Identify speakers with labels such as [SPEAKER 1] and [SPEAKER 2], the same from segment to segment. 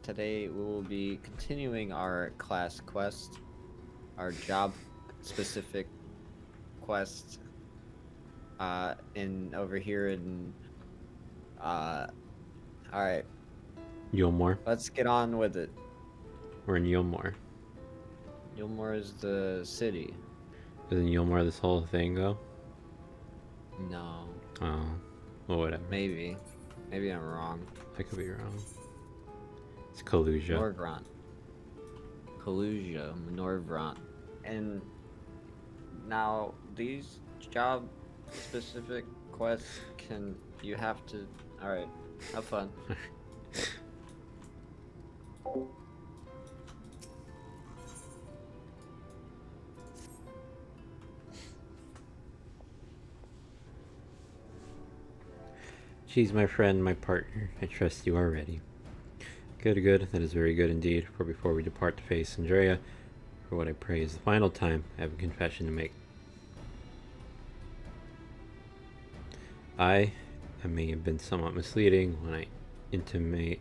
[SPEAKER 1] today we will be continuing our class quest, our job specific quest. In over here in all right,
[SPEAKER 2] Yulmore.
[SPEAKER 1] let's get on with it.
[SPEAKER 2] We're in Yulmore.
[SPEAKER 1] Yulmore is the city.
[SPEAKER 2] Isn't Yulmore this whole thing though?
[SPEAKER 1] No,
[SPEAKER 2] Oh, well, whatever.
[SPEAKER 1] maybe I'm wrong.
[SPEAKER 2] I could be wrong. It's Kalusia.
[SPEAKER 1] Norvrant, and now these job specific quests you have to. All right, have fun.
[SPEAKER 2] She's my friend, my partner. I trust you are ready. Good, good. That is very good indeed. For before we depart to face Andrea, for what I pray is the final time, I have a confession to make. I may have been somewhat misleading when I intimated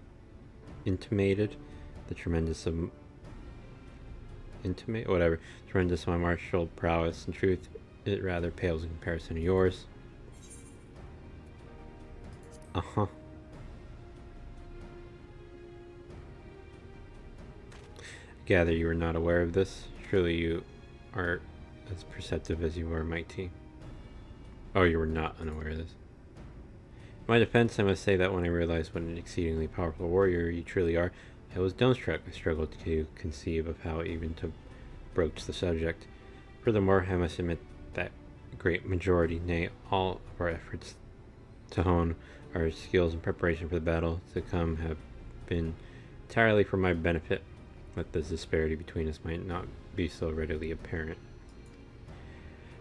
[SPEAKER 2] the tremendous of my martial prowess. In truth, it rather pales in comparison to yours. Uh-huh. Gather you are not aware of this. Surely you are as perceptive as you are mighty. Oh, you were not unaware of this. In my defense, I must say that when I realized what an exceedingly powerful warrior you truly are, I was dumbstruck. I struggled to conceive of how even to broach the subject. Furthermore, I must admit that a great majority, nay, all of our efforts to hone our skills in preparation for the battle to come have been entirely for my benefit, that the disparity between us might not be so readily apparent.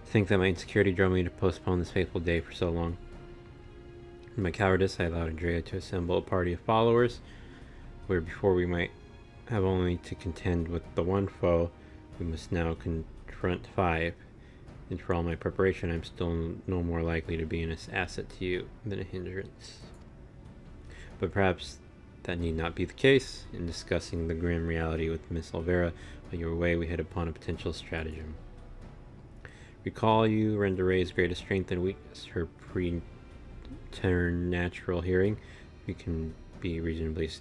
[SPEAKER 2] To think that my insecurity drove me to postpone this fateful day for so long. In my cowardice, I allowed Andrea to assemble a party of followers, where before we might have only to contend with the one foe, we must now confront 5. And for all my preparation, I'm still no more likely to be an asset to you than a hindrance. But perhaps that need not be the case. In discussing the grim reality with Miss Olvera while you were away, we hit upon a potential stratagem. Recall you Rendere's greatest strength and weakness, her preternatural hearing. We can be reasonably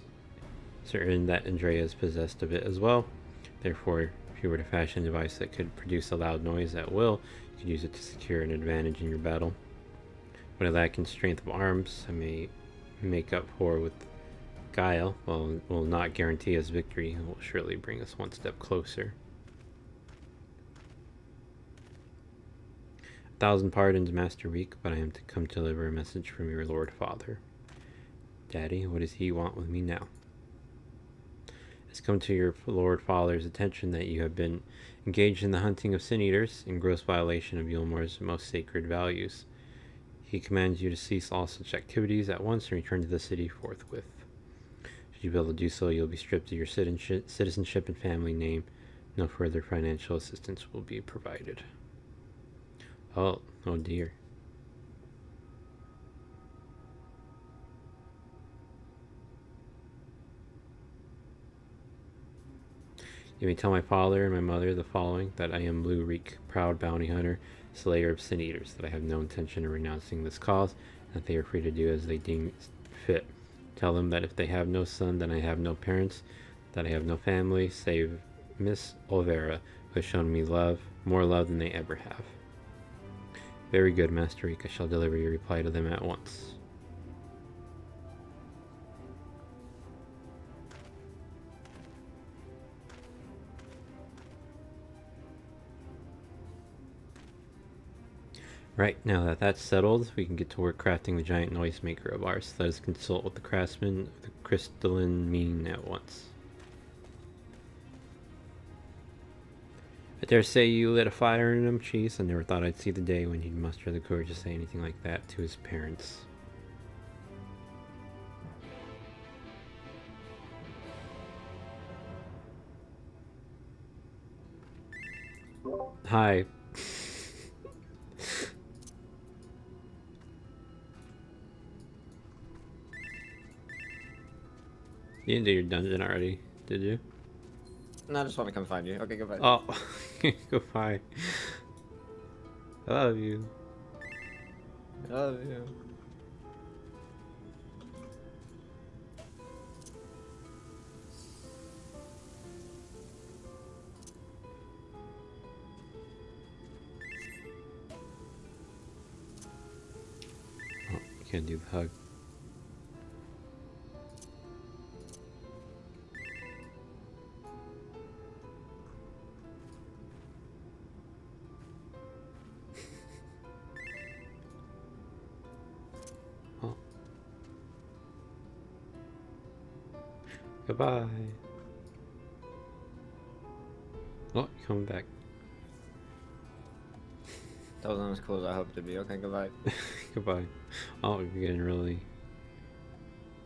[SPEAKER 2] certain that Andrea is possessed of it as well. Therefore, if you were to fashion a device that could produce a loud noise at will, you could use it to secure an advantage in your battle. What I lack in strength of arms, I may make up for with guile. While it will not guarantee us victory, it will surely bring us one step closer. 1,000 pardons, Master Reek, but I am to come to deliver a message from your Lord Father. Daddy, what does he want with me now? It's come to your Lord Father's attention that you have been engaged in the hunting of sin-eaters in gross violation of Yulmore's most sacred values. He commands you to cease all such activities at once and return to the city forthwith. Should you be able to do so, you'll be stripped of your citizenship and family name. No further financial assistance will be provided. Oh dear. You may tell my father and my mother the following, that I am Blue Reek, proud bounty hunter, slayer of sin-eaters, that I have no intention of renouncing this cause, and that they are free to do as they deem fit. Tell them that if they have no son, then I have no parents, that I have no family, save Miss Olvera, who has shown me love, more love than they ever have. Very good, Master Reek. I shall deliver your reply to them at once. Right, now that that's settled, we can get to work crafting the giant noisemaker of ours. Let us consult with the craftsman of the crystalline mean at once. I dare say you lit a fire in him, Cheese. I never thought I'd see the day when he'd muster the courage to say anything like that to his parents. Hi. You didn't do your dungeon already, did you?
[SPEAKER 1] No, I just want to come find you. Okay, goodbye.
[SPEAKER 2] Oh, goodbye. I love you.
[SPEAKER 1] I love you.
[SPEAKER 2] Oh, can't do the hug. Oh. Goodbye. Oh, you're coming back.
[SPEAKER 1] That wasn't as cool as I hoped to be. Okay, goodbye.
[SPEAKER 2] Goodbye. Oh, you're getting really...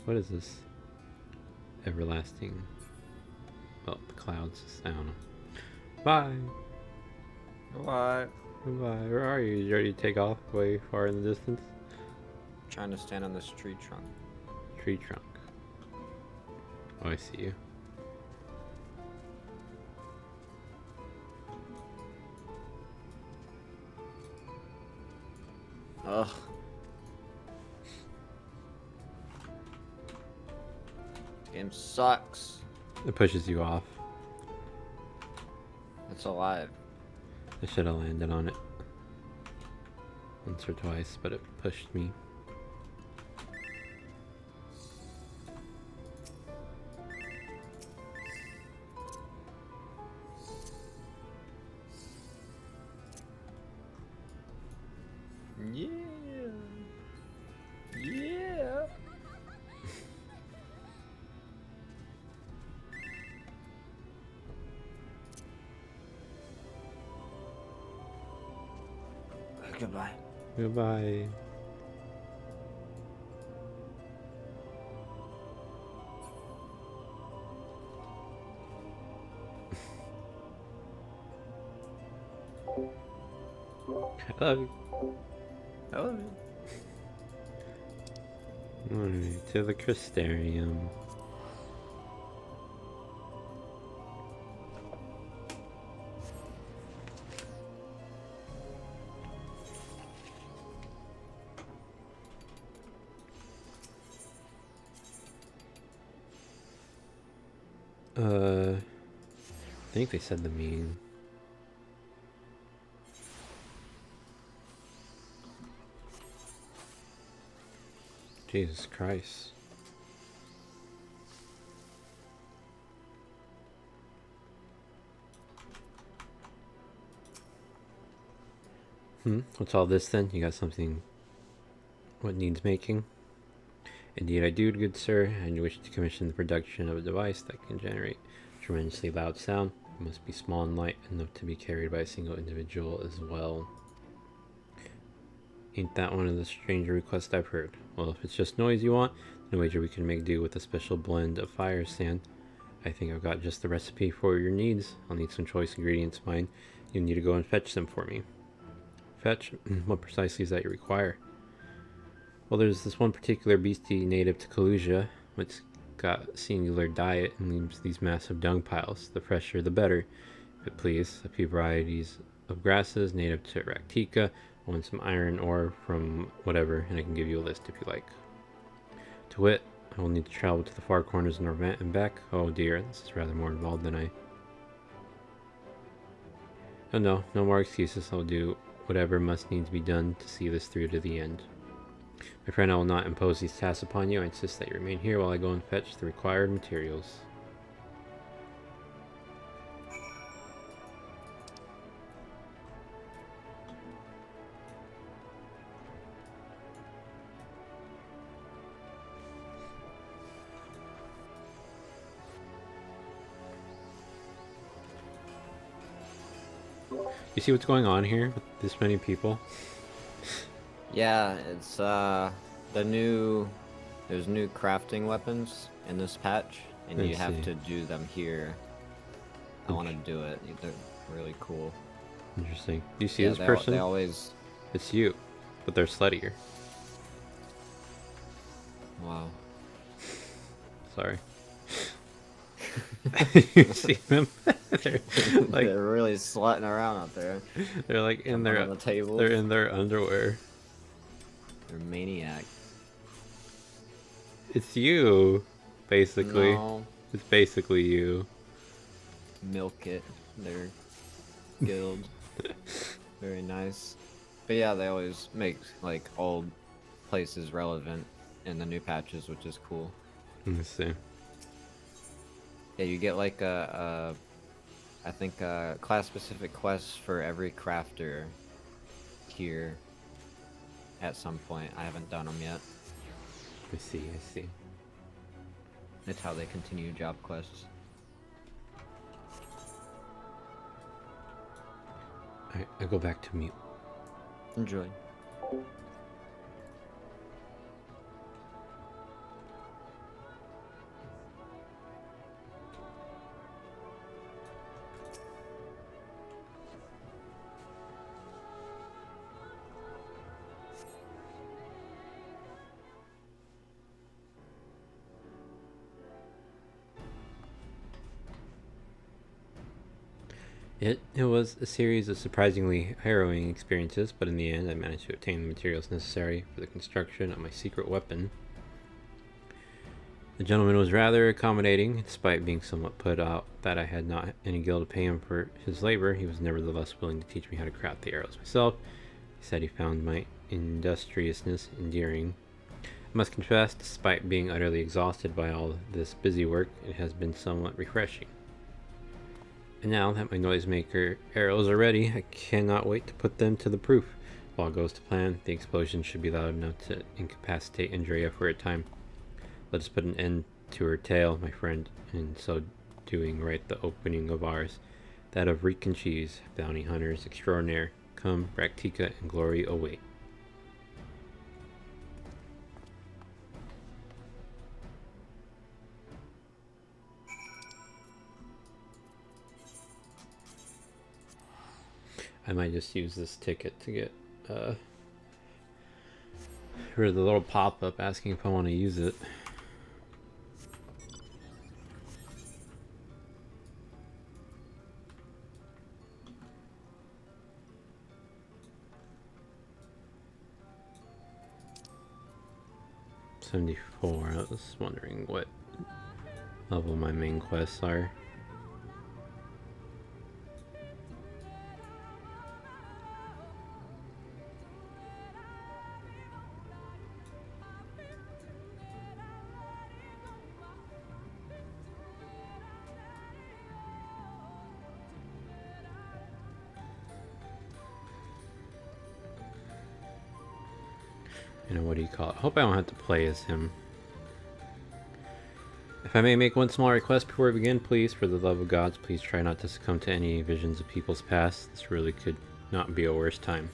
[SPEAKER 2] What is this? Everlasting... Well, the clouds. I don't know. Bye!
[SPEAKER 1] Goodbye.
[SPEAKER 2] Goodbye. Where are you? Did you already take off way far in the distance?
[SPEAKER 1] Trying to stand on this tree trunk.
[SPEAKER 2] Tree trunk. Oh, I see you.
[SPEAKER 1] Ugh. This game sucks.
[SPEAKER 2] It pushes you off.
[SPEAKER 1] It's alive.
[SPEAKER 2] I should have landed on it once or twice, but it pushed me.
[SPEAKER 1] Yeah. Yeah. Goodbye.
[SPEAKER 2] Goodbye. I love you.
[SPEAKER 1] I love you.
[SPEAKER 2] Alright, to the Crystarium. I think they said the mean. Jesus Christ. What's all this then? You got something... What needs making? Indeed I do, good sir, and you wish to commission the production of a device that can generate tremendously loud sound. It must be small and light enough to be carried by a single individual as well. Ain't that one of the stranger requests I've heard? Well, if it's just noise you want, then I wager we can make do with a special blend of fire sand. I think I've got just the recipe for your needs. I'll need some choice ingredients, mine. You'll need to go and fetch them for me. Fetch? What precisely is that you require? Well, there's this one particular beastie native to Kalusia, which got a singular diet and leaves these massive dung piles. The fresher the better, if it please. A few varieties of grasses native to Raktika. I want some iron ore from whatever, and I can give you a list if you like. To wit, I will need to travel to the far corners of Norvant and back. Oh dear, this is rather more involved than I... Oh no, no more excuses. I'll do whatever must needs be done to see this through to the end. My friend, I will not impose these tasks upon you. I insist that you remain here while I go and fetch the required materials. You see what's going on here with this many people?
[SPEAKER 1] Yeah, it's the new... There's new crafting weapons in this patch, and you have to do them here. I want to do it. They're really cool.
[SPEAKER 2] Interesting. Do you see this person?
[SPEAKER 1] They always...
[SPEAKER 2] It's you, but they're sluttier.
[SPEAKER 1] Wow.
[SPEAKER 2] Sorry. You see them? They're like
[SPEAKER 1] They're really slutting around out there.
[SPEAKER 2] they're like in
[SPEAKER 1] Jumping
[SPEAKER 2] their
[SPEAKER 1] on the tables.
[SPEAKER 2] they're in their underwear.
[SPEAKER 1] They're maniac.
[SPEAKER 2] It's you, basically.
[SPEAKER 1] No,
[SPEAKER 2] It's basically you.
[SPEAKER 1] milk it. They're guild. Very nice. But yeah, they always make like old places relevant in the new patches, which is cool.
[SPEAKER 2] Let's see.
[SPEAKER 1] Yeah, you get like I think class-specific quests for every crafter here at some point. I haven't done them yet.
[SPEAKER 2] I see.
[SPEAKER 1] It's how they continue job quests.
[SPEAKER 2] Alright, I go back to mute.
[SPEAKER 1] Enjoy.
[SPEAKER 2] It was a series of surprisingly harrowing experiences, but in the end I managed to obtain the materials necessary for the construction of my secret weapon. The gentleman was rather accommodating, despite being somewhat put out that I had not any gil to pay him for his labor. He was nevertheless willing to teach me how to craft the arrows myself. He said he found my industriousness endearing. I must confess, despite being utterly exhausted by all this busy work, it has been somewhat refreshing. And now that my noisemaker arrows are ready, I cannot wait to put them to the proof. If all goes to plan, the explosion should be loud enough to incapacitate Andrea for a time. Let us put an end to her tale, my friend, and so doing right the opening of ours, that of Reek and Cheese, bounty hunters extraordinaire. Come, Raktika and glory await. I might just use this ticket to get rid of the little pop-up asking if I want to use it. $74. I was wondering what level my main quests are. You know, what do you call it? I hope I don't have to play as him. If I may make one small request before we begin, please, for the love of gods, please try not to succumb to any visions of people's past. This really could not be a worse time.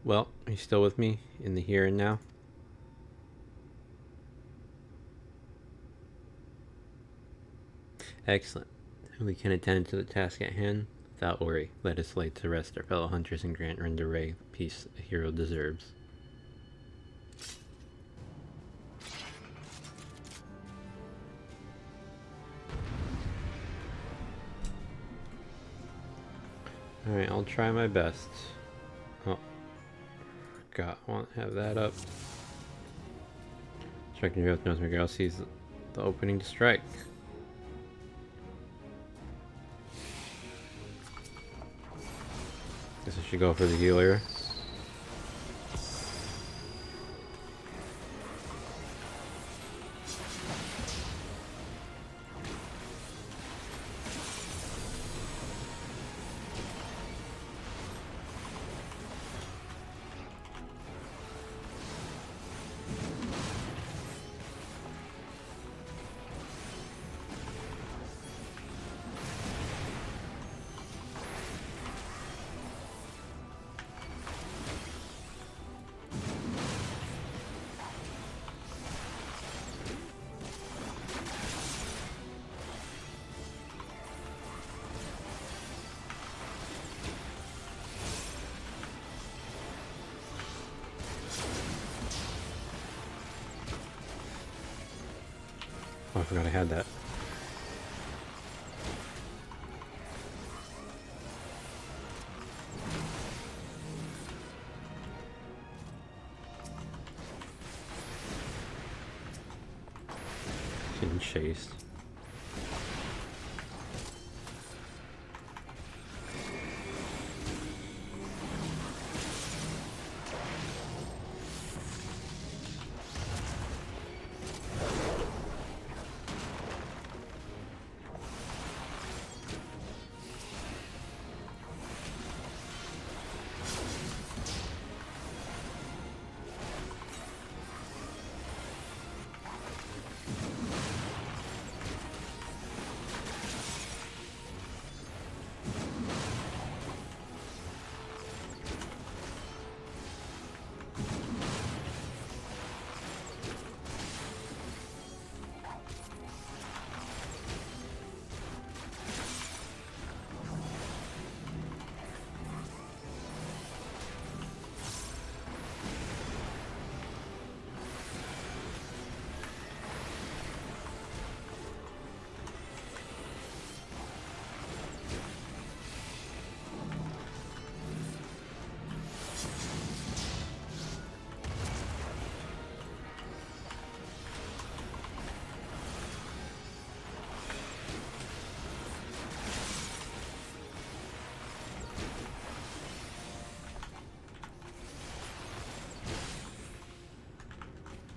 [SPEAKER 2] Well, are you still with me in the here and now? Excellent. We can attend to the task at hand without worry. Let us lay to rest our fellow hunters and grant Render Ray the peace a hero deserves. Alright, I'll try my best. Oh, forgot, I won't have that up. Striking your knows my girl sees the opening to strike. Guess I should go for the healer. Oh, I forgot I had that. Getting chased.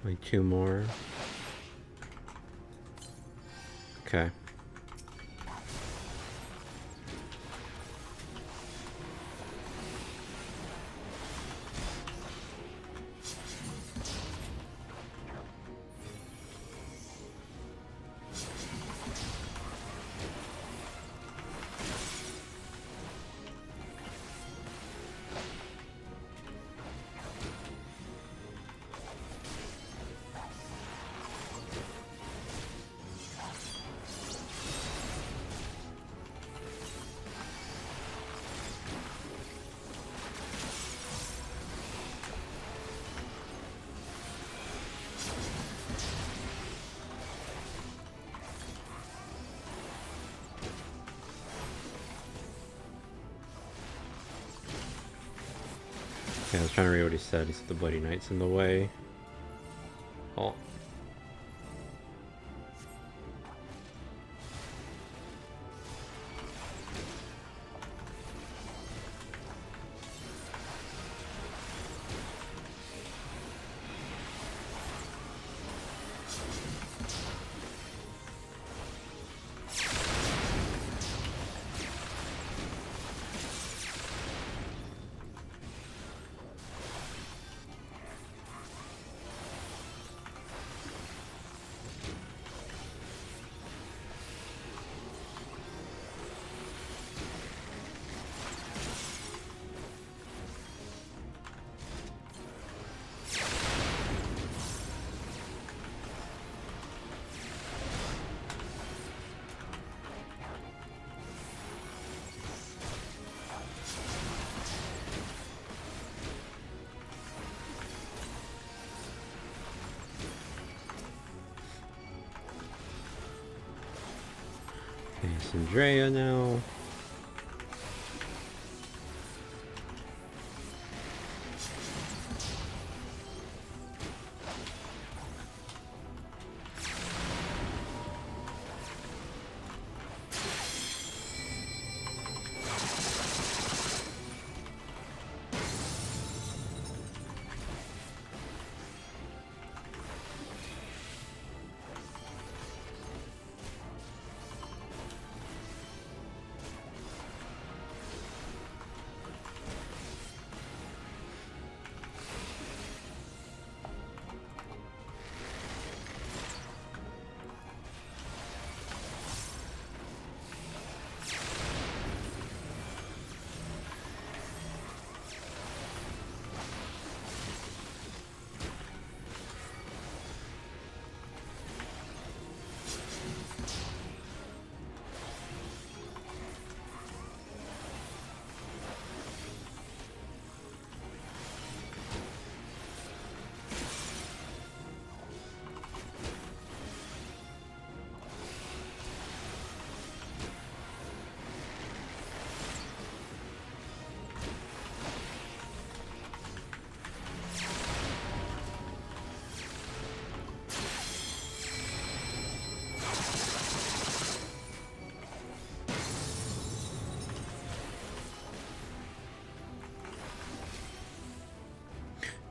[SPEAKER 2] Like 2 more. Okay. Yeah, I was trying to read what he said. He said the Bloody Knight's in the way. Oh. It's Andrea now.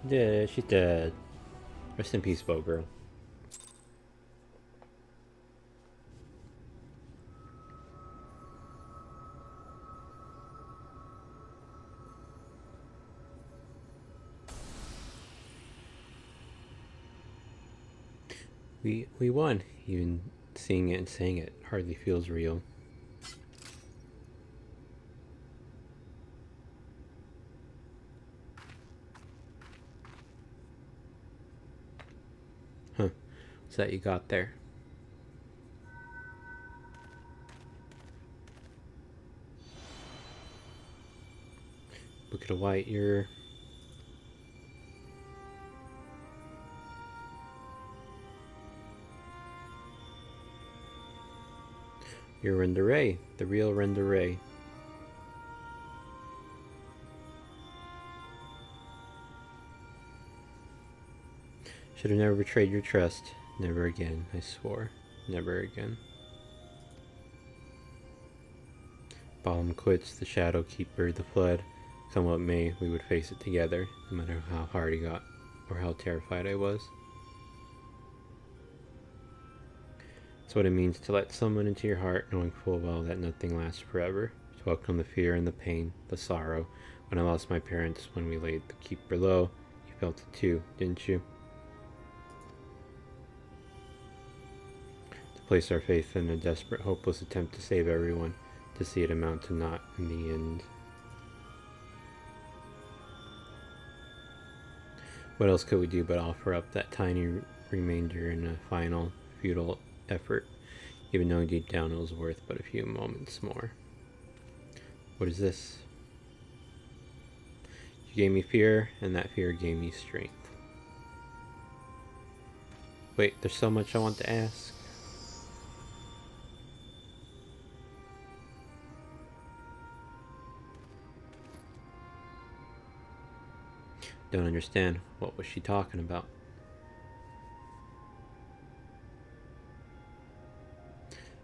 [SPEAKER 2] Yeah, she's dead. Rest in peace, bow girl. We won. Even seeing it and saying it hardly feels real. Huh. What's that you got there? Look at a white, you're Renderay, the real Renderay. Should have never betrayed your trust. Never again, I swore. Never again. Balam quits, the Shadow Keeper, the Flood. Come what may, we would face it together, no matter how hard he got, or how terrified I was. It's what it means to let someone into your heart, knowing full well that nothing lasts forever. To welcome the fear and the pain, the sorrow. When I lost my parents, when we laid the Keeper low, you felt it too, didn't you? To place our faith in a desperate, hopeless attempt to save everyone, to see it amount to naught in the end. What else could we do but offer up that tiny remainder in a final, futile effort, even knowing deep down it was worth but a few moments more? What is this? You gave me fear, and that fear gave me strength. Wait, there's so much I want to ask. Don't understand. What was she talking about?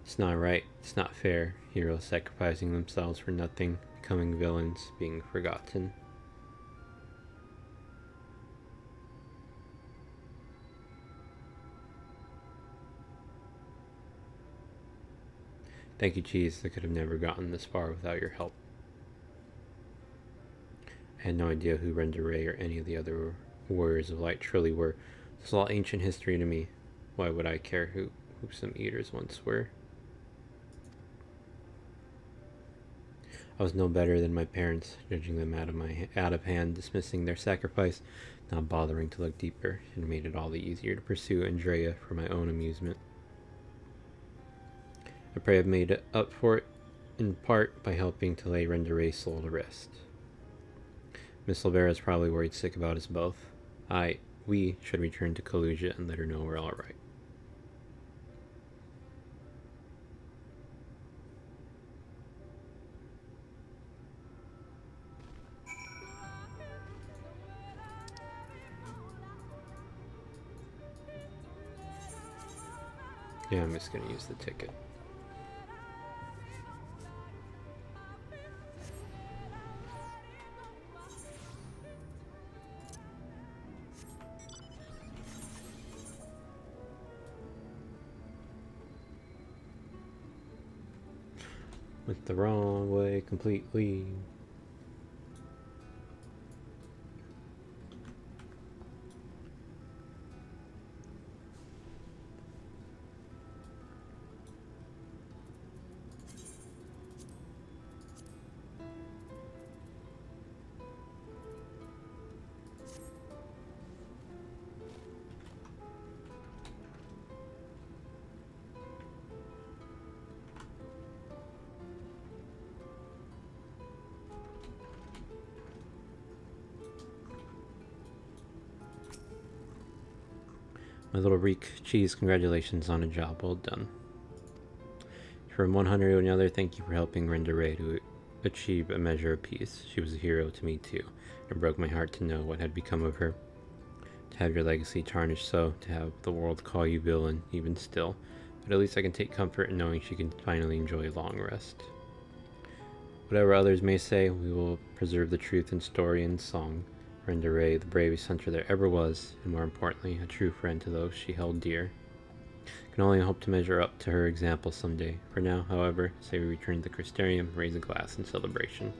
[SPEAKER 2] It's not right. It's not fair. Heroes sacrificing themselves for nothing, becoming villains, being forgotten. Thank you, Cheese. I could have never gotten this far without your help. I had no idea who Renderay or any of the other warriors of light truly were. It's all ancient history to me. Why would I care who some eaters once were? I was no better than my parents, judging them out of hand, dismissing their sacrifice, not bothering to look deeper. It made it all the easier to pursue Andrea for my own amusement. I pray I've made up for it in part by helping to lay Renderay's soul to rest. Miss Silvera is probably worried sick about us both. We should return to Kaluja and let her know we're all right. Yeah, I'm just gonna use the ticket. Went the wrong way completely. My little Reek Cheese, congratulations on a job well done. From one hunter to another, thank you for helping Renderay to achieve a measure of peace. She was a hero to me too. It broke my heart to know what had become of her. To have your legacy tarnished so, to have the world call you villain, even still. But at least I can take comfort in knowing she can finally enjoy a long rest. Whatever others may say, we will preserve the truth in story and song. Brenda Ray, the bravest hunter there ever was, and more importantly, a true friend to those she held dear. Can only hope to measure up to her example someday. For now, however, say we return to the Crystarium, raise a glass in celebration.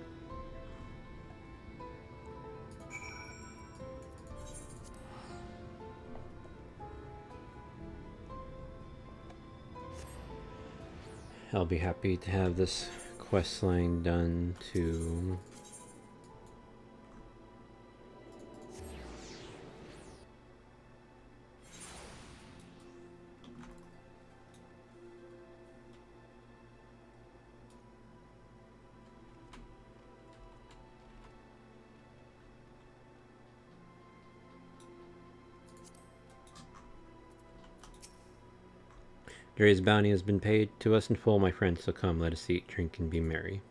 [SPEAKER 2] I'll be happy to have this quest line done to Dre's bounty has been paid to us in full, my friends, so come, let us eat, drink, and be merry.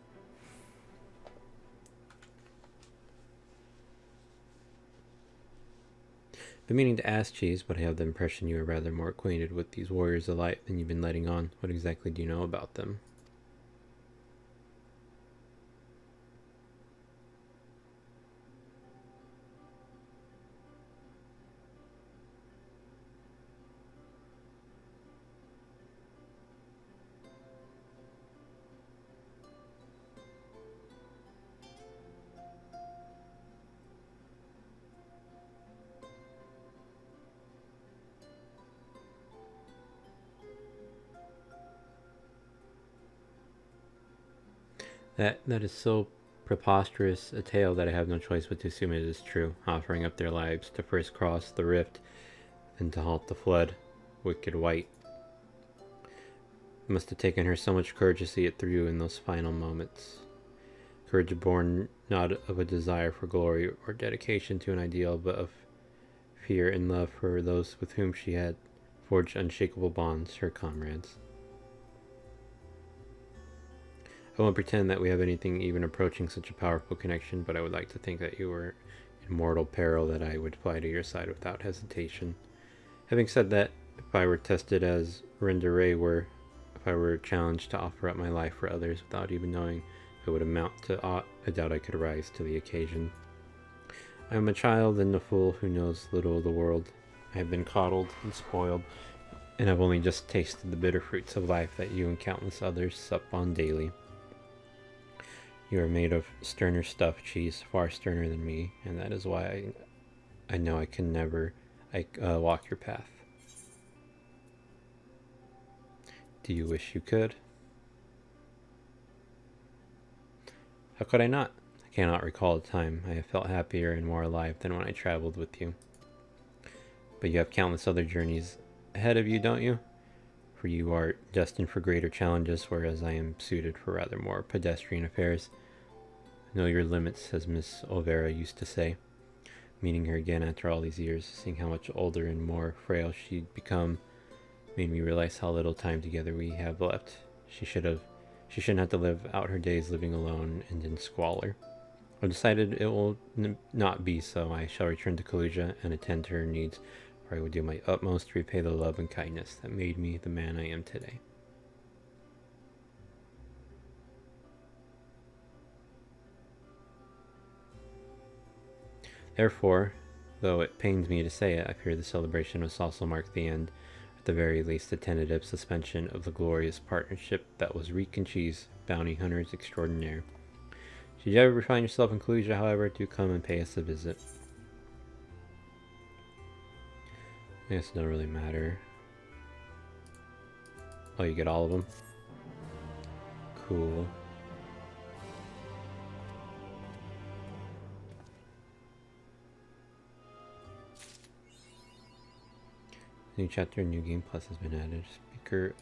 [SPEAKER 2] Been meaning to ask, Cheese, but I have the impression you are rather more acquainted with these warriors of light than you've been letting on. What exactly do you know about them? That is so preposterous a tale that I have no choice but to assume it is true, offering up their lives to first cross the rift and to halt the flood. Wicked White. It must have taken her so much courage to see it through in those final moments. Courage born not of a desire for glory or dedication to an ideal, but of fear and love for those with whom she had forged unshakable bonds, her comrades. I won't pretend that we have anything even approaching such a powerful connection, but I would like to think that you were in mortal peril that I would fly to your side without hesitation. Having said that, if I were tested as Brenda Ray were, if I were challenged to offer up my life for others without even knowing if it would amount to aught, I doubt I could rise to the occasion. I am a child and a fool who knows little of the world. I have been coddled and spoiled, and have only just tasted the bitter fruits of life that you and countless others sup on daily. You are made of sterner stuff, Cheese, far sterner than me, and that is why I know I can never walk your path. Do you wish you could? How could I not? I cannot recall a time I have felt happier and more alive than when I traveled with you. But you have countless other journeys ahead of you, don't you? For you are destined for greater challenges, whereas I am suited for rather more pedestrian affairs. Know your limits, as Miss Olvera used to say. Meeting her again after all these years, seeing how much older and more frail she'd become, made me realize how little time together we have left. She shouldn't have to live out her days living alone and in squalor. I've decided it will not be so. I shall return to Kaluja and attend to her needs, for I will do my utmost to repay the love and kindness that made me the man I am today. Therefore, though it pains me to say it, I fear the celebration must also mark the end, at the very least a tentative suspension of the glorious partnership that was Reek and Cheese, bounty hunters extraordinaire. Should you ever find yourself in Kaluja, however, do come and pay us a visit. I guess it doesn't really matter. Oh, you get all of them? Cool. New chapter, new game plus has been added. Speaker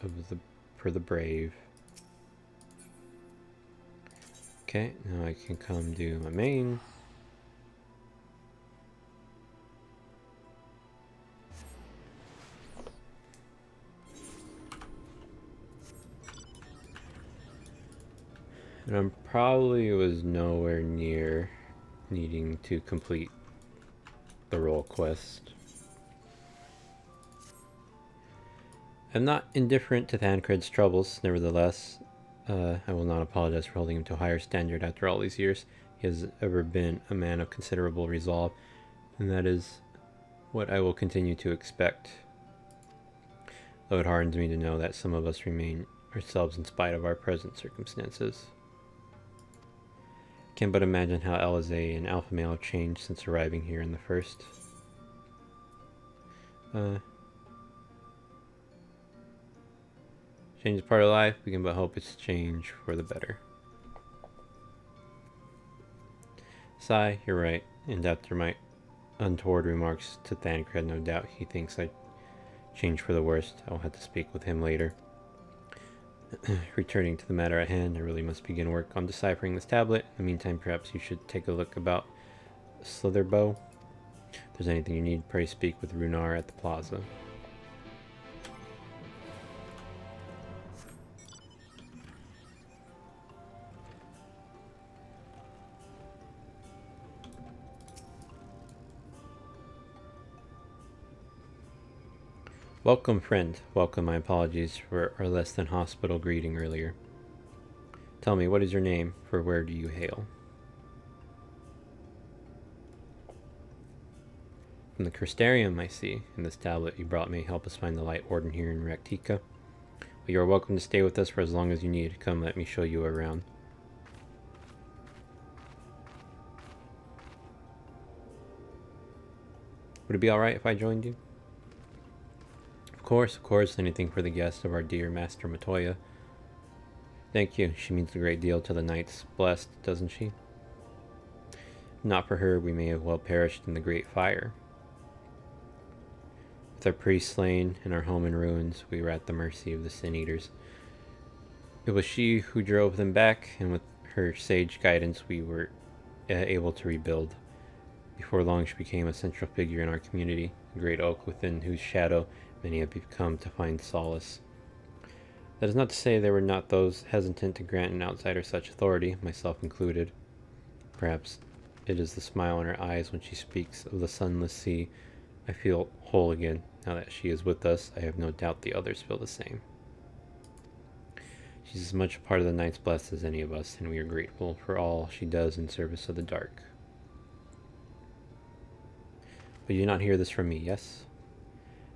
[SPEAKER 2] for the brave. Okay, now I can come do my main. And I probably was nowhere near needing to complete the role quest. I'm not indifferent to Thancred's troubles, nevertheless. I will not apologize for holding him to a higher standard after all these years. He has ever been a man of considerable resolve, and that is what I will continue to expect. Though it hardens me to know that some of us remain ourselves in spite of our present circumstances. I can but imagine how Alize and Alpha Male have changed since arriving here in the first. Change is part of life. We can but hope it's change for the better. Sigh, you're right. And after my untoward remarks to Thancred, no doubt he thinks I changed for the worst. I will have to speak with him later. Returning to the matter at hand, I really must begin work on deciphering this tablet. In the meantime, perhaps you should take a look about Slitherbow. If there's anything you need, pray speak with Runar at the plaza. Welcome, friend. Welcome. My apologies for our less than hospital greeting earlier. Tell me, what is your name? For where do you hail? From the Crystarium, I see. And this tablet you brought may help us find the Light Warden here in Raktika. But you are welcome to stay with us for as long as you need. Come, let me show you around. Would it be alright if I joined you? Of course, anything for the guest of our dear Master Matoya. Thank you, she means a great deal to the Knights Blessed, doesn't she? Not for her, we may have well perished in the Great Fire. With our priests slain and our home in ruins, we were at the mercy of the Sin Eaters. It was she who drove them back, and with her sage guidance we were able to rebuild. Before long she became a central figure in our community, a great oak within whose shadow many have come to find solace. That is not to say there were not those hesitant to grant an outsider such authority, myself included. Perhaps it is the smile in her eyes when she speaks of the sunless sea. I feel whole again. Now that she is with us, I have no doubt the others feel the same. She's as much a part of the Knights Blessed as any of us, and we are grateful for all she does in service of the dark. But you did not hear this from me, yes?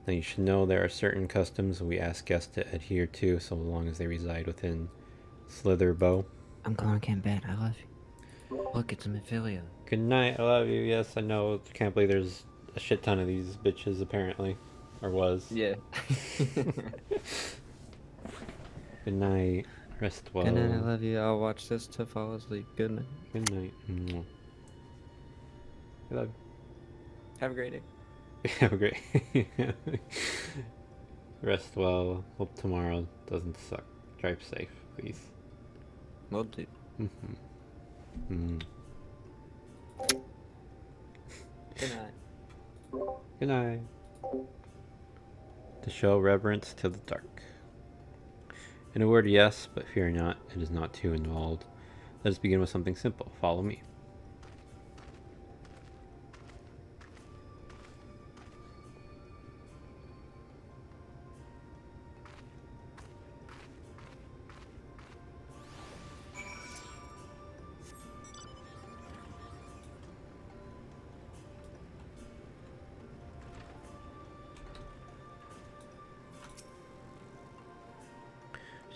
[SPEAKER 2] Now you should know there are certain customs we ask guests to adhere to so long as they reside within Slitherbow.
[SPEAKER 1] I'm going to bed. I love you. Look, it's Mephilia.
[SPEAKER 2] Good night, I love you. Yes, I know. Can't believe there's a shit ton of these bitches, apparently. Or was.
[SPEAKER 1] Yeah.
[SPEAKER 2] Good night. Rest well.
[SPEAKER 1] Good night, I love you. I'll watch this to fall asleep. Good night.
[SPEAKER 2] Good night. I love you.
[SPEAKER 1] Have a great day.
[SPEAKER 2] Have a great rest well. Hope tomorrow doesn't suck. Drive safe, please.
[SPEAKER 1] Will do. Good night.
[SPEAKER 2] Good night. To show reverence to the dark. In a word, yes, but fear not, it is not too involved. Let us begin with something simple. Follow me.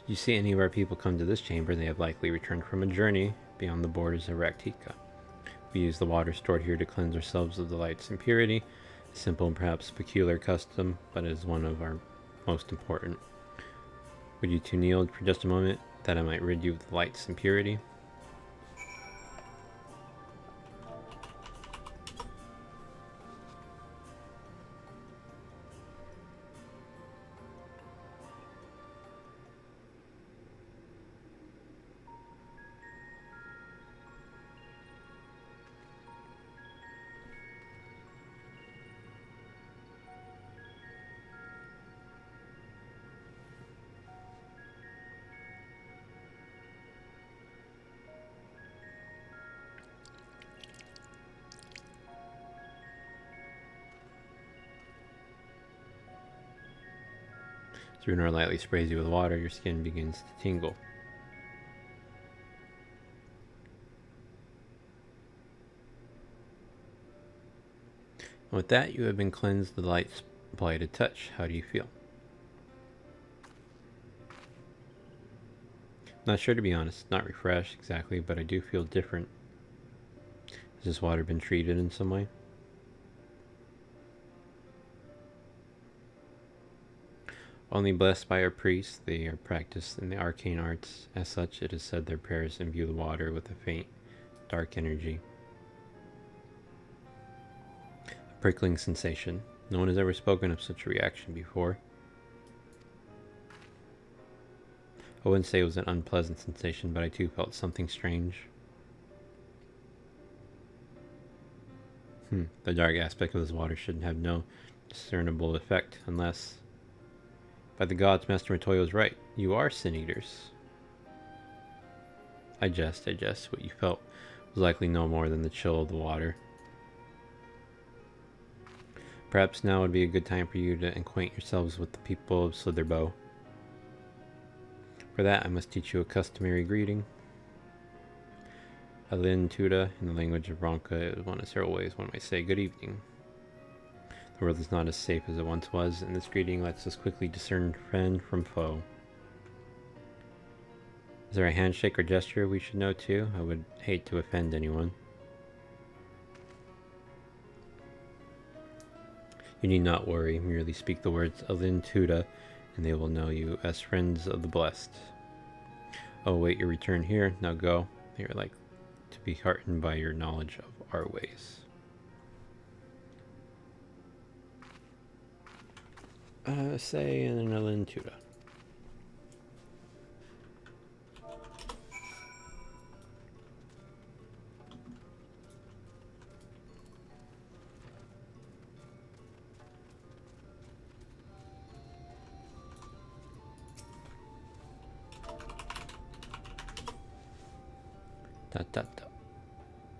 [SPEAKER 2] You see any of our people come to this chamber, they have likely returned from a journey beyond the borders of Raktika. We use the water stored here to cleanse ourselves of the light's impurity. A simple and perhaps peculiar custom, but it is one of our most important. Would you two kneel for just a moment, that I might rid you of the light's impurity? As Runar lightly sprays you with water, your skin begins to tingle. With that, you have been cleansed of the light's blighted touch. How do you feel? Not sure, to be honest. Not refreshed exactly, but I do feel different. Has this water been treated in some way? Only blessed by our priests, they are practiced in the arcane arts. As such, it is said their prayers imbue the water with a faint, dark energy. A prickling sensation. No one has ever spoken of such a reaction before. I wouldn't say it was an unpleasant sensation, but I too felt something strange. The dark aspect of this water should have no discernible effect, unless... By the gods, Master Matoyo was right. You are sin-eaters. I jest. What you felt was likely no more than the chill of the water. Perhaps now would be a good time for you to acquaint yourselves with the people of Slitherbow. For that, I must teach you a customary greeting. Alin Tuda, in the language of Ronka, is one of several ways one might say good evening. The world is not as safe as it once was, and this greeting lets us quickly discern friend from foe. Is there a handshake or gesture we should know too? I would hate to offend anyone. You need not worry, merely speak the words Alin Tuda, and they will know you as friends of the blessed. Oh, wait your return here. Now go. They are like to be heartened by your knowledge of our ways. Say in Alin Tuda. Dot dot dot.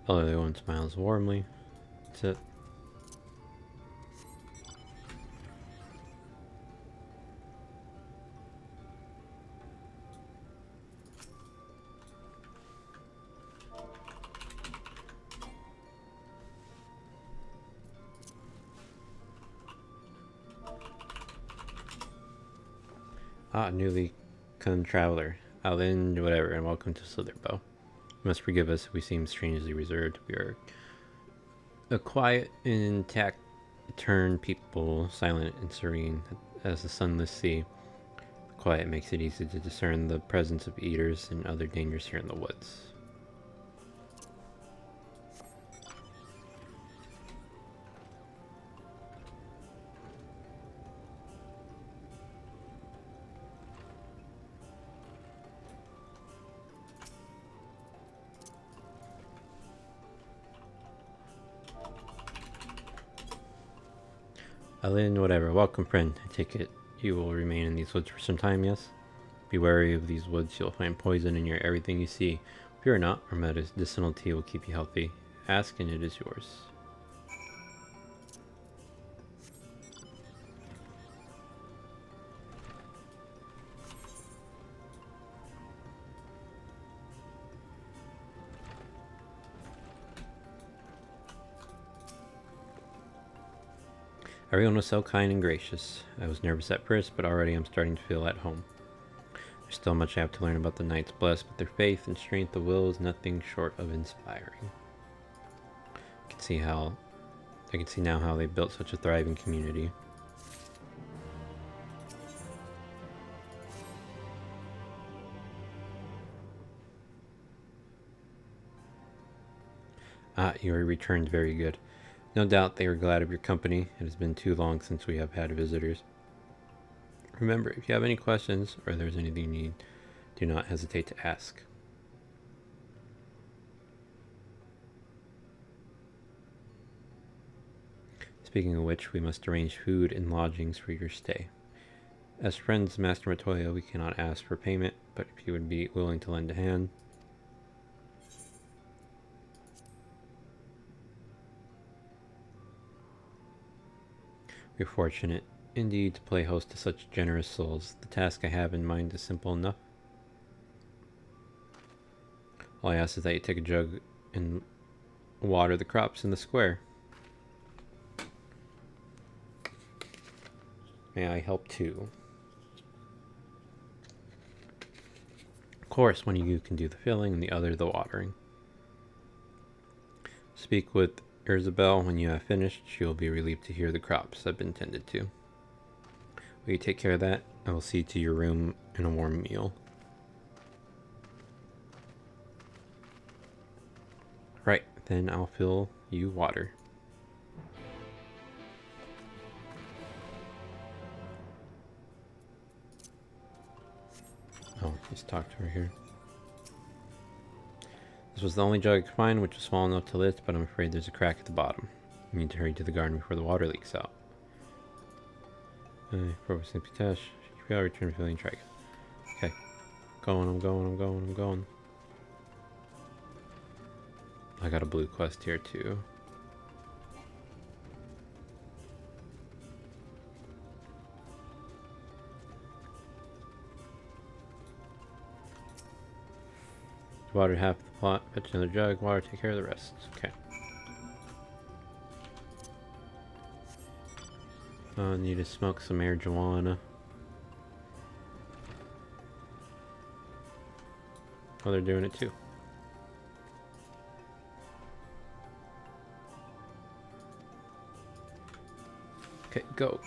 [SPEAKER 2] Oh, everyone smiles warmly. That's it. Ah, newly come traveler. Alin, whatever, and welcome to Slitherbow. You must forgive us if we seem strangely reserved. We are a quiet and taciturn people, silent and serene as the sunless sea. The quiet makes it easy to discern the presence of eaters and other dangers here in the woods. Alin, whatever. Welcome, friend. I take it you will remain in these woods for some time, yes? Be wary of these woods. You'll find poison in your everything you see. Fear not, our medicinal tea will keep you healthy. Ask and it is yours. Everyone was so kind and gracious. I was nervous at first, but already I'm starting to feel at home. There's still much I have to learn about the Knights Blessed, but their faith and strength of will is nothing short of inspiring. I can see now how they built such a thriving community. Ah, you are returned. Very good. No doubt they were glad of your company. It has been too long since we have had visitors. Remember, if you have any questions or there's anything you need, do not hesitate to ask. Speaking of which, we must arrange food and lodgings for your stay. As friends of Master Matoyo, we cannot ask for payment, but if you would be willing to lend a hand... We're fortunate, indeed, to play host to such generous souls. The task I have in mind is simple enough. All I ask is that you take a jug and water the crops in the square. May I help too? Of course, one of you can do the filling and the other the watering. Speak with Isabel when you have finished. She will be relieved to hear the crops have been tended to. Will you take care of that? I will see to your room and a warm meal. Right, then I'll fill you water. Oh, let's talk to her here. This was the only jug I could find, which was small enough to lift, but I'm afraid there's a crack at the bottom. You need to hurry to the garden before the water leaks out. Probably simply test. I'll return filling track. Okay. I'm going. I got a blue quest here too. Water half the pot, fetch another jug, water take care of the rest. Okay. I need to smoke some marijuana. Oh, they're doing it too. Okay, go.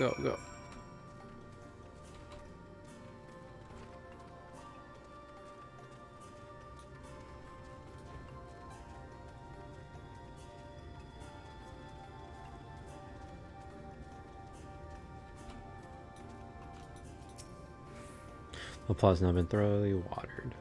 [SPEAKER 2] The plot's now been thoroughly watered.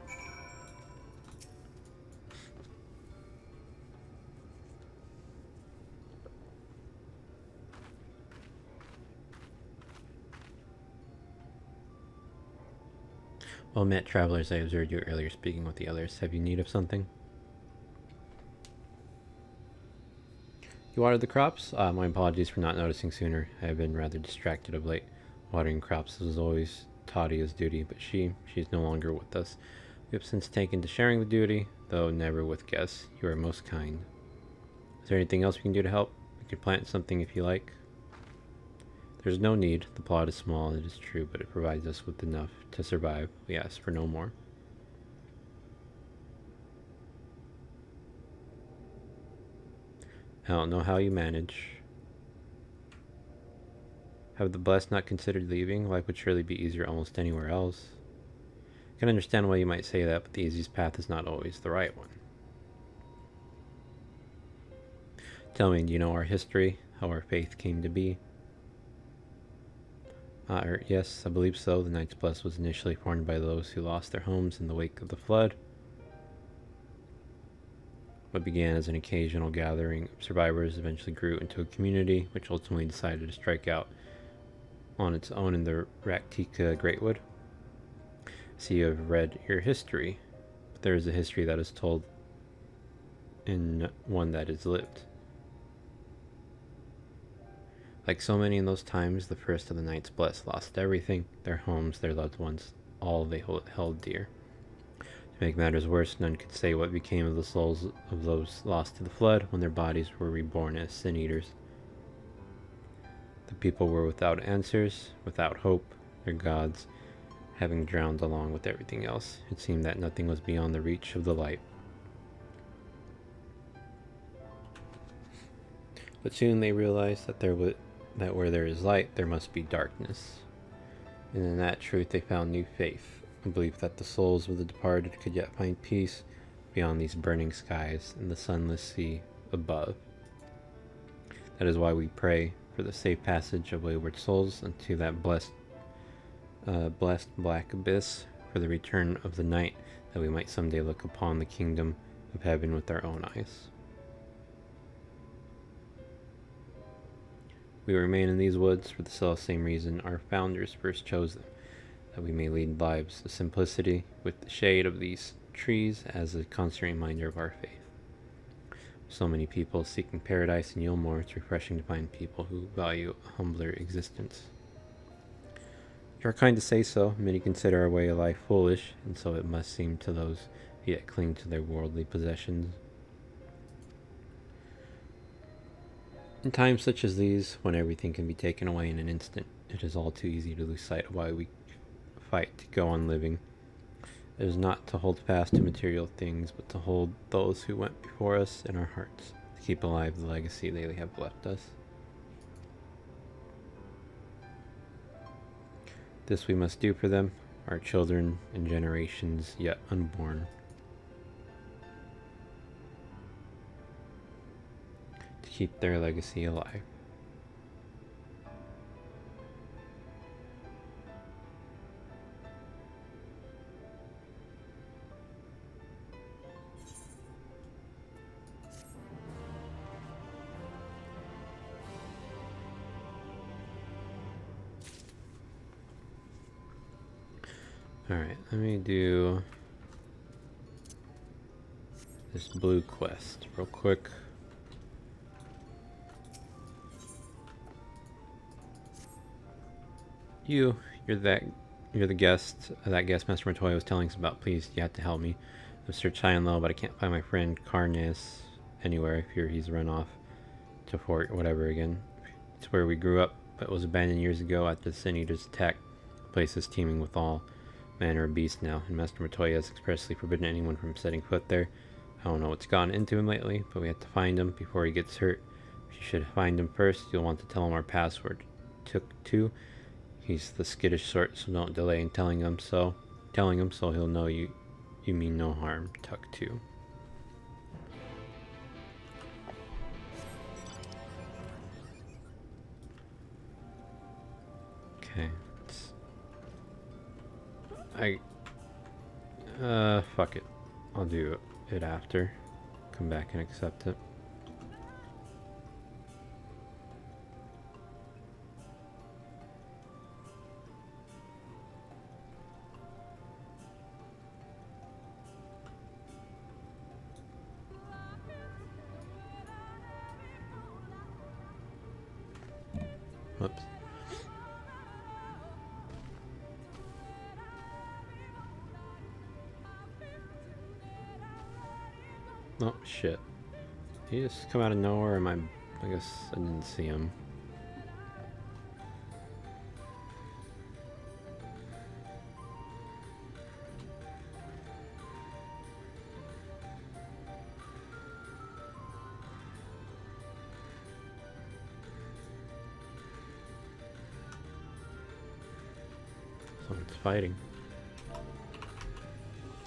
[SPEAKER 2] Well met, travelers. I observed you earlier speaking with the others. Have you need of something? You watered the crops? My apologies for not noticing sooner. I have been rather distracted of late. Watering crops was always Tadia's duty, but she is no longer with us. We have since taken to sharing the duty, though never with guests. You are most kind. Is there anything else we can do to help? We could plant something if you like. There's no need. The plot is small, it is true, but it provides us with enough to survive. We ask for no more. I don't know how you manage. Have the blessed not considered leaving? Life would surely be easier almost anywhere else. I can understand why you might say that, but the easiest path is not always the right one. Tell me, do you know our history? How our faith came to be? Yes, I believe so. The Knight's Bless was initially formed by those who lost their homes in the wake of the flood. What began as an occasional gathering of survivors eventually grew into a community, which ultimately decided to strike out on its own in the Raktika Greatwood. See, you have read your history, but there is a history that is told and one that is lived. Like so many in those times, the first of the Knight's Blessed lost everything, their homes, their loved ones, all they held dear. To make matters worse, none could say what became of the souls of those lost to the flood when their bodies were reborn as sin-eaters. The people were without answers, without hope, their gods having drowned along with everything else. It seemed that nothing was beyond the reach of the light. But soon they realized that where there is light, there must be darkness. And in that truth they found new faith, a belief that the souls of the departed could yet find peace beyond these burning skies and the sunless sea above. That is why we pray for the safe passage of wayward souls into that blessed black abyss, for the return of the night, that we might someday look upon the kingdom of heaven with our own eyes. We remain in these woods for the self-same reason our founders first chose them, that we may lead lives of simplicity with the shade of these trees as a constant reminder of our faith. So many people seeking paradise in Yulmore, it's refreshing to find people who value a humbler existence. You are kind to say so. Many consider our way of life foolish, and so it must seem to those who yet cling to their worldly possessions. In times such as these, when everything can be taken away in an instant, It is all too easy to lose sight of why we fight to go on living. It is not to hold fast to material things, but to hold those who went before us in our hearts, to keep alive the legacy they have left us. This we must do for them, our children and generations yet unborn. To keep their legacy alive. Alright, let me do this blue quest real quick. You're the guest that guest Master Montoya was telling us about. Please, you have to help me. I've searched high and low, but I can't find my friend Carnes anywhere. I fear he's run off to Fort whatever again. It's where we grew up, but it was abandoned years ago after the Sin-Eaters attack. The place is teeming with all manner of beasts now, and Master Montoya has expressly forbidden anyone from setting foot there. I don't know what's gotten into him lately, but we have to find him before he gets hurt. If you should find him first, you'll want to tell him our password. Took 2. He's the skittish sort, so don't delay in telling him so he'll know you mean no harm. Tuck 2. Okay. Fuck it. I'll do it after. Come back and accept it. Whoops. Oh, shit. Did he just come out of nowhere? I guess I didn't see him. Someone's fighting.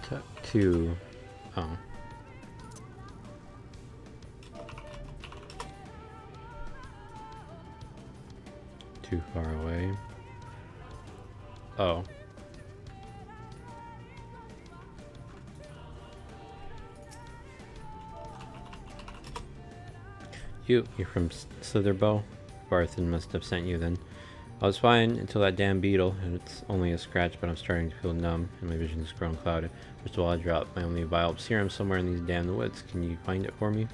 [SPEAKER 2] Tuck 2. Oh. Too far away. Oh. You're from Slitherbow? Barthen must have sent you then. I was fine until that damn beetle, and it's only a scratch, but I'm starting to feel numb, and my vision has grown clouded. First of all, I dropped my only vial of serum somewhere in these damn woods. Can you find it for me?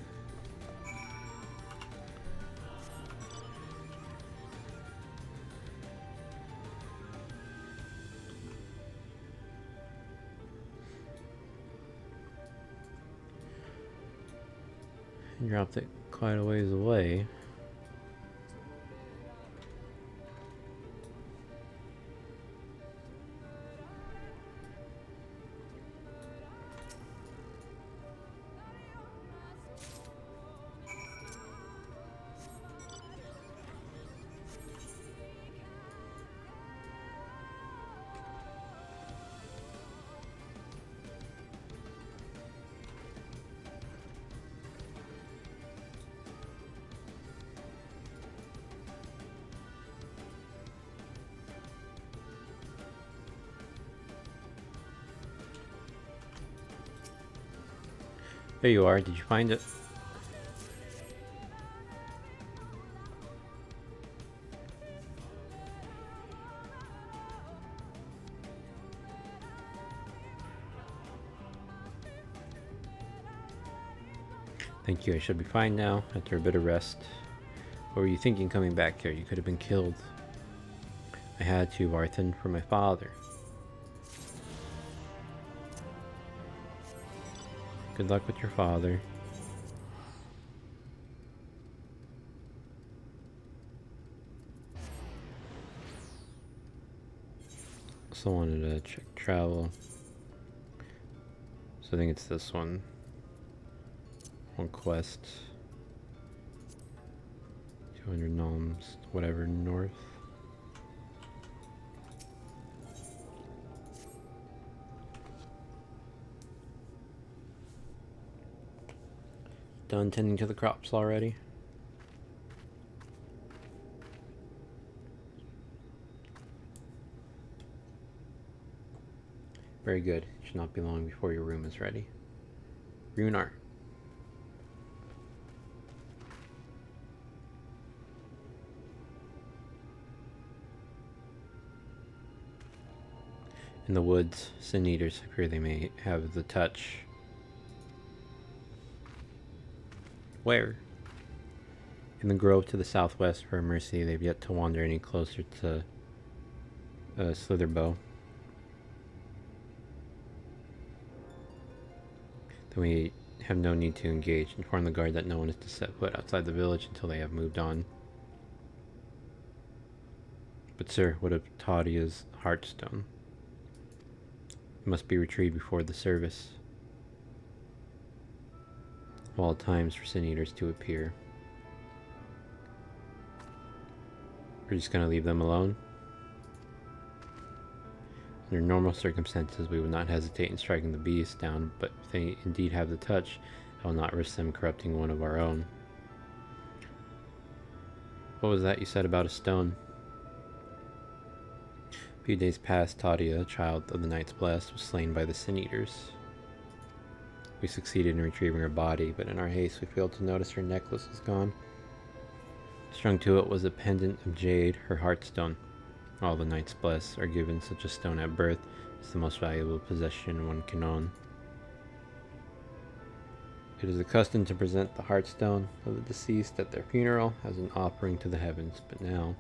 [SPEAKER 2] You dropped it quite a ways away. There you are. Did you find it? Thank you. I should be fine now after a bit of rest. What were you thinking coming back here? You could have been killed. I had to, Barthen, for my father. Good luck with your father. Also wanted to check travel. So I think it's this one. One quest. 200 gnomes, whatever, north. Done tending to the crops already. Very good. It should not be long before your room is ready. Rune art. In the woods, sin eaters appear they may have the touch. Where? In the grove to the southwest, for mercy, they've yet to wander any closer to Slitherbow. Then we have no need to engage. Inform the guard that no one is to set foot outside the village until they have moved on. But sir, what of Tadia's heartstone? It must be retrieved before the service. Of all times for sin eaters to appear. We're just gonna leave them alone? Under normal circumstances, we would not hesitate in striking the beast down, but if they indeed have the touch, I will not risk them corrupting one of our own. What was that you said about a stone? A few days past, Tadia, a child of the Knights Blessed, was slain by the Sin Eaters. We succeeded in retrieving her body, but in our haste we failed to notice her necklace was gone. Strung to it was a pendant of jade, her heartstone. All the Knights Blessed are given such a stone at birth. It's the most valuable possession one can own. It is a custom to present the heartstone of the deceased at their funeral as an offering to the heavens, but now...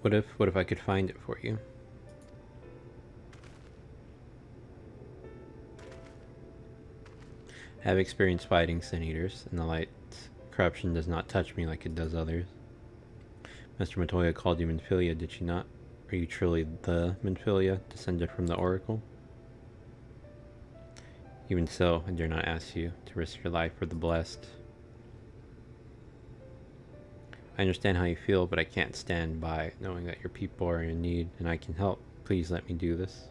[SPEAKER 2] What if I could find it for you? I have experience fighting Sin Eaters, and the light's corruption does not touch me like it does others. Master Matoya called you Minfilia, did she not? Are you truly the Minfilia, descended from the Oracle? Even so, I dare not ask you to risk your life for the blessed. I understand how you feel, but I can't stand by knowing that your people are in need and I can help. Please let me do this.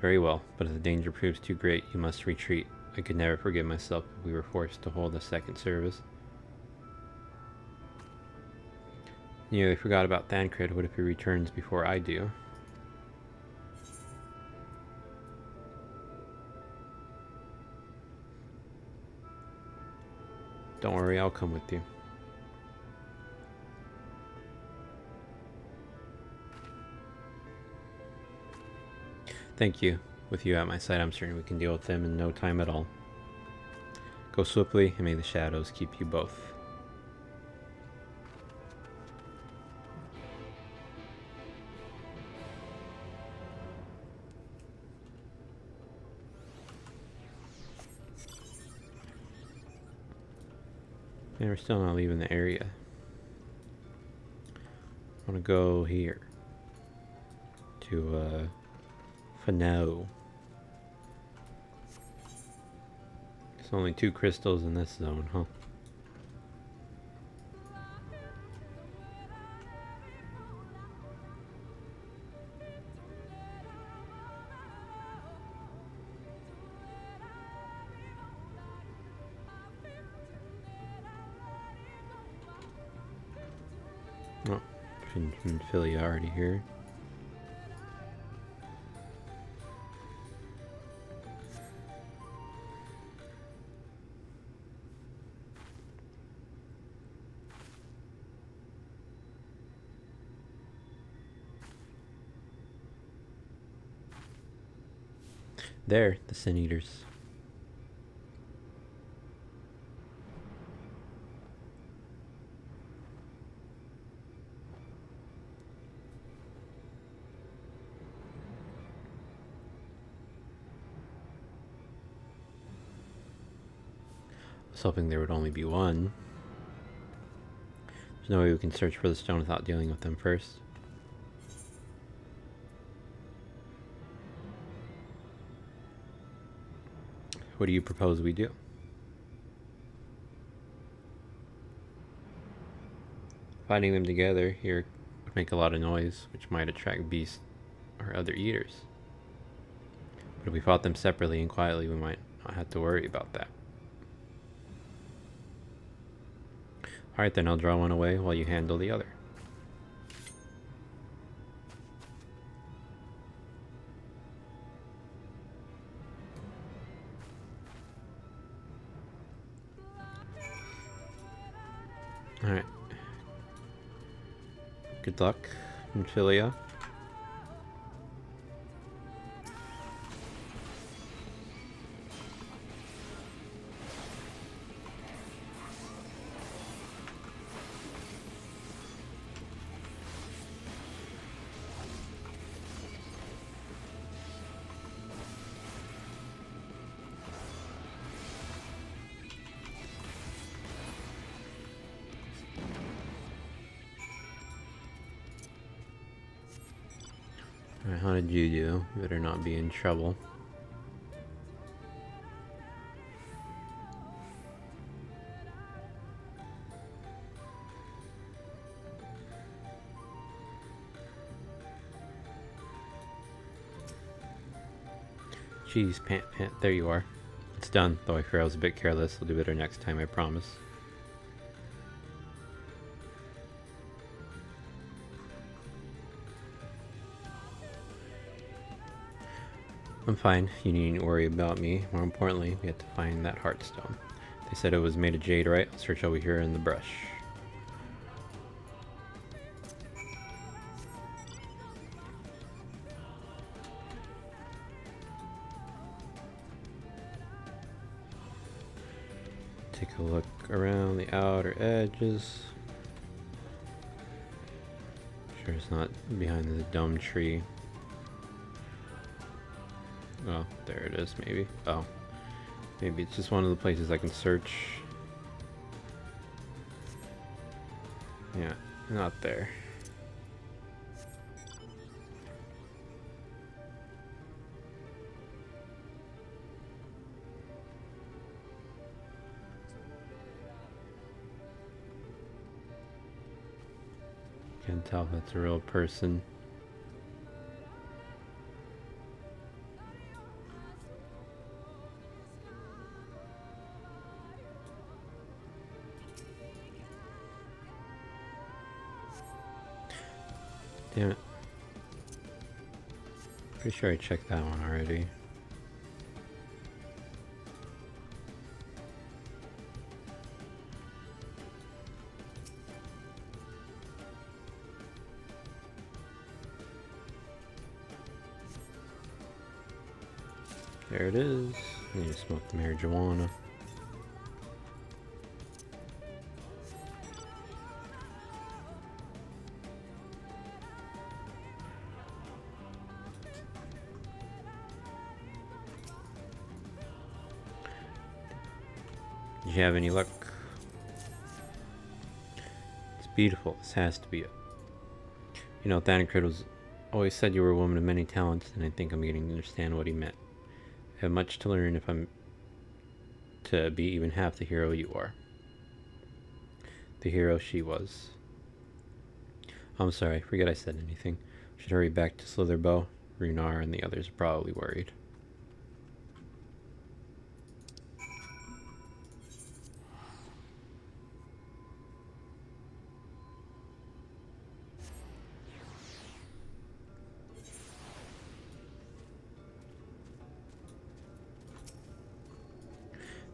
[SPEAKER 2] Very well, but if the danger proves too great, you must retreat. I could never forgive myself if we were forced to hold a second service. Nearly forgot about Thancred. What if he returns before I do? Don't worry, I'll come with you. Thank you. With you at my side, I'm certain we can deal with them in no time at all. Go swiftly, and may the shadows keep you both. And we're still not leaving the area. I want to go here. To, Fano. There's only 2 crystals in this zone, huh? Oh, Philly already here. There, the Sin Eaters. was hoping there would only be one. There's no way we can search for the stone without dealing with them first. What do you propose we do? Fighting them together here would make a lot of noise, which might attract beasts or other eaters. But if we fought them separately and quietly, we might not have to worry about that. Alright then, I'll draw one away while you handle the other. Alright. Good luck, Amphilia. Alright, how did you do? You better not be in trouble. Jeez, pant. There you are. It's done, though I fear I was a bit careless. I'll do better next time, I promise. I'm fine. You needn't worry about me. More importantly, we had to find that heartstone. They said it was made of jade, right? I'll search over here in the brush. Take a look around the outer edges. Sure it's not behind the dumb tree. Oh, there it is, maybe. Oh. Maybe it's just one of the places I can search. Yeah, not there. Can't tell if that's a real person. Damn it. Pretty sure I checked that one already. There it is. I need to smoke the marijuana. Did you have any luck? It's beautiful. This has to be it. You know, Thanacrid was always said you were a woman of many talents, and I think I'm getting to understand what he meant. I have much to learn if I'm to be even half the hero you are. The hero she was. I'm sorry, forget I said anything. Should hurry back to Slitherbow. Runar and the others are probably worried.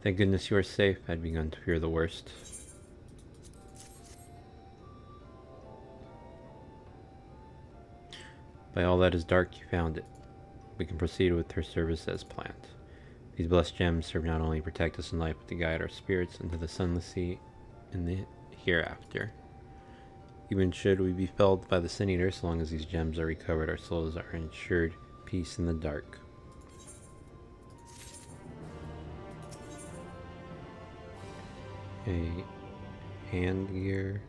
[SPEAKER 2] Thank goodness you are safe. I'd begun to fear the worst. By all that is dark, you found it. We can proceed with her service as planned. These blessed gems serve not only to protect us in life, but to guide our spirits into the sunless sea in the hereafter. Even should we be felled by the Sin Eater, so long as these gems are recovered, our souls are ensured peace in the dark. a hand gear.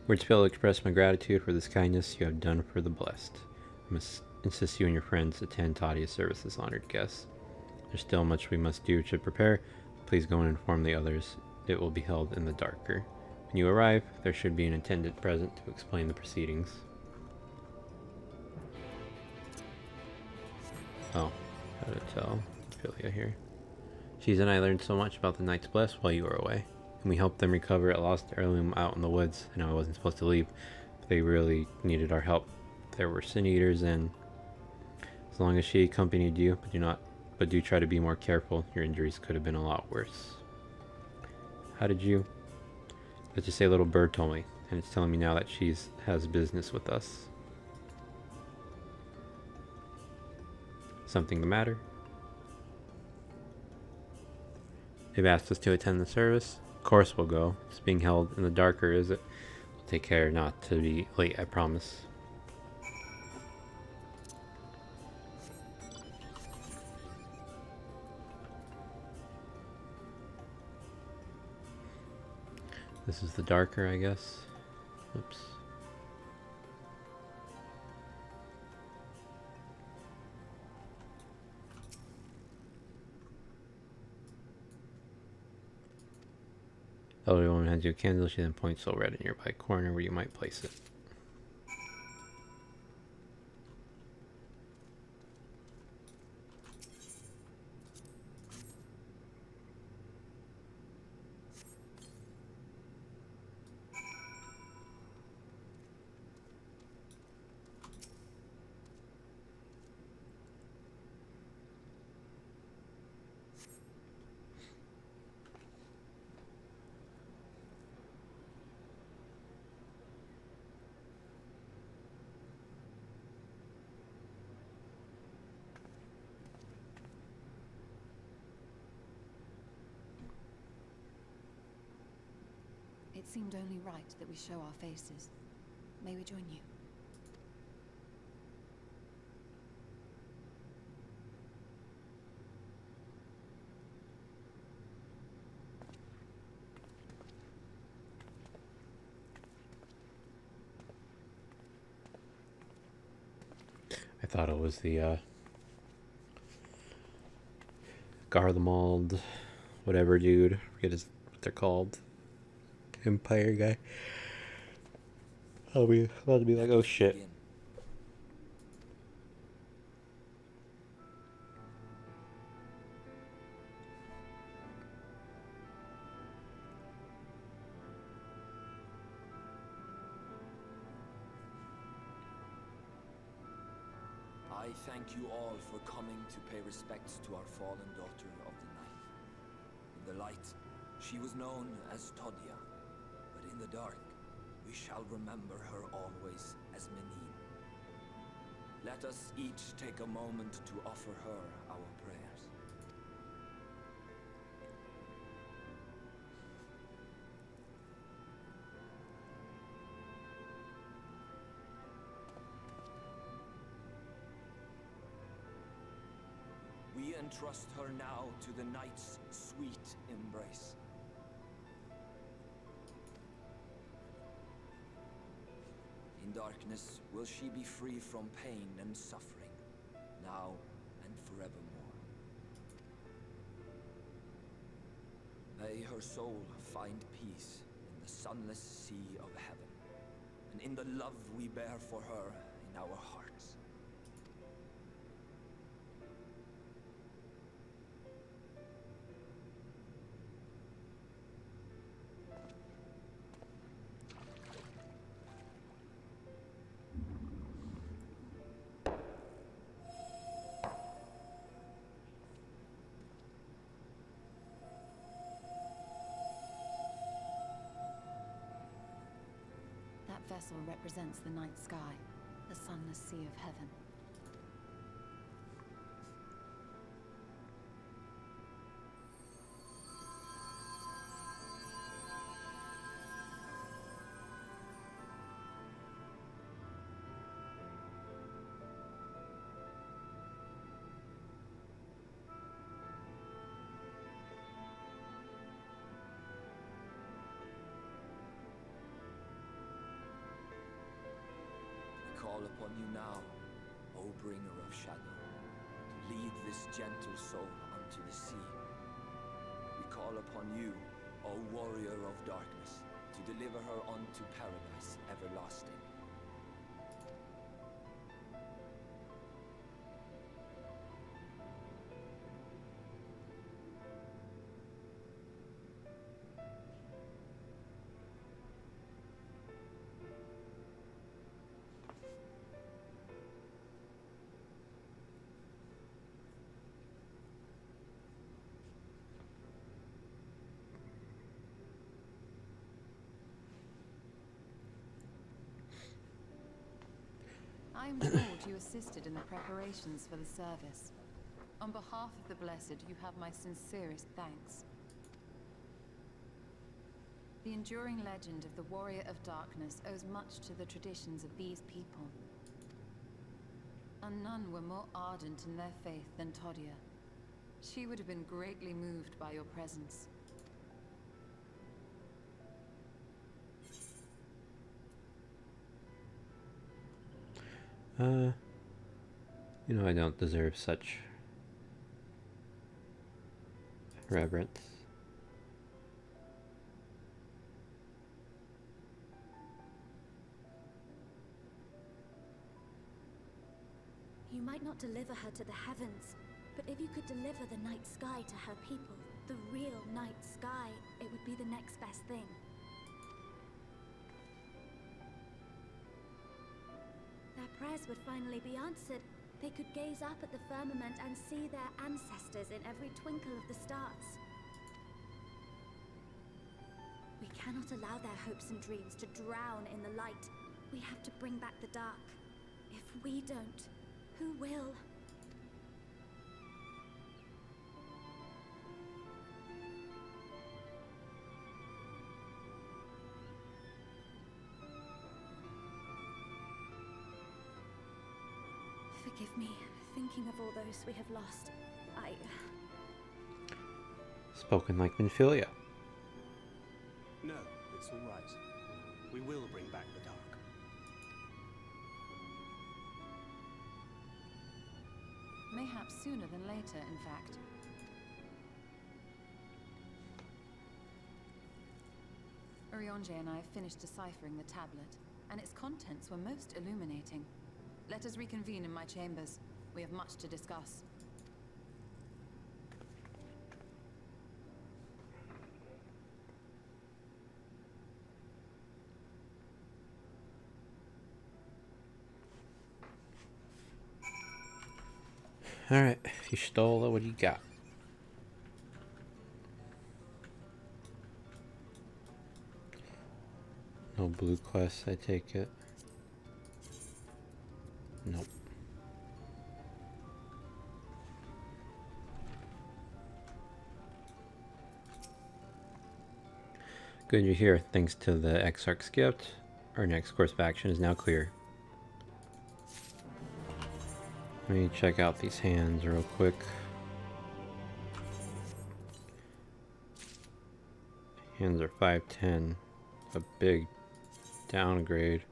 [SPEAKER 2] Words fail to express my gratitude for this kindness you have done for the blessed. I must insist you and your friends attend Tadia's service as honored guests. There's still much we must do to prepare. Please go and inform the others. It will be held in the darker. When you arrive, there should be an attendant present to explain the proceedings. Oh, how to tell Ophelia here. She's and I learned so much about the Knights Blessed while you were away, and we helped them recover a lost heirloom out in the woods. I know I wasn't supposed to leave, but they really needed our help. There were sin eaters, and as long as she accompanied you, but do try to be more careful. Your injuries could have been a lot worse. How did you? Let's just say a little bird told me, and it's telling me now that has business with us. Something the matter? They've asked us to attend the service. Of course we'll go. It's being held in the darker, is it? We'll take care not to be late, I promise. This is the darker, I guess. Oops. The elderly woman hands you a candle. She then points to a red in a nearby corner where you might place it.
[SPEAKER 3] It seemed only right that we show our faces. May we join you?
[SPEAKER 2] I thought it was the Garlemald, whatever dude. I forget what they're called. Empire guy. I'll be about to be like, oh shit.
[SPEAKER 4] I thank you all for coming to pay respects to our fallen daughter of the night. In the light, she was known as Todia, but in the dark, we shall remember her always as Menine. Let us each take a moment to offer her our prayers. We entrust her now to the night's sweet embrace. In darkness will she be free from pain and suffering, now and forevermore. May her soul find peace in the sunless sea of heaven, and in the love we bear for her in our hearts.
[SPEAKER 3] That vessel represents the night sky, the sunless sea of heaven.
[SPEAKER 4] call upon you now, O bringer of shadow, to lead this gentle soul unto the sea. We call upon you, O warrior of darkness, to deliver her unto paradise everlasting.
[SPEAKER 3] I am told you assisted in the preparations for the service. On behalf of the Blessed, you have my sincerest thanks. The enduring legend of the Warrior of Darkness owes much to the traditions of these people. And none were more ardent in their faith than Todia. She would have been greatly moved by your presence.
[SPEAKER 2] You know, I don't deserve such reverence.
[SPEAKER 5] You might not deliver her to the heavens, but if you could deliver the night sky to her people, the real night sky, it would be the next best thing. Their prayers would finally be answered. They could gaze up at the firmament and see their ancestors in every twinkle of the stars. We cannot allow their hopes and dreams to drown in the light. We have to bring back the dark. If we don't, who will? Forgive me, thinking of all those we have lost.
[SPEAKER 2] Spoken like Minfilia.
[SPEAKER 6] No, it's all right. We will bring back the dark.
[SPEAKER 3] Mayhaps sooner than later, in fact. Orionje and I have finished deciphering the tablet, and its contents were most illuminating. Let us reconvene in my chambers. We have much to discuss.
[SPEAKER 2] Alright, Y'shtola, what do you got? No blue quests, I take it. Nope. Good, you're here. Thanks to the Exarch's gift, our next course of action is now clear. Let me check out these hands real quick. Hands are 510. A big downgrade.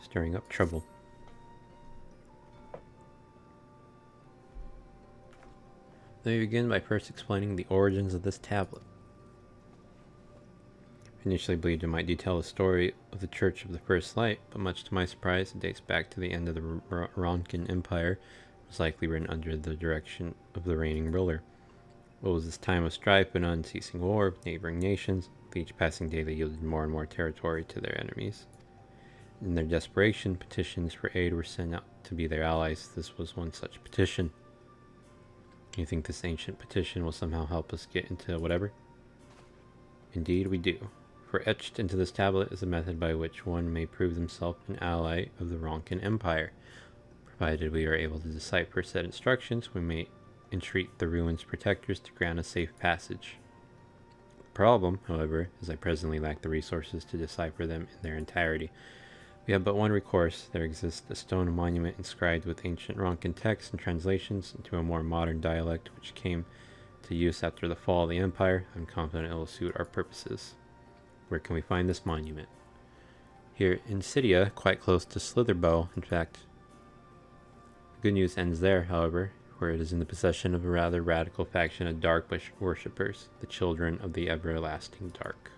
[SPEAKER 2] Stirring up trouble. Let me begin by first explaining the origins of this tablet. I initially believed it might detail the story of the Church of the First Light, but much to my surprise, it dates back to the end of the Ronkin Empire, was likely written under the direction of the reigning ruler. What was this time of strife and unceasing war with neighboring nations? With each passing day they yielded more and more territory to their enemies. In their desperation, petitions for aid were sent out to be their allies. This was one such petition. You think this ancient petition will somehow help us get into whatever? Indeed we do. For etched into this tablet is a method by which one may prove himself an ally of the Ronkin Empire. Provided we are able to decipher said instructions, we may entreat the ruins' protectors to grant a safe passage. The problem, however, is I presently lack the resources to decipher them in their entirety. We have but one recourse. There exists a stone monument inscribed with ancient Ronkan texts and translations into a more modern dialect which came to use after the fall of the Empire. I'm confident it will suit our purposes. Where can we find this monument? Here in Cydia, quite close to Slitherbow. In fact, the good news ends there, however, where it is in the possession of a rather radical faction of dark worshippers, the Children of the Everlasting Dark.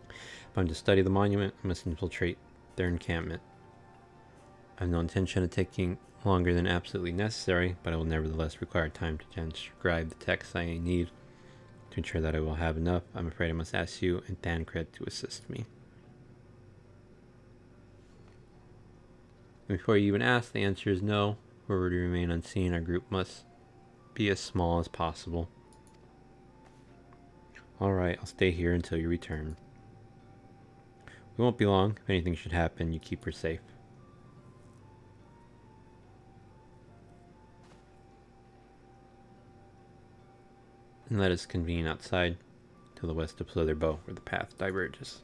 [SPEAKER 2] If I'm to study the monument, I must infiltrate their encampment. I have no intention of taking longer than absolutely necessary, but I will nevertheless require time to transcribe the text I need. To ensure that I will have enough, I'm afraid I must ask you and Thancred to assist me. And before you even ask, the answer is no. If we were to remain unseen, our group must be as small as possible. Alright, I'll stay here until you return. We won't be long. If anything should happen, you keep her safe. And let us convene outside to the west of Slitherbow, where the path diverges.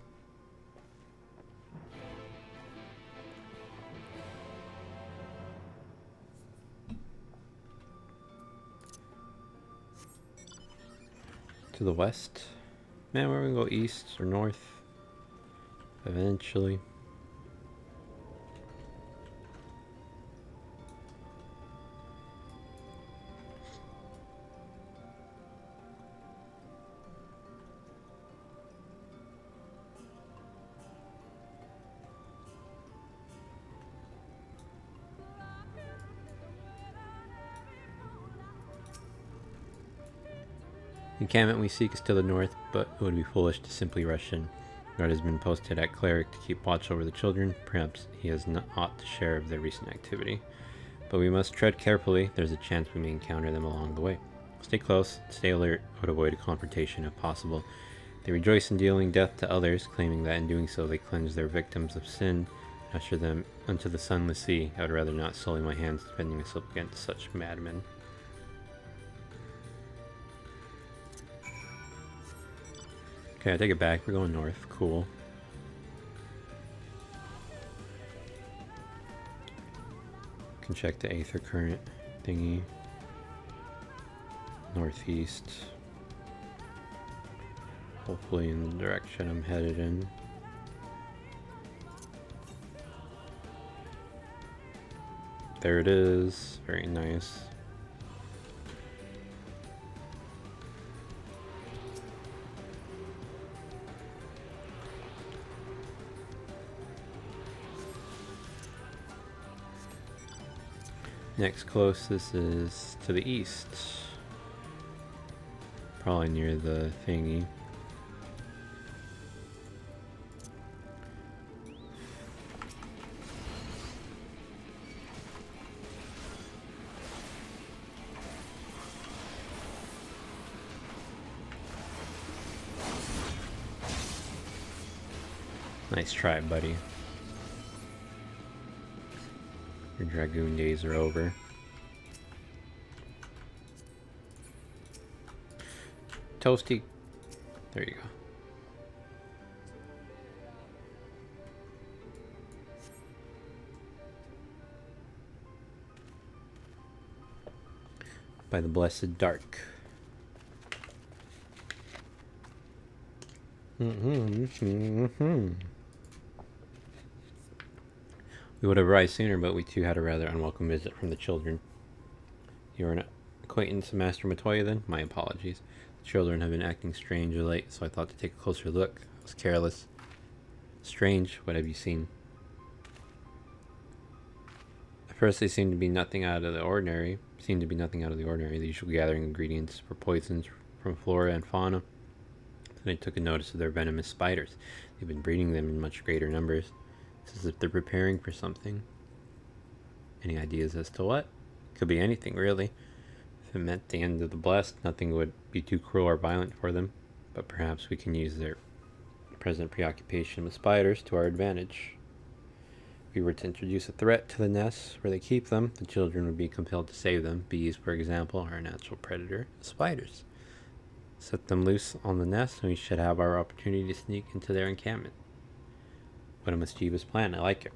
[SPEAKER 2] To the west? Man, we're gonna go east or north eventually. The encampment we seek is to the north, but it would be foolish to simply rush in. Guard has been posted at Cleric to keep watch over the children. Perhaps he has not ought to share of their recent activity. But we must tread carefully. There's a chance we may encounter them along the way. Stay close, stay alert, but avoid a confrontation if possible. They rejoice in dealing death to others, claiming that in doing so they cleanse their victims of sin and usher them unto the sunless sea. I would rather not sully my hands defending myself against such madmen. Okay, I take it back. We're going north. Cool. Can check the Aether Current thingy. Northeast. Hopefully in the direction I'm headed in. There it is. Very nice. Next closest is to the east. Probably near the thingy. Nice try, buddy. Your Dragoon days are over. Toasty. There you go. By the blessed dark. We would have arrived sooner, but we too had a rather unwelcome visit from the children. You're an acquaintance of Master Matoya, then? My apologies. The children have been acting strange of late, so I thought to take a closer look. I was careless. Strange? What have you seen? At first they seemed to be nothing out of the ordinary. The usual gathering ingredients for poisons from flora and fauna. Then I took a notice of their venomous spiders. They've been breeding them in much greater numbers. It's as if they're preparing for something. Any ideas as to what? Could be anything, really. If it meant the end of the blessed, nothing would be too cruel or violent for them. But perhaps we can use their present preoccupation with spiders to our advantage. If we were to introduce a threat to the nests where they keep them, the children would be compelled to save them. Bees, for example, are a natural predator. Spiders. Set them loose on the nest, and we should have our opportunity to sneak into their encampment. What a mischievous plan. I like it.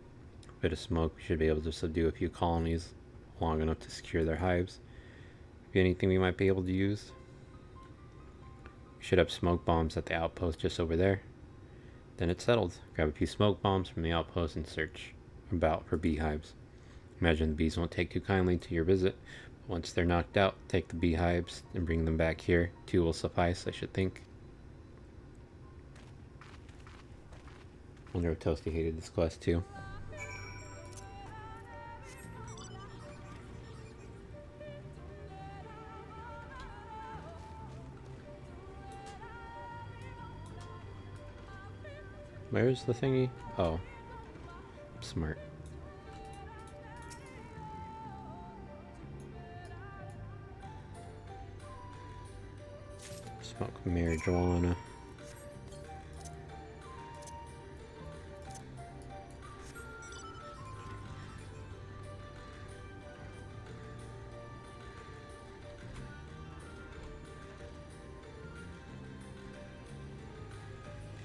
[SPEAKER 2] A bit of smoke should be able to subdue a few colonies long enough to secure their hives. Anything we might be able to use? We should have smoke bombs at the outpost just over there. Then it's settled. Grab a few smoke bombs from the outpost and search about for beehives. Imagine the bees won't take too kindly to your visit. But once they're knocked out, take the beehives and bring them back here. 2 will suffice, I should think. Wonder if Toasty hated this quest too. Where's the thingy? Oh. Smart. Smoke marijuana.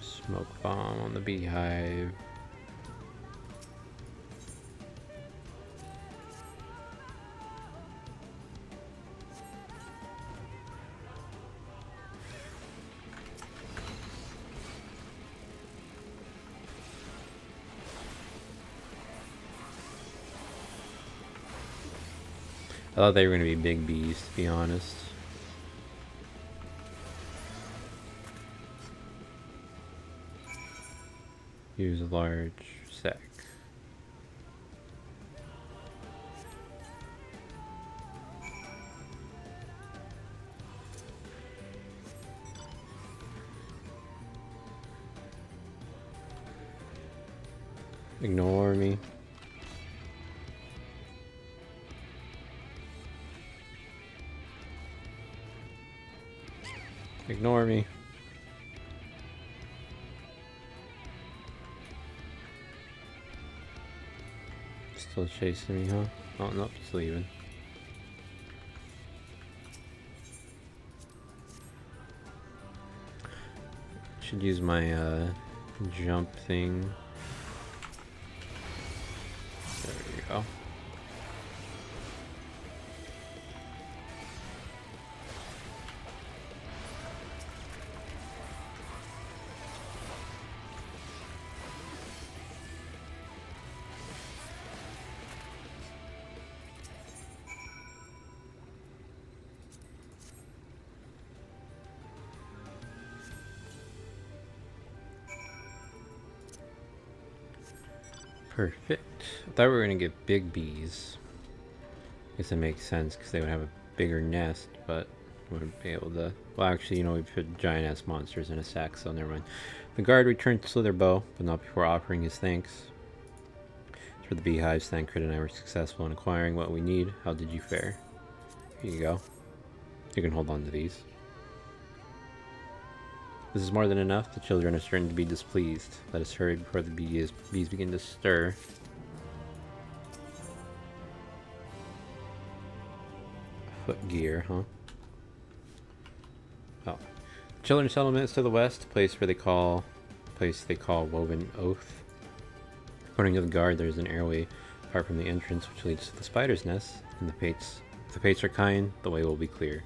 [SPEAKER 2] Smoke bomb on the beehive. I thought they were going to be big bees, to be honest. Use a large sack. Ignore me. Ignore me. Still chasing me, huh? Oh, nope, it's leaving. Should use my jump thing. There we go. Perfect. I thought we were going to get big bees. Guess it makes sense because they would have a bigger nest, but wouldn't be able to... Well, actually, you know, we put giant-ass monsters in a sack, so never mind. The guard returned to their bow, but not before offering his thanks. For the beehives, Thancred and I were successful in acquiring what we need. How did you fare? Here you go. You can hold on to these. This is more than enough. The children are starting to be displeased. Let us hurry before the bees begin to stir. Footgear, huh? Oh. Children's settlement is to the west, place they call Woven Oath. According to the guard, there is an airway apart from the entrance which leads to the spider's nest, and if the fates are kind, the way will be clear.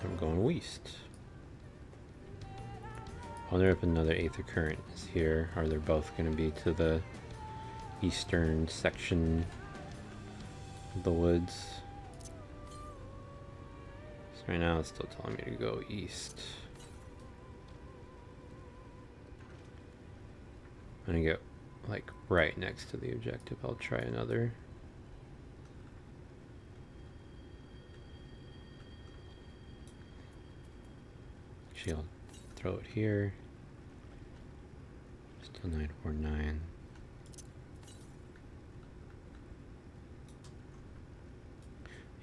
[SPEAKER 2] I'm going west. I wonder if another Aether Current is here, or they're both going to be to the eastern section of the woods. So right now it's still telling me to go east. I'm going to get like right next to the objective. I'll try another. Actually, I'll throw it here. Still 949.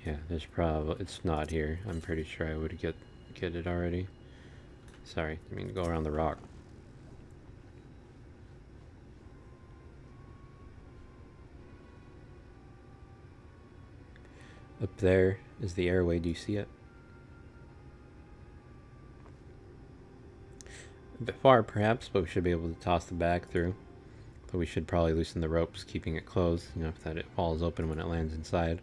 [SPEAKER 2] Yeah, there's probably... It's not here. I'm pretty sure I would get it already. Sorry, I mean to go around the rock. Up there is the airway. Do you see it? A bit far, perhaps, but we should be able to toss the bag through. But we should probably loosen the ropes, keeping it closed, enough that it falls open when it lands inside.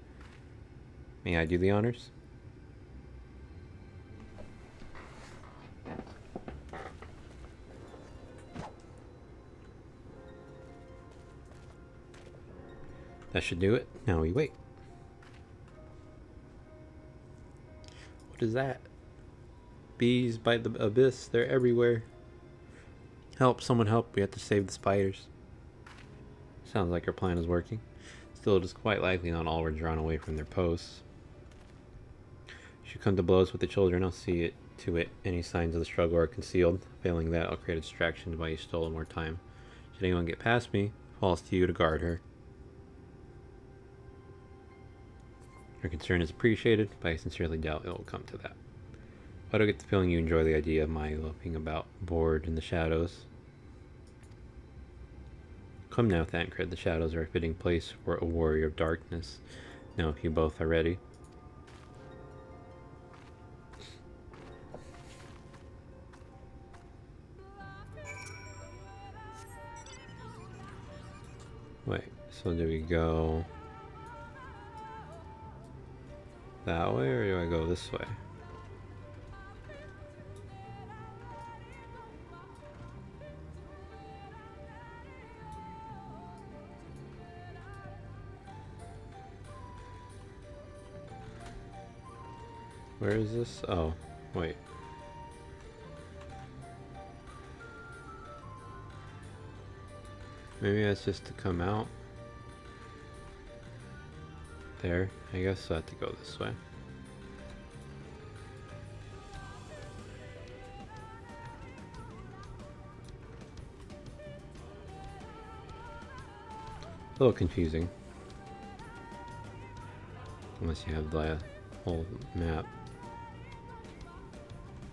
[SPEAKER 2] May I do the honors? That should do it. Now we wait. What is that? Bees by the abyss. They're everywhere. Help, someone help. We have to save the spiders. Sounds like our plan is working. Still, it is quite likely not all were drawn away from their posts. Should come to blows with the children, I'll see it to it any signs of the struggle are concealed. Failing that, I'll create a distraction to buy you stolen more time. Should anyone get past me, it falls to you to guard her. Your concern is appreciated, but I sincerely doubt it will come to that. But I get the feeling you enjoy the idea of my loafing about bored in the shadows. Come now, Thancred, the shadows are a fitting place for a warrior of darkness. Now, if you both are ready. Wait, so do we go that way, or do I go this way? Where is this? Oh, wait. Maybe that's just to come out. There. I guess I have to go this way. A little confusing. Unless you have the whole map.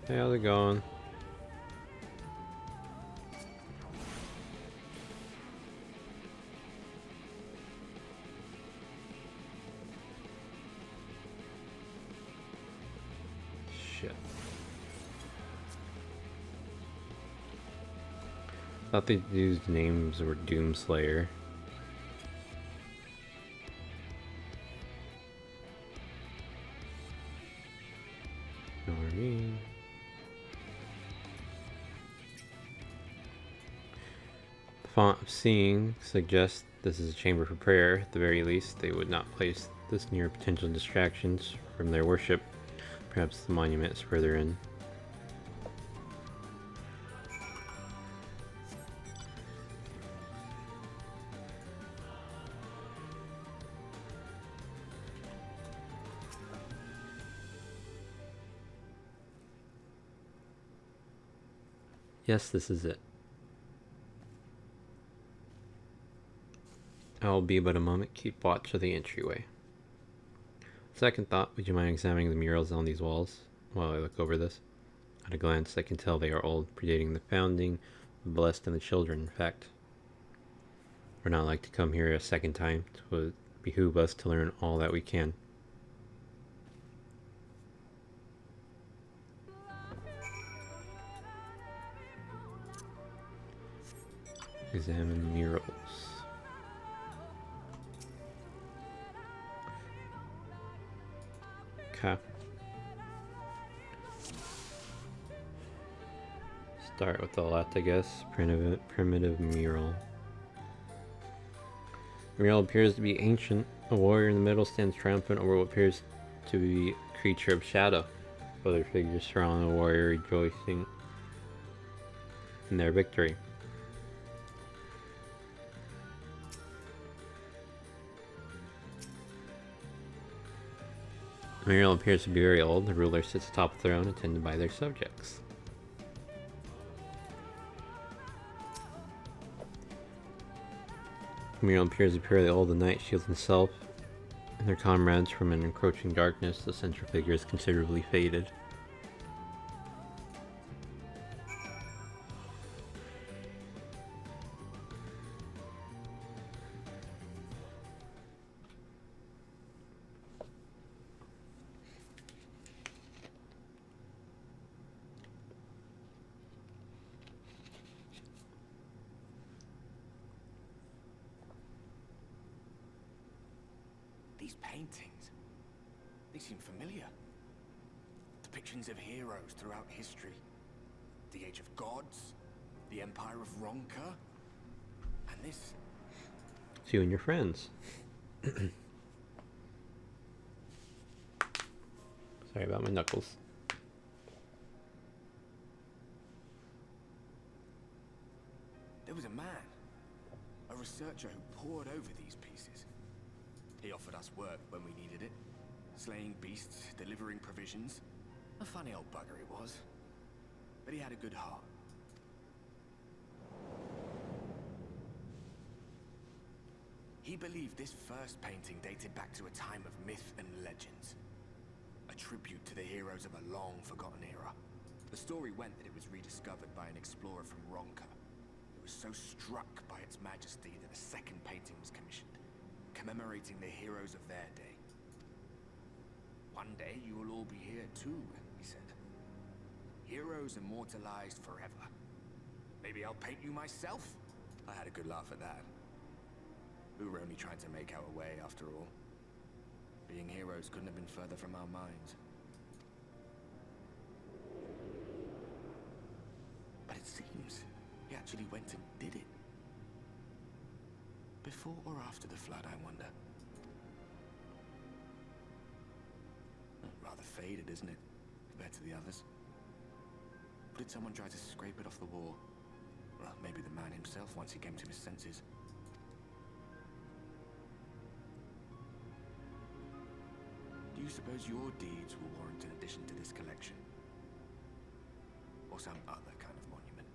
[SPEAKER 2] Hey, how's it going? Shit. Thought they used names or Doomslayer. Know what I mean? The font of seeing suggests this is a chamber for prayer. At the very least, they would not place this near potential distractions from their worship. Perhaps the monument is further in. Yes, this is it. I will be but a moment. Keep watch of the entryway. Second thought, would you mind examining the murals on these walls while I look over this? At a glance, I can tell they are old, predating the founding, the blessed and the children. In fact, we're not like to come here a second time. It would behoove us to learn all that we can. Examine murals. Okay. Start with the left, I guess. Primitive mural. The mural appears to be ancient. A warrior in the middle stands triumphant over what appears to be a creature of shadow. Other figures surround the warrior, rejoicing in their victory. The mural appears to be very old. The ruler sits atop the throne, attended by their subjects. The mural appears to be purely old. The knight shields himself and their comrades from an encroaching darkness. The central figure is considerably faded.
[SPEAKER 7] These paintings, they seem familiar. Depictions of heroes throughout history. The Age of Gods, the Empire of Ronka, and this.
[SPEAKER 2] It's you and your friends. Sorry about my knuckles.
[SPEAKER 7] There was a man, a researcher who pored over these pieces. He offered us work when we needed it, slaying beasts, delivering provisions. A funny old bugger he was, but he had a good heart. He believed this first painting dated back to a time of myth and legends. A tribute to the heroes of a long-forgotten era. The story went that it was rediscovered by an explorer from Ronka, who was so struck by its majesty that a second painting was commissioned, commemorating the heroes of their day. One day you will all be here too, he said. Heroes immortalized forever. Maybe I'll paint you myself? I had a good laugh at that. We were only trying to make our way after all. Being heroes couldn't have been further from our minds. But it seems he actually went and did it. Before or after the flood, I wonder. Rather faded, isn't it, compared to the others? Or did someone try to scrape it off the wall? Well, maybe the man himself once he came to his senses. Do you suppose your deeds will warrant an addition to this collection? Or some other kind of monument?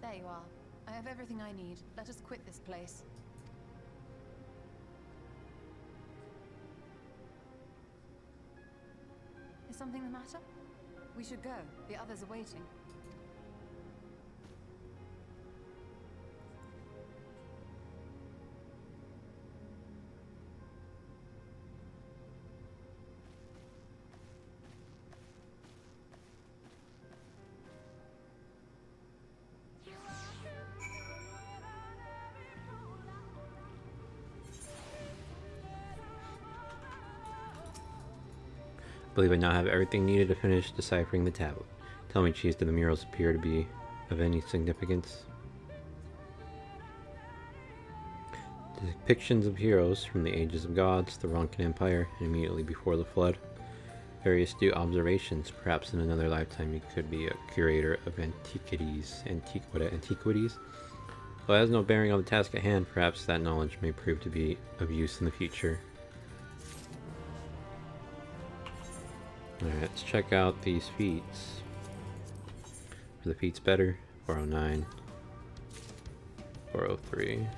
[SPEAKER 3] There you are. I have everything I need. Let us quit this place. Is something the matter? We should go. The others are waiting.
[SPEAKER 2] I believe I now have everything needed to finish deciphering the tablet. Tell me, Cheese, do the murals appear to be of any significance? Depictions of heroes from the ages of gods, the Ronkan Empire, and immediately before the flood. Very astute observations. Perhaps in another lifetime you could be a curator of antiquities. Antiquities? Though it has no bearing on the task at hand, perhaps that knowledge may prove to be of use in the future. Alright, let's check out these feats. Are the feats better? 409. 403.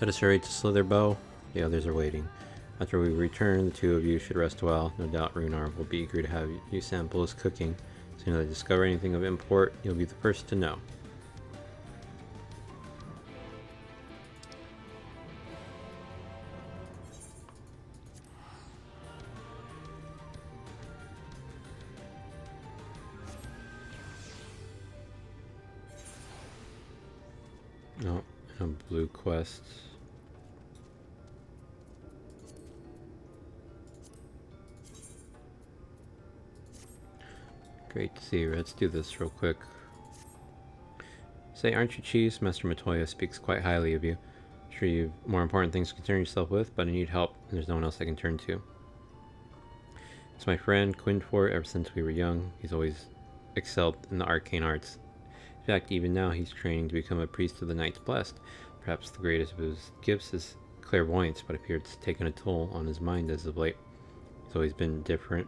[SPEAKER 2] Let us hurry to Slither Bow. The others are waiting. After we return, the two of you should rest well. No doubt Runar will be eager to have you sample his cooking. As soon as I discover anything of import, you'll be the first to know. No, no blue quests. Great to see you. Let's do this real quick. Say, aren't you Cheese? Master Matoya speaks quite highly of you. I'm sure you've more important things to concern yourself with, but I need help, and there's no one else I can turn to. It's my friend Quinfort. Ever since we were young, he's always excelled in the arcane arts. In fact, even now he's training to become a priest of the Knights Blessed. Perhaps the greatest of his gifts is clairvoyance, but appears to have taken a toll on his mind as of late. He's always been different,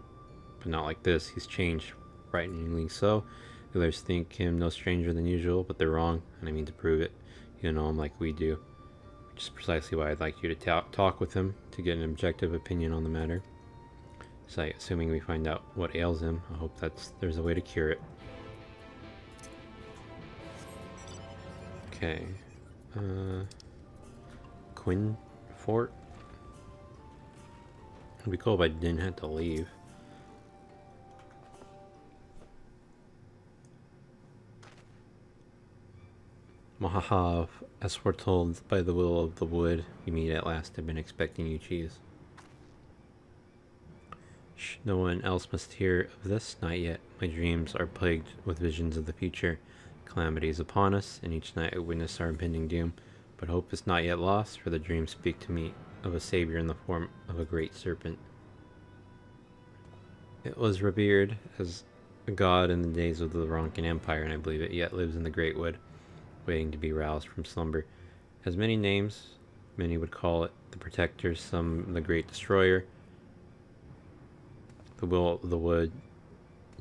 [SPEAKER 2] but not like this. He's changed. Frighteningly so. The others think him no stranger than usual, but they're wrong, and I mean to prove it. You don't know him like we do. Which is precisely why I'd like you to talk with him to get an objective opinion on the matter. So, assuming we find out what ails him, I hope there's a way to cure it. Okay. Quinfort? It'd be cool if I didn't have to leave. Mahahav, as foretold by the will of the wood, we meet at last. I've been expecting you, cheese. Shh, no one else must hear of this, not yet. My dreams are plagued with visions of the future. Calamity is upon us, and each night I witness our impending doom. But hope is not yet lost, for the dreams speak to me of a savior in the form of a great serpent. It was revered as a god in the days of the Ronkan Empire, and I believe it yet lives in the Great Wood, waiting to be roused from slumber. It has many names. Many would call it the Protector, some the Great Destroyer. The will of the wood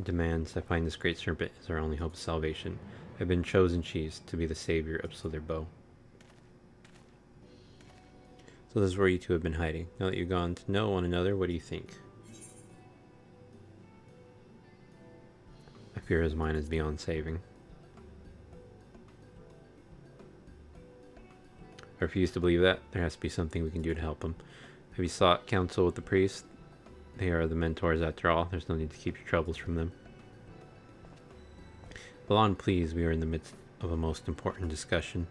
[SPEAKER 2] demands I find this great serpent is our only hope of salvation. I've been chosen, cheese, to be the savior of Slitherbow. So this is where you two have been hiding. Now that you've gone to know one another, what do you think? I fear his mind is beyond saving. I refuse to believe that. There has to be something we can do to help him. Have you sought counsel with the priest? They are the mentors after all. There's no need to keep your troubles from them. Balan, please, we are in the midst of a most important discussion.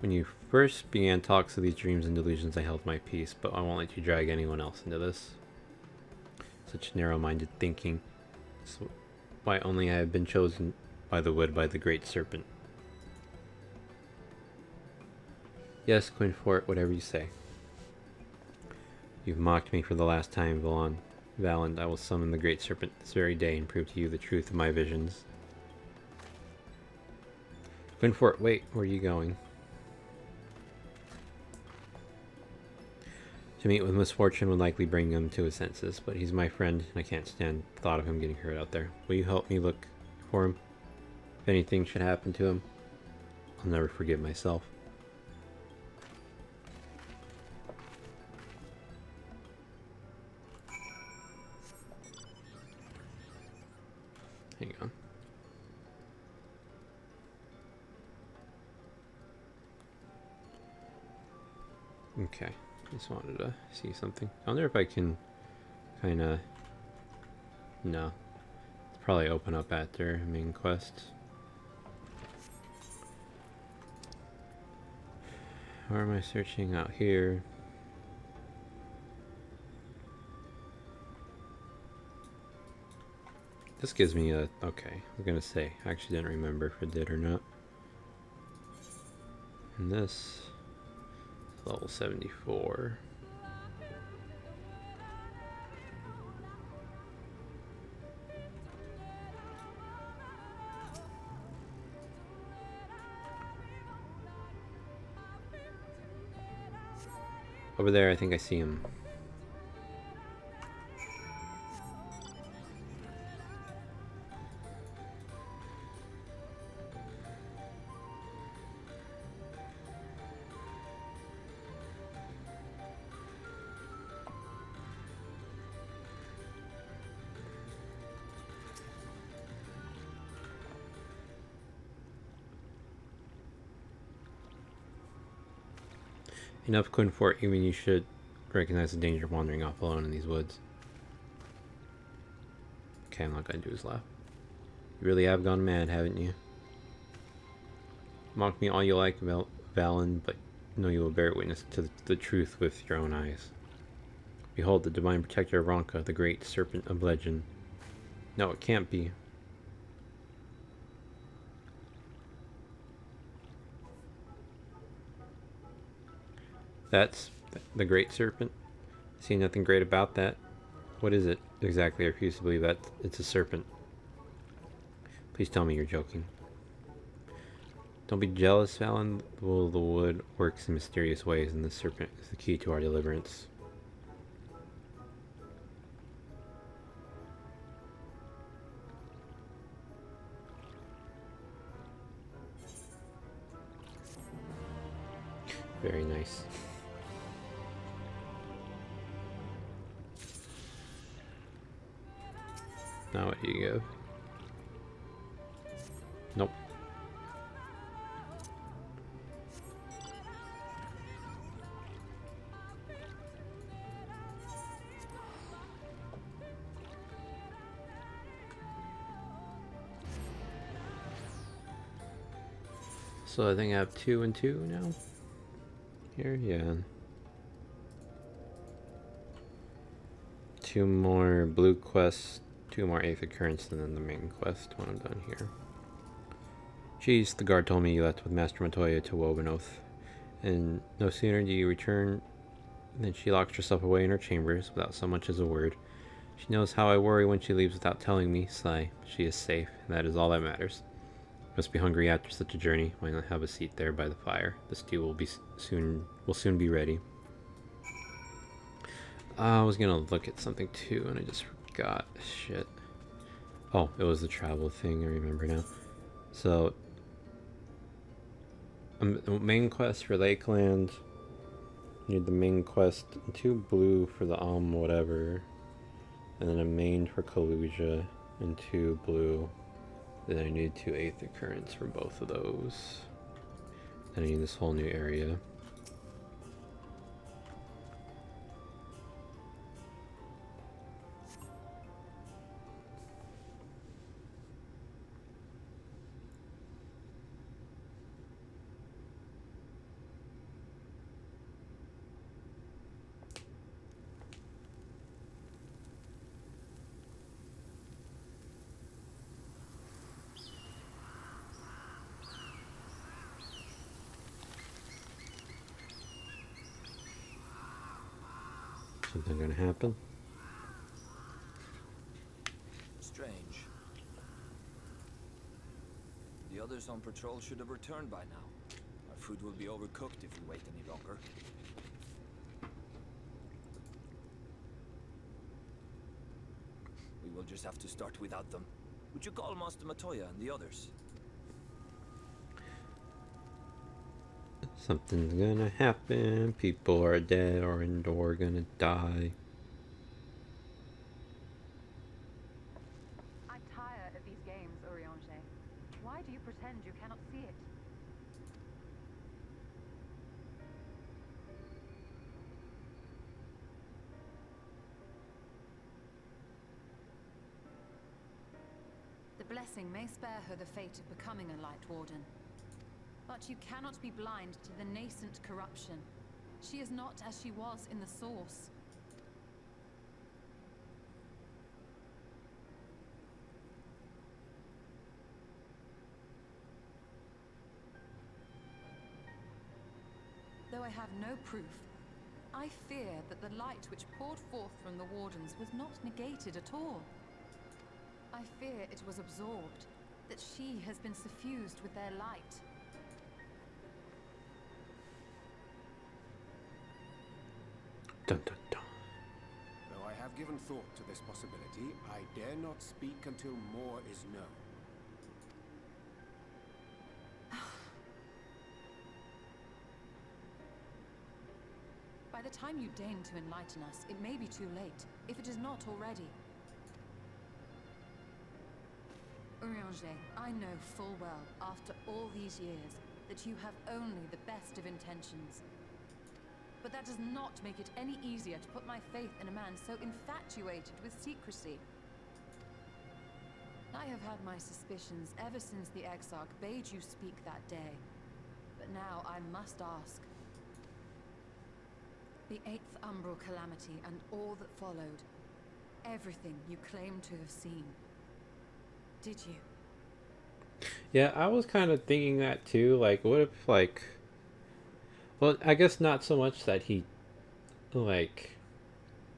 [SPEAKER 2] When you first began talks of these dreams and delusions, I held my peace, but I won't let you drag anyone else into this. Such narrow-minded thinking. So why only I have been chosen by the wood by the great serpent. Yes, Quinfort, whatever you say. You've mocked me for the last time, Valand. I will summon the great serpent this very day and prove to you the truth of my visions. Quinfort, wait, where are you going? To meet with misfortune would likely bring him to his senses, but he's my friend, and I can't stand the thought of him getting hurt out there. Will you help me look for him? If anything should happen to him, I'll never forgive myself. Hang on. Okay, just wanted to see something. I wonder if I can kind of... No. It's probably open up at their main quest. Where am I searching? Out here. This gives me a... Okay, I'm gonna say. I actually didn't remember if it did or not. And this... Level 74. Over there, I think I see him. Enough, Quinfort. Even you should recognize the danger of wandering off alone in these woods. Okay, I'm not gonna do his laugh. You really have gone mad, haven't you? Mock me all you like, Valen, but know you will bear witness to the truth with your own eyes. Behold, the divine protector of Ronka, the great serpent of legend. No, it can't be. That's the great serpent. See nothing great about that. What is it exactly? I refuse to believe that it's a serpent. Please tell me you're joking. Don't be jealous, Valen. The will of the wood works in mysterious ways, and this serpent is the key to our deliverance. Very nice. Now what do you give? Nope. So I think I have 2 and 2 now. Here, yeah. 2 more blue quests, 2 more 8th occurrence, and then the main quest when I'm done here. Geez, the guard told me you left with Master Montoya to Woven Oath, and no sooner do you return than she locks herself away in her chambers without so much as a word. She knows how I worry when she leaves without telling me. Sigh. She is safe, and that is all that matters. Must be hungry after such a journey. Why not have a seat there by the fire? The stew will soon be ready. I was gonna look at something too, and I just forgot. Shit. Oh, it was the travel thing. I remember now. So, main quest for Lakeland. Need the main quest, 2 blue for the whatever, and then a main for Kaluja, and 2 blue. Then I need 2 8th occurrence for both of those. Then I need this whole new area. Something gonna happen?
[SPEAKER 4] Strange. The others on patrol should have returned by now. Our food will be overcooked if we wait any longer. We will just have to start without them. Would you call Master Matoya and the others?
[SPEAKER 2] Something's gonna happen. People are dead or gonna die.
[SPEAKER 3] I tire of these games, Urianger. Why do you pretend you cannot see it? The blessing may spare her the fate of becoming a Light Warden. But you cannot be blind to the nascent corruption. She is not as she was in the source. Though I have no proof, I fear that the light which poured forth from the Wardens was not negated at all. I fear it was absorbed, that she has been suffused with their light.
[SPEAKER 2] Dun dun dun.
[SPEAKER 8] Though I have given thought to this possibility, I dare not speak until more is known.
[SPEAKER 3] By the time you deign to enlighten us, it may be too late, if it is not already. Urianger, I know full well, after all these years, that you have only the best of intentions. But that does not make it any easier to put my faith in a man so infatuated with secrecy. I have had my suspicions ever since the Exarch bade you speak that day. But now I must ask. The 8th Umbral Calamity and all that followed. Everything you claim to have seen. Did you?
[SPEAKER 2] Yeah, I was kind of thinking that too. Like, what if, like... Well, I guess not so much that he, like,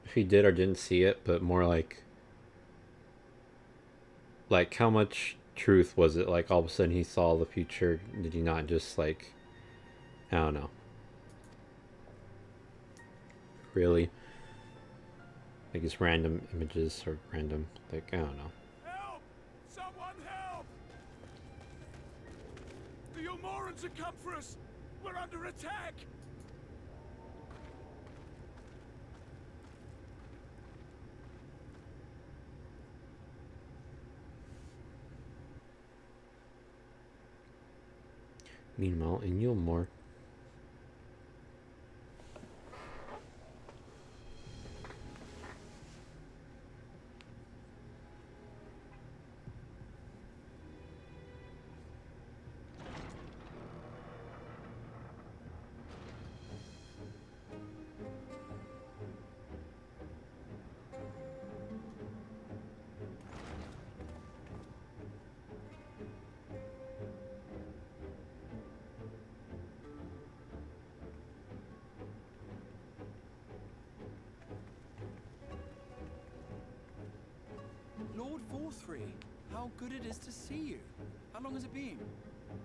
[SPEAKER 2] if he did or didn't see it, but more like how much truth was it? Like, all of a sudden he saw the future. Did he not just, like, I don't know. Really? Like, just random images or random, like, I don't know.
[SPEAKER 6] Help! Someone help! The Ilmorans have come for us! We're under attack!
[SPEAKER 2] Meanwhile, in Yulmore.
[SPEAKER 9] three. How good it is to see you. How long has it been?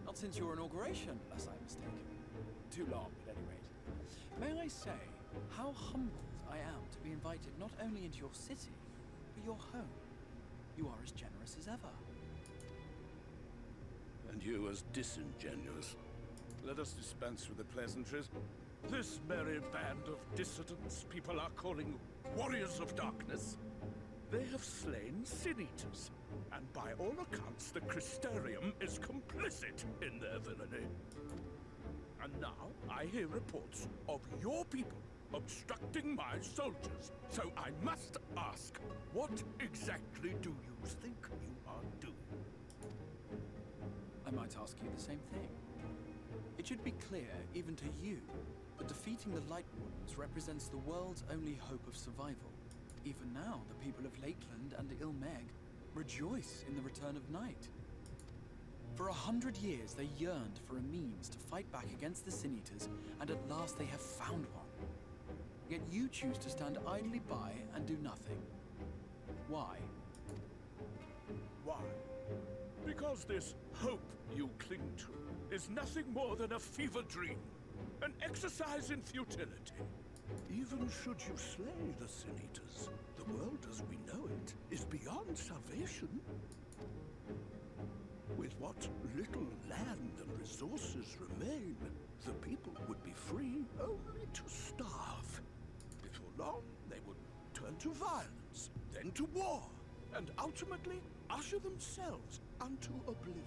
[SPEAKER 9] Not since your inauguration, unless I'm mistaken. Too long, at any rate. May I say how humbled I am to be invited not only into your city, but your home. You are as generous as ever.
[SPEAKER 10] And you as disingenuous. Let us dispense with the pleasantries. This merry band of dissidents people are calling warriors of darkness. They have slain sin-eaters, and by all accounts the Crystarium is complicit in their villainy. And now I hear reports of your people obstructing my soldiers, so I must ask, what exactly do you think you are doing?
[SPEAKER 9] I might ask you the same thing. It should be clear, even to you, that defeating the Light Wardens represents the world's only hope of survival. Even now, the people of Lakeland and Ilmeg rejoice in the return of night. For 100 years, they yearned for a means to fight back against the Sin-Eaters, and at last they have found one. Yet you choose to stand idly by and do nothing. Why?
[SPEAKER 10] Why? Because this hope you cling to is nothing more than a fever dream, an exercise in futility. Even should you slay the Sin-Eaters, the world as we know it is beyond salvation. With what little land and resources remain, the people would be free only to starve. Before long, they would turn to violence, then to war, and ultimately usher themselves unto oblivion.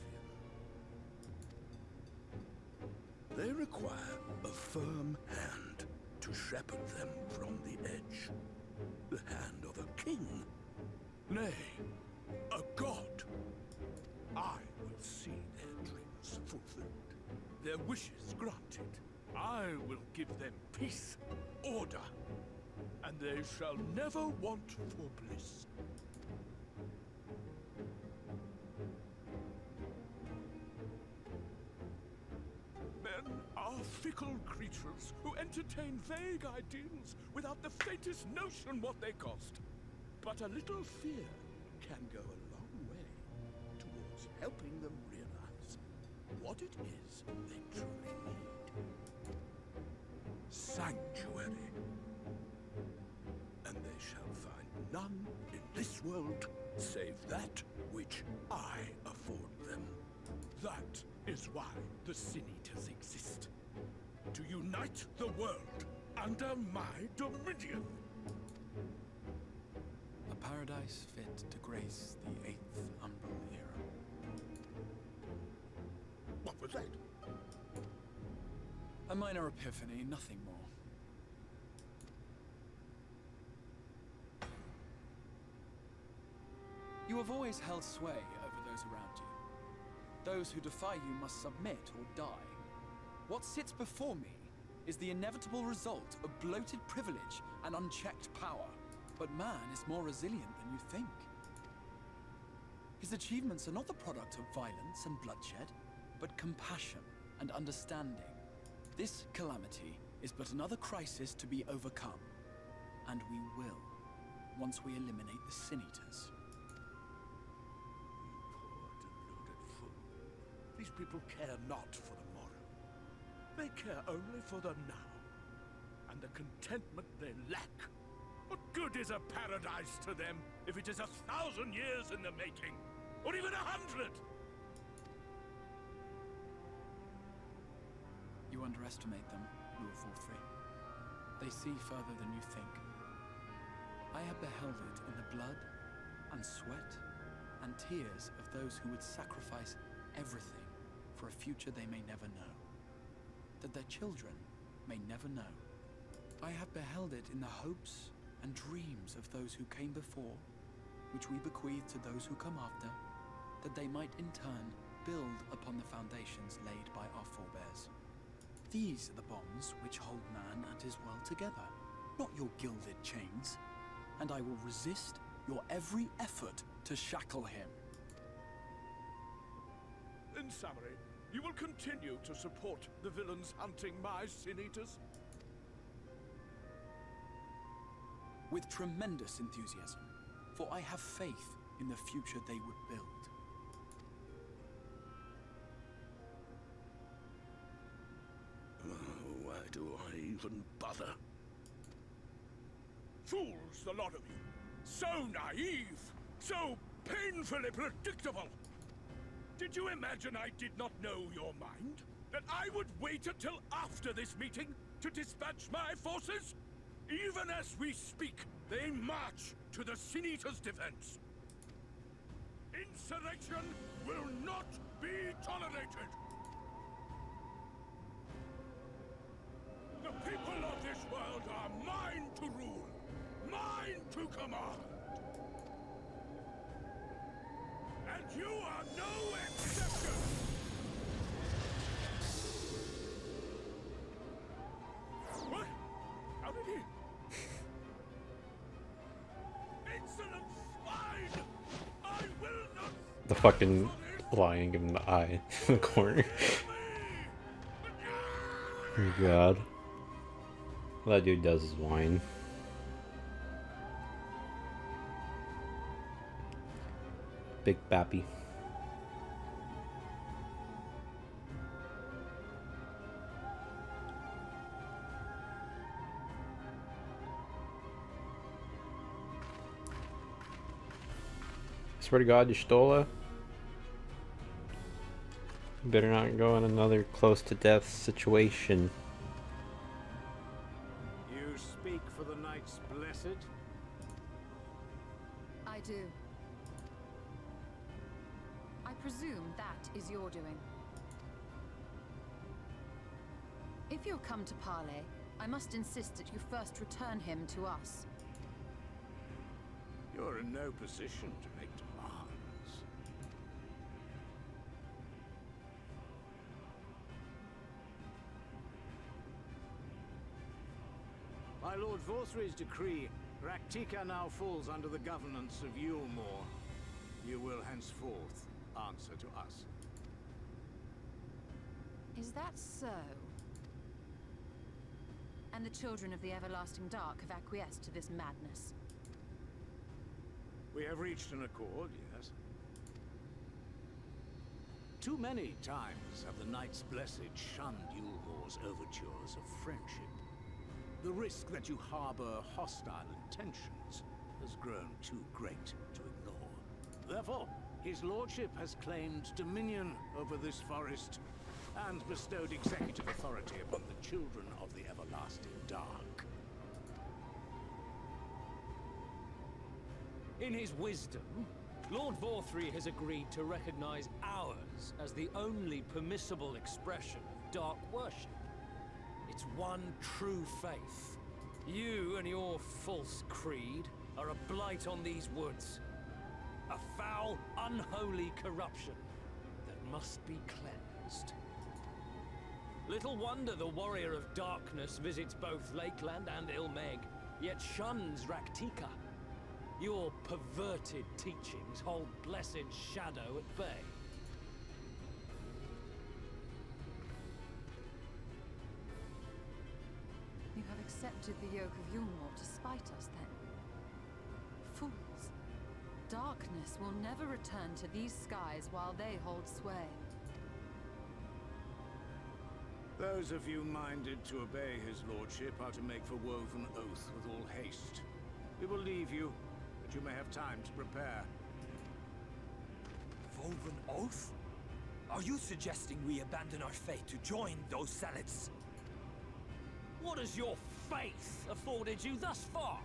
[SPEAKER 10] They require a firm hand to shepherd them from the edge. The hand of a king. Nay, a god. I will see their dreams fulfilled, their wishes granted. I will give them peace, order, and they shall never want for bliss. Men are fickle creatures who entertain vague ideals without the faintest notion what they cost. But a little fear can go a long way towards helping them realize what it is they truly need. Sanctuary. And they shall find none in this world save that which I afford them. That is why the Sin-Eaters exist. To unite the world under my dominion.
[SPEAKER 9] A paradise fit to grace the 8th Umbral era.
[SPEAKER 10] What was that?
[SPEAKER 9] A minor epiphany, nothing more. You have always held sway over those around you. Those who defy you must submit or die. What sits before me is the inevitable result of bloated privilege and unchecked power. But man is more resilient than you think. His achievements are not the product of violence and bloodshed, but compassion and understanding. This calamity is but another crisis to be overcome. And we will, once we eliminate the Sin-Eaters.
[SPEAKER 10] These people care not for the morrow. They care only for the now. And the contentment they lack. What good is a paradise to them if it is 1,000 years in the making? Or even 100?
[SPEAKER 9] You underestimate them, Rule 4-3. They see further than you think. I have beheld it in the blood and sweat and tears of those who would sacrifice everything for a future they may never know. That their children may never know. I have beheld it in the hopes and dreams of those who came before, which we bequeath to those who come after, that they might in turn build upon the foundations laid by our forebears. These are the bonds which hold man and his world together, not your gilded chains, and I will resist your every effort to shackle him.
[SPEAKER 10] In summary, you will continue to support the villains hunting my Sin-Eaters?
[SPEAKER 9] With tremendous enthusiasm, for I have faith in the future they would build.
[SPEAKER 10] Why do I even bother? Fools, the lot of you. So naive, so painfully predictable. Did you imagine I did not know your mind? That I would wait until after this meeting to dispatch my forces? Even as we speak, they march to the Sin Eater's defense. Insurrection will not be tolerated. The people of this world are mine to rule, mine to command. And you are no exception. What? How did he? Insolent swine! I will not.
[SPEAKER 2] The fucking lion, give him the eye in the corner. Oh god. All that dude does is whine. Big Bappy. Swear to God, you stole her. You better not go in another close to death situation.
[SPEAKER 8] You speak for the Knights Blessed?
[SPEAKER 3] I do. I presume that is your doing. If you'll come to parley, I must insist that you first return him to us.
[SPEAKER 10] You're in no position to make demands.
[SPEAKER 8] By Lord Vorthry's decree, Raktika now falls under the governance of Yulmore. You will henceforth answer to us.
[SPEAKER 3] Is that so? And the children of the Everlasting Dark have acquiesced to this madness?
[SPEAKER 8] We have reached an accord, yes. Too many times have the Knights Blessed shunned Yulmore's overtures of friendship. The risk that you harbor hostile intentions has grown too great to ignore. Therefore, his lordship has claimed dominion over this forest and bestowed executive authority upon the children of the Everlasting Dark.
[SPEAKER 11] In his wisdom, Lord Vorthry has agreed to recognize ours as the only permissible expression of dark worship. It's one true faith. You and your false creed are a blight on these woods. A foul, unholy corruption that must be cleansed. Little wonder the Warrior of Darkness visits both Lakeland and Ilmeg, yet shuns Raktika. Your perverted teachings hold blessed Shadow at bay.
[SPEAKER 3] You have accepted the yoke of Yulmore to spite us, then? Fools. Darkness will never return to these skies while they hold sway.
[SPEAKER 8] Those of you minded to obey his lordship are to make for woven oath with all haste. We will leave you, that you may have time to prepare.
[SPEAKER 4] Woven oath? Are you suggesting we abandon our faith to join those zealots?
[SPEAKER 11] What has your faith afforded you thus far?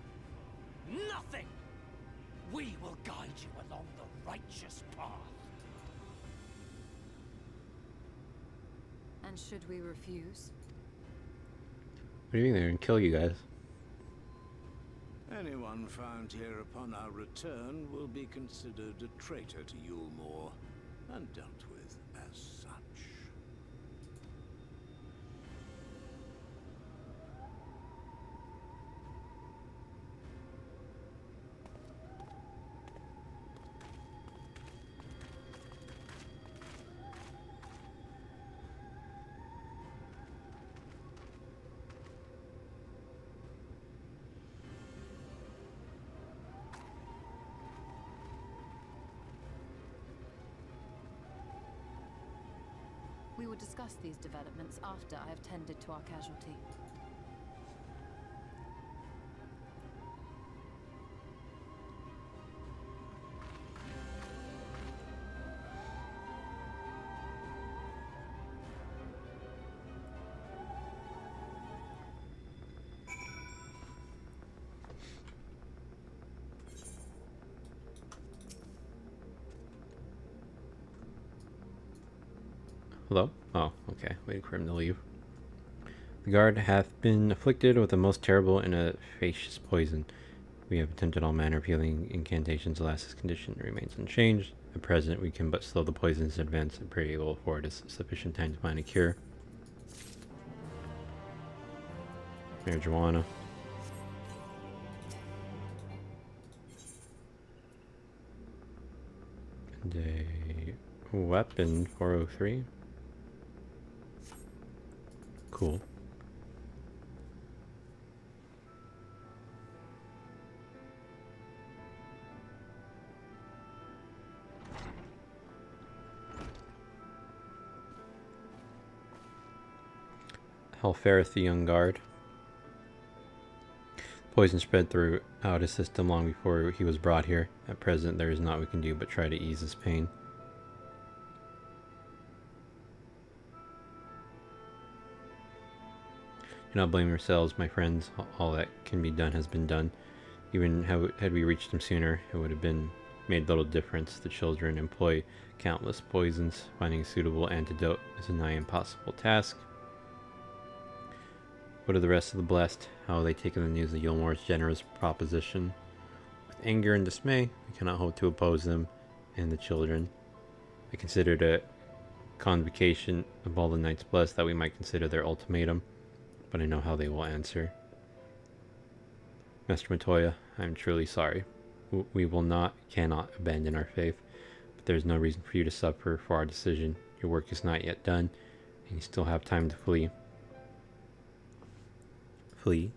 [SPEAKER 11] Nothing! We will guide you along the righteous path.
[SPEAKER 3] And should we refuse?
[SPEAKER 2] What do you mean they're gonna kill you guys?
[SPEAKER 8] Anyone found here upon our return will be considered a traitor to Yulmore and dealt with as such.
[SPEAKER 3] will discuss these developments after I have tended to our casualty.
[SPEAKER 2] Hello? Oh, okay. Waiting for him to leave. The guard hath been afflicted with the most terrible and efficacious poison. We have attempted all manner of healing incantations, alas, his condition remains unchanged. At present, we can but slow the poison's advance and pray it will afford us sufficient time to find a cure. Marijuana. And a weapon, 403. Cool. How fareth the young guard? Poison spread throughout his system long before he was brought here. At present, there is naught we can do but try to ease his pain. Do not blame yourselves, my friends. All that can be done has been done. Even had we reached him sooner, it would have been made little difference. The children employ countless poisons. Finding a suitable antidote is a nigh impossible task. What of the rest of the blessed? How have they taken the news of Yulmore's generous proposition? With anger and dismay, we cannot hope to oppose them and the children. I considered a convocation of all the knights blessed that we might consider their ultimatum, but I know how they will answer. Master Matoya, I am truly sorry. We will not, cannot abandon our faith, but there is no reason for you to suffer for our decision. Your work is not yet done, and you still have time to flee. Flee?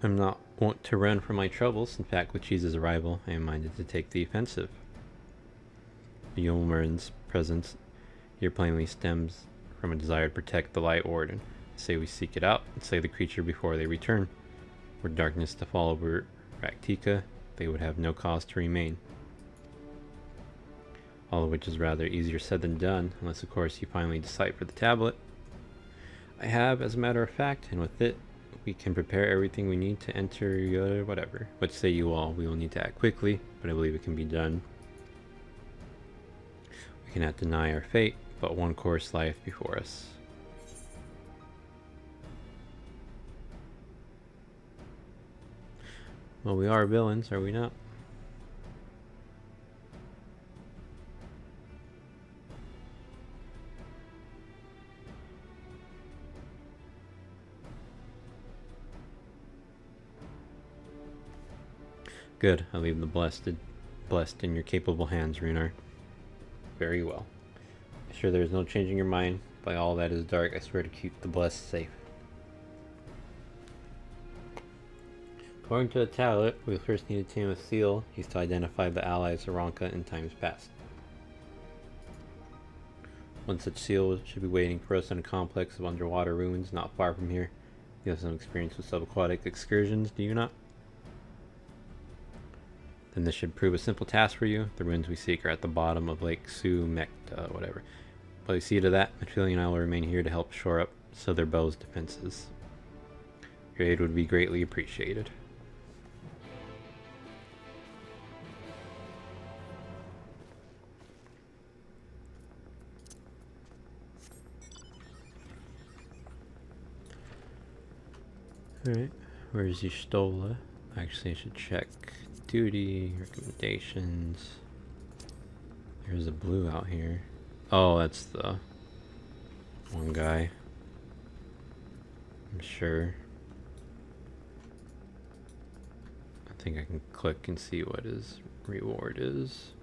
[SPEAKER 2] I'm not wont to run from my troubles. In fact, with Cheese's arrival, I am minded to take the offensive. The Yulmarin's presence here plainly stems from a desire to protect the Light Warden. Say we seek it out and slay the creature before they return. Were darkness to fall over Raktika, they would have no cause to remain. All of which is rather easier said than done, unless of course you finally decipher the tablet. I have, as a matter of fact, and with it, we can prepare everything we need to enter whatever. What say you all? We will need to act quickly, but I believe it can be done. We cannot deny our fate, but one course lieth before us. Well, we are villains, are we not? Good. I leave the blessed in your capable hands, Runar. Very well. I'm sure there is no changing your mind. By all that is dark, I swear to keep the blessed safe. According to the tablet, we first need to tame a seal. He's to identify the allies of Ronka in times past. One such seal should be waiting for us in a complex of underwater ruins not far from here. You have some experience with subaquatic excursions, do you not? Then this should prove a simple task for you. The ruins we seek are at the bottom of Lake Sumekta, whatever. But you see to that, Matfili and I will remain here to help shore up Sotherbow's defenses. Your aid would be greatly appreciated. Alright, where's Y'shtola? Actually, I should check duty, recommendations. There's a blue out here. Oh, that's the one guy. I'm sure. I think I can click and see what his reward is.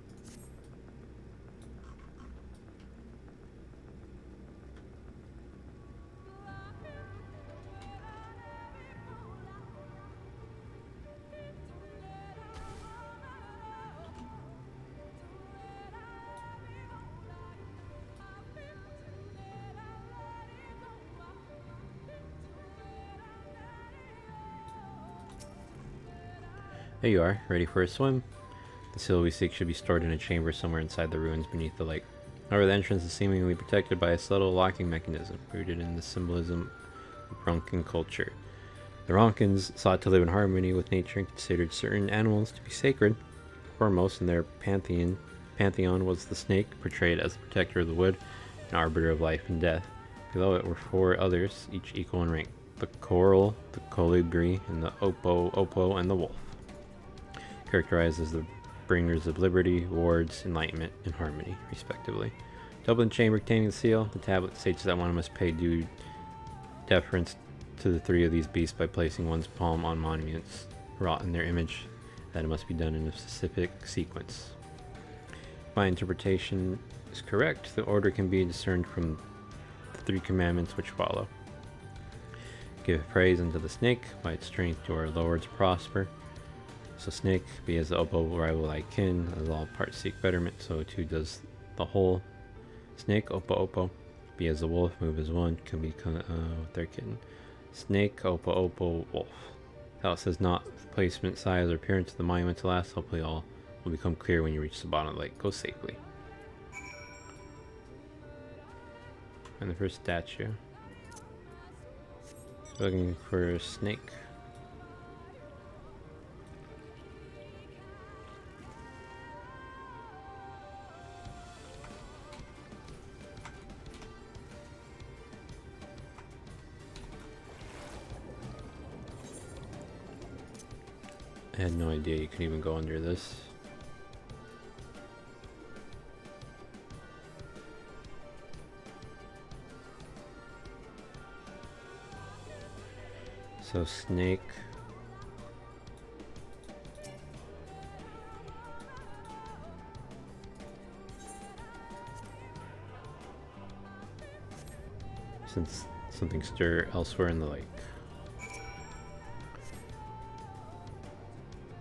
[SPEAKER 2] There you are, ready for a swim. The seal we seek should be stored in a chamber somewhere inside the ruins beneath the lake. However, the entrance is seemingly protected by a subtle locking mechanism, rooted in the symbolism of Ronkin culture. The Ronkins sought to live in harmony with nature and considered certain animals to be sacred. Foremost in their pantheon was the snake, portrayed as the protector of the wood, an arbiter of life and death. Below it were 4 others, each equal in rank: the coral, the colibri, and the opo, and the wolf, characterized as the bringers of liberty, wards, enlightenment, and harmony, respectively. To open the chamber containing the seal, the tablet states that one must pay due deference to the 3 of these beasts by placing one's palm on monuments wrought in their image, that it must be done in a specific sequence. If my interpretation is correct, the order can be discerned from the 3 commandments which follow. Give praise unto the snake, by its strength do our lords prosper. So snake, be as the Oppo rival thy kin, as all parts seek betterment, so too does the whole. Snake, Oppo, be as the wolf, move as one, can become with their kin. Snake, Oppo, wolf. Thou says not placement, size, or appearance of the monument to last. Hopefully all will become clear when you reach the bottom of the lake. Go safely. And the first statue. Looking for a snake. I had no idea you could even go under this. So snake. Since something stir elsewhere in the lake.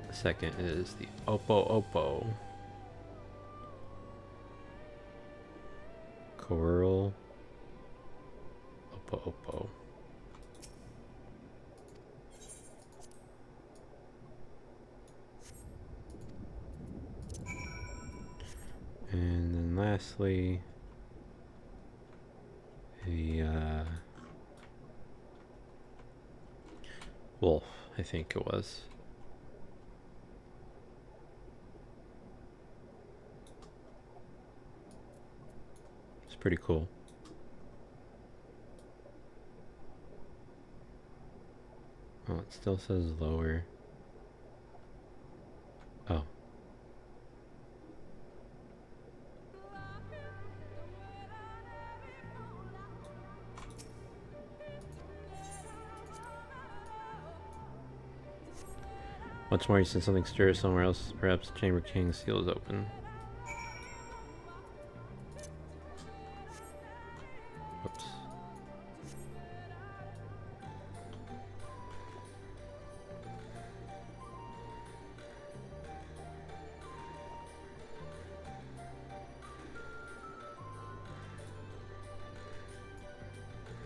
[SPEAKER 2] The second is the Oppo. Coral. Oppo. And then lastly, the wolf, I think it was. It's pretty cool. Oh, it still says lower. Oh. Once more, you sense something stir somewhere else. Perhaps the chamber king's seal is open. Whoops.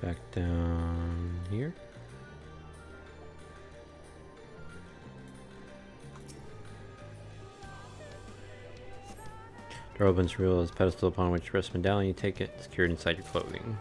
[SPEAKER 2] Back down here. Door opens to reveal as pedestal upon which rests medallion. You take it, secured inside your clothing.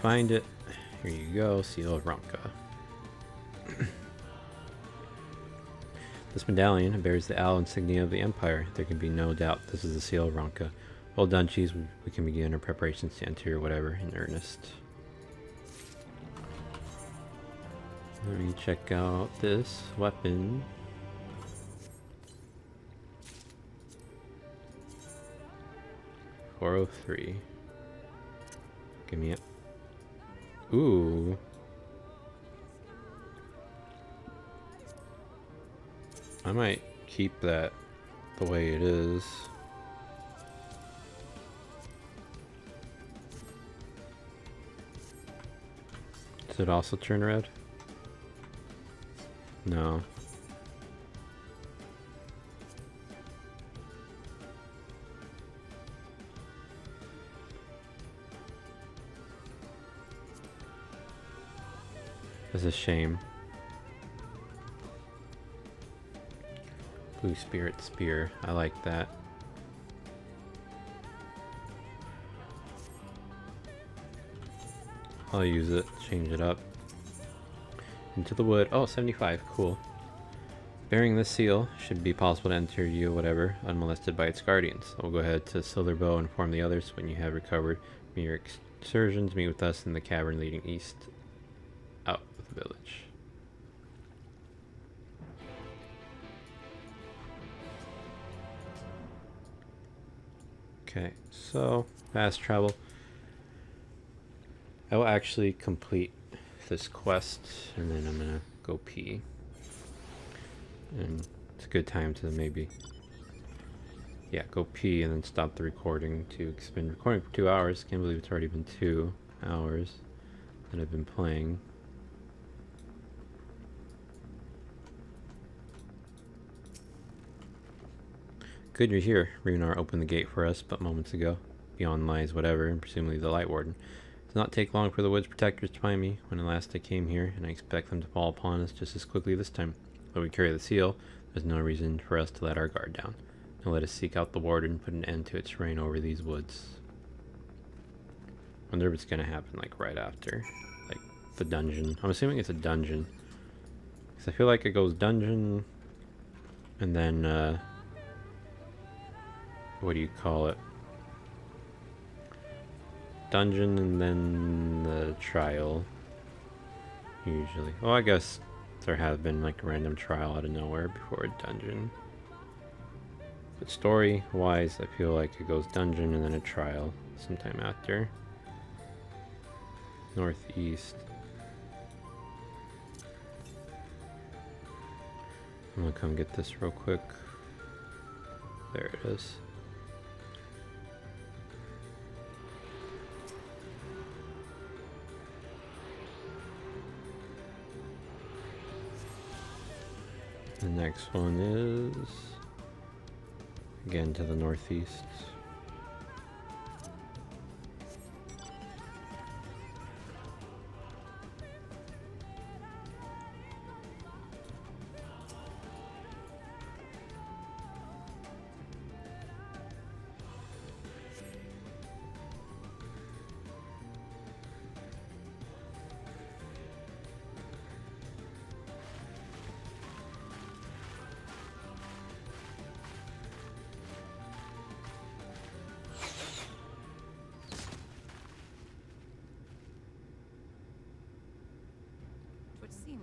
[SPEAKER 2] Find it. Here you go, Seal of Ronka. This medallion bears the owl insignia of the Empire. There can be no doubt this is the Seal of Ronka. Well done, Cheese. We can begin our preparations to enter or whatever in earnest. Let me check out this weapon. $403. Give me it. Ooh. I might keep that the way it is. Does it also turn red? No. That's a shame. Blue Spirit Spear. I like that. I'll use it, change it up. Into the wood. Oh, 75. Cool. Bearing this seal, should be possible to enter you, whatever, unmolested by its guardians. I will go ahead to Silverbow and inform the others when you have recovered from your excursions. Meet with us in the cavern leading east out of the village. Okay, so fast travel. I will actually complete this quest and then I'm gonna go pee. And it's a good time to maybe, yeah, go pee and then stop the recording too. It's been recording for 2 hours. Can't believe it's already been 2 hours that I've been playing. Good you're here. Runar opened the gate for us but moments ago. Beyond lies whatever, and presumably the Light Warden. It does not take long for the woods protectors to find me when at last I came here, and I expect them to fall upon us just as quickly this time. Though we carry the seal, there's no reason for us to let our guard down. Now let us seek out the Warden and put an end to its reign over these woods. I wonder if it's gonna happen like right after. Like the dungeon. I'm assuming it's a dungeon. Because I feel like it goes dungeon and then what do you call it? Dungeon and then the trial. Usually. Well, I guess there have been like a random trial out of nowhere before a dungeon. But story wise, I feel like it goes dungeon and then a trial sometime after. Northeast. I'm gonna come get this real quick. There it is. The next one is again to the northeast.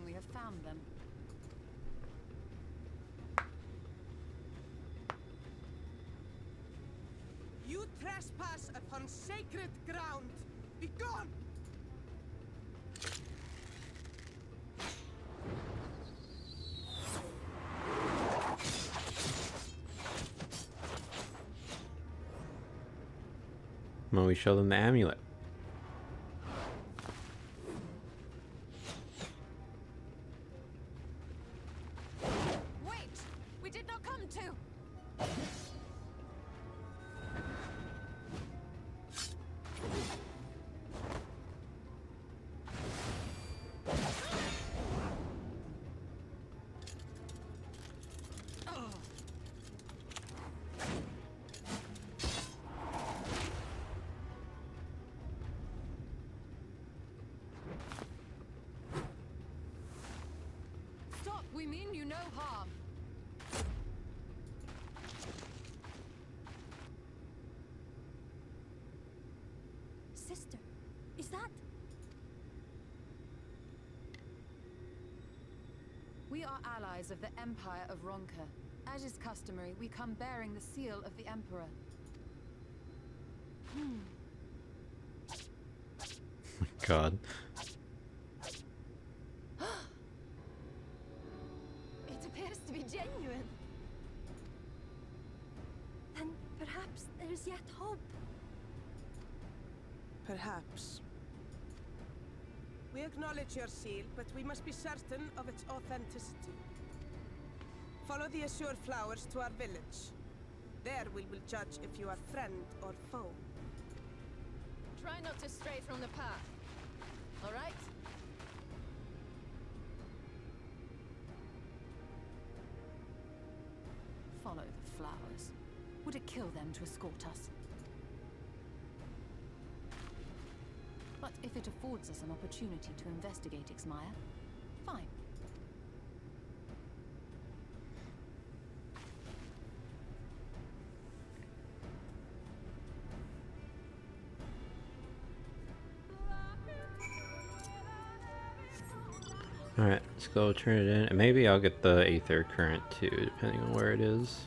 [SPEAKER 3] We have found them.
[SPEAKER 12] You trespass upon sacred ground. Be gone!
[SPEAKER 2] Well, we show them the amulet.
[SPEAKER 3] We mean you no harm.
[SPEAKER 5] Sister, is that...
[SPEAKER 3] We are allies of the Empire of Ronka. As is customary, we come bearing the seal of the Emperor.
[SPEAKER 2] God.
[SPEAKER 5] It appears to be genuine. Then perhaps there is yet hope.
[SPEAKER 12] Perhaps. We acknowledge your seal, but we must be certain of its authenticity. Follow the assured flowers to our village. There we will judge if you are friend or foe.
[SPEAKER 3] Try not to stray from the path. All right? Follow the flowers. Would it kill them to escort us? But if it affords us an opportunity to investigate Ixmaya, fine.
[SPEAKER 2] Alright, let's go turn it in. And maybe I'll get the Aether Current too, depending on where it is.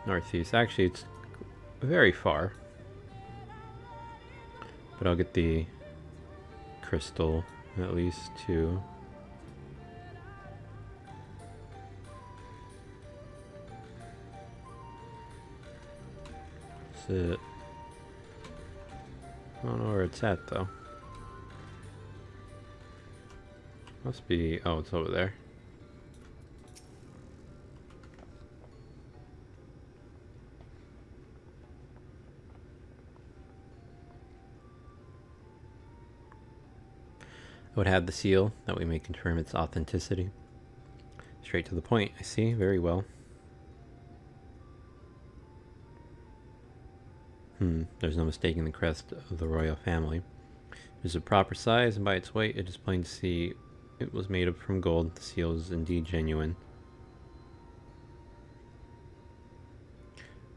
[SPEAKER 2] Northeast. Actually, it's very far. But I'll get the crystal at least too. That's it. I don't know where it's at though. Must be, oh, it's over there. I would have the seal, that we may confirm its authenticity. Straight to the point, I see, very well. There's no mistaking the crest of the royal family. It is a proper size, and by its weight, it is plain to see it was made from gold. The seal is indeed genuine.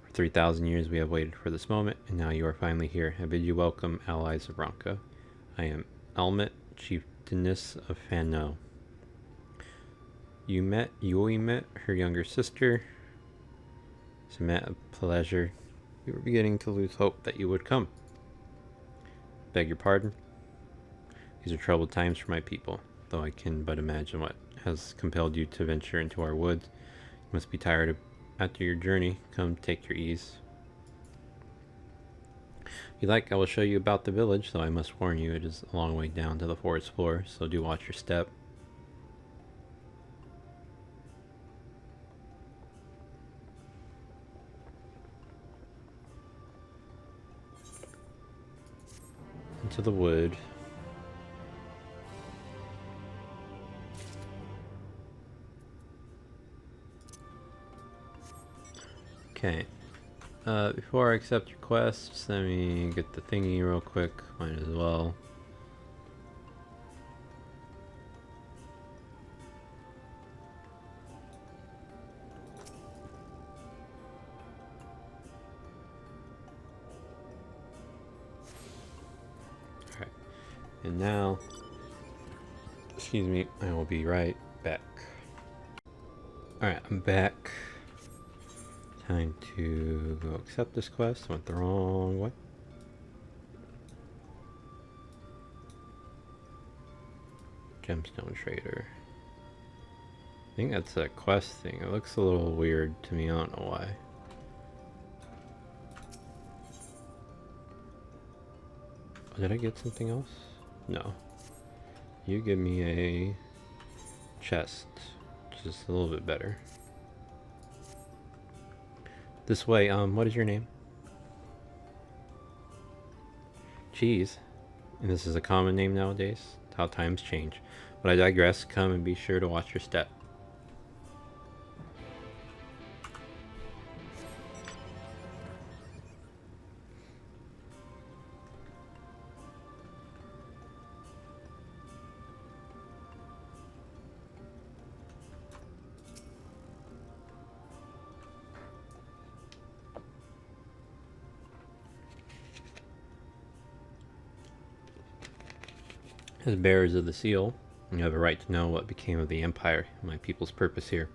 [SPEAKER 2] For 3,000 years we have waited for this moment, and now you are finally here. I bid you welcome, allies of Ronka. I am Almet, chieftainess of Fano. You met her younger sister. It's a pleasure. We were beginning to lose hope that you would come. Beg your pardon. These are troubled times for my people, though I can but imagine what has compelled you to venture into our woods. You must be tired after your journey. Come, take your ease. If you like, I will show you about the village, though I must warn you, it is a long way down to the forest floor, so do watch your step. Into the wood. Okay. Before I accept your quest, just let me get the thingy real quick. Might as well. Alright. And now, excuse me, I will be right back. Alright, I'm back. Time to go accept this quest. Went the wrong way. Gemstone Trader. I think that's a quest thing. It looks a little weird to me. I don't know why. Oh, did I get something else? No. You give me a chest, which is a little bit better. This way, what is your name? Cheese. And this is a common name nowadays. How times change. But I digress. Come and be sure to watch your step. As bearers of the seal, you have a right to know what became of the Empire and my people's purpose here.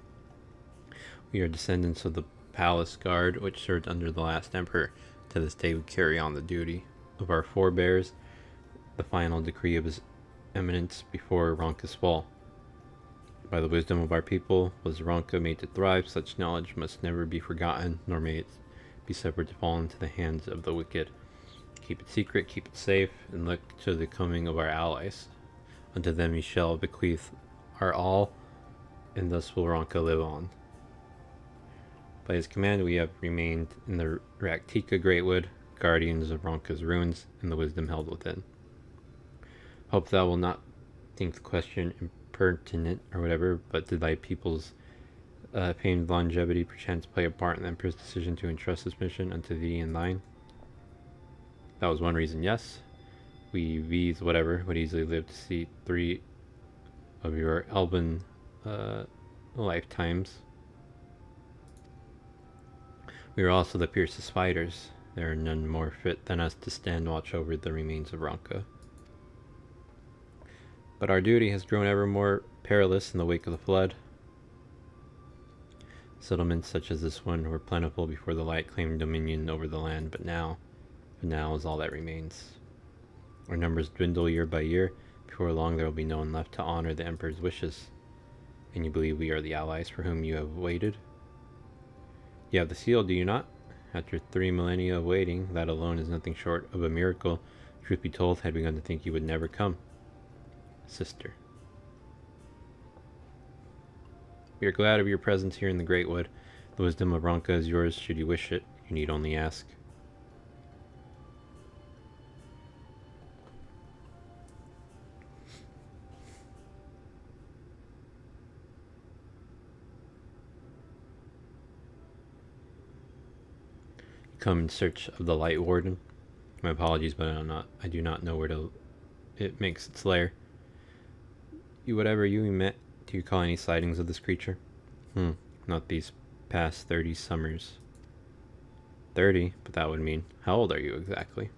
[SPEAKER 2] We are descendants of the palace guard which served under the last emperor. To this day we carry on the duty of our forebears, the final decree of his eminence before Ronka's fall. By the wisdom of our people was Ronka made to thrive. Such knowledge must never be forgotten, nor may it be suffered to fall into the hands of the wicked. Keep it secret, keep it safe, and look to the coming of our allies. Unto them we shall bequeath our all, and thus will Ronka live on. By his command we have remained in the Raktika Greatwood, guardians of Ronka's ruins, and the wisdom held within. Hope thou will not think the question impertinent or whatever, but did thy people's famed longevity perchance play a part in the Emperor's decision to entrust this mission unto thee and thine? That was one reason, yes. We V's whatever would easily live to see 3 of your Elban lifetimes. We are also the fiercest fighters. There are none more fit than us to stand watch over the remains of Ronka. But our duty has grown ever more perilous in the wake of the flood. Settlements such as this one were plentiful before the light claimed dominion over the land, but now is all that remains. Our numbers dwindle year by year. Before long there will be no one left to honor the Emperor's wishes. And you believe we are the allies for whom you have waited? You have the seal, do you not? After 3 millennia of waiting, that alone is nothing short of a miracle. Truth be told, I had begun to think you would never come. Sister. We are glad of your presence here in the Greatwood. The wisdom of Ronka is yours should you wish it. You need only ask. Come in search of the Light Warden. My apologies, but I do not know where it makes its lair. Whatever you met, do you call any sightings of this creature? Not these past 30 summers. 30? But that would mean, how old are you exactly?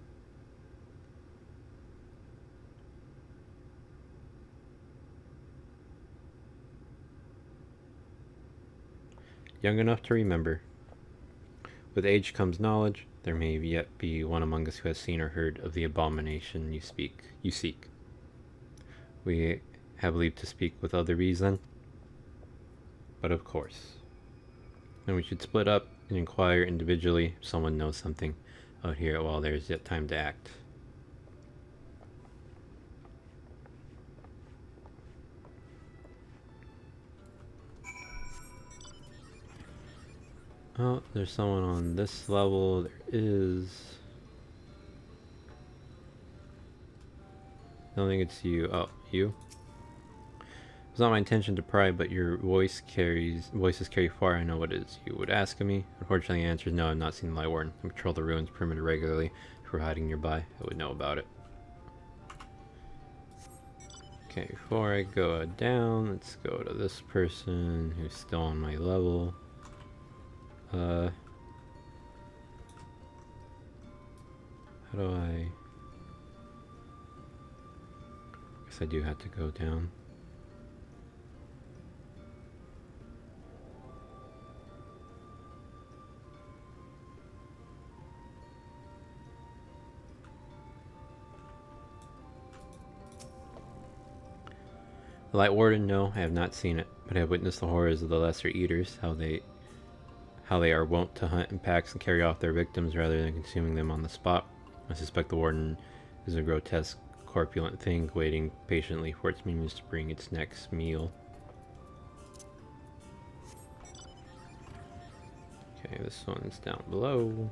[SPEAKER 2] Young enough to remember. With age comes knowledge. There may yet be one among us who has seen or heard of the abomination you seek. We have leave to speak with other reason. But of course. Then we should split up and inquire individually if someone knows something out here while there is yet time to act. Oh, there's someone on this level. There is. I don't think it's you. Oh, you? It's not my intention to pry, but your voices carry far. I know what it is you would ask of me. Unfortunately, the answer is no. I've not seen the Light Warden. I patrol the ruins perimeter regularly. If we're hiding nearby, I would know about it. Okay, before I go down, let's go to this person who's still on my level. How do I guess I do have to go down. The Light Warden, no, I have not seen it, but I have witnessed the horrors of the Lesser Eaters, how they are wont to hunt in packs and carry off their victims rather than consuming them on the spot. I suspect the Warden is a grotesque, corpulent thing, waiting patiently for its minions to bring its next meal. Okay, this one's down below.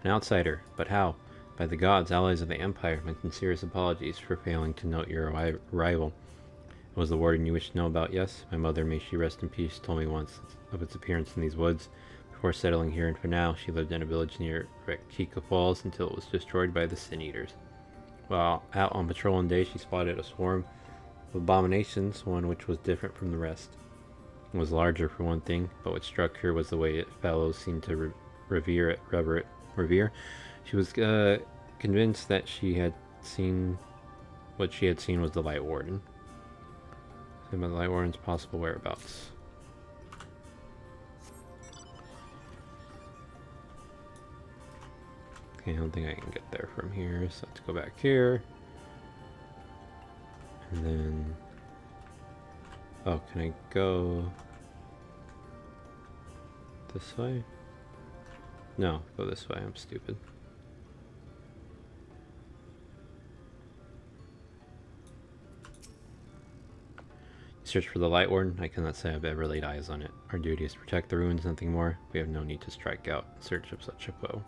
[SPEAKER 2] An outsider, but how? By the gods, allies of the Empire, my sincerest apologies for failing to note your arrival. It was the Warden you wished to know about, yes? My mother, may she rest in peace, told me once of its appearance in these woods. Before settling here, and for now, she lived in a village near Raktika Falls until it was destroyed by the Sin Eaters. While out on patrol one day, she spotted a swarm of abominations, one which was different from the rest. It was larger for one thing, but what struck her was the way its fellows seemed to revere. She was convinced that what she had seen was the Light Warden. Same about the Light Warden's possible whereabouts. Okay, I don't think I can get there from here, so let's go back here. And then Oh, can I go this way? No, go this way. I'm stupid. Search for the Light Warden. I cannot say I've ever laid eyes on it. Our duty is to protect the ruins, nothing more. We have no need to strike out in search of such a foe.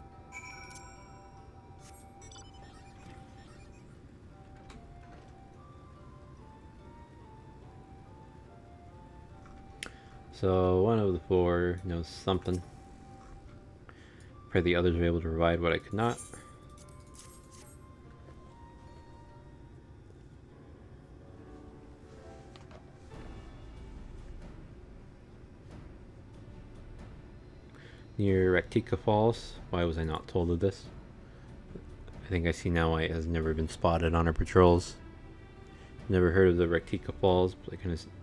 [SPEAKER 2] So one of the four knows something. Pray the others were able to provide what I could not. Near Rectica Falls. Why was I not told of this? I think I see now why it has never been spotted on our patrols. Never heard of the Rectica Falls, but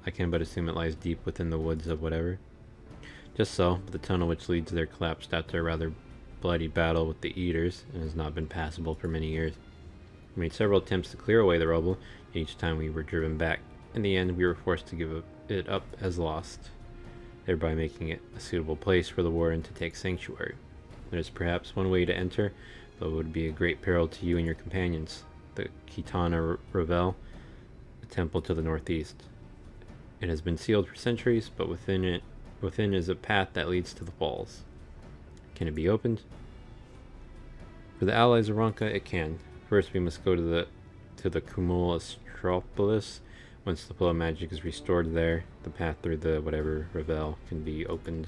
[SPEAKER 2] I can but assume it lies deep within the woods of whatever. Just so, but the tunnel which leads there collapsed after a rather bloody battle with the Eaters, and has not been passable for many years. We made several attempts to clear away the rubble, and each time we were driven back. In the end, we were forced to give it up as lost, thereby making it a suitable place for the Warden to take sanctuary. There is perhaps one way to enter, though it would be a great peril to you and your companions. The Kitana Revel, a temple to the northeast. It has been sealed for centuries, but within is a path that leads to the falls. Can it be opened? For the allies of Ronka, it can. First, we must go to the Kumul Astropolis. Once the flow of magic is restored there, the path through the whatever Revel can be opened.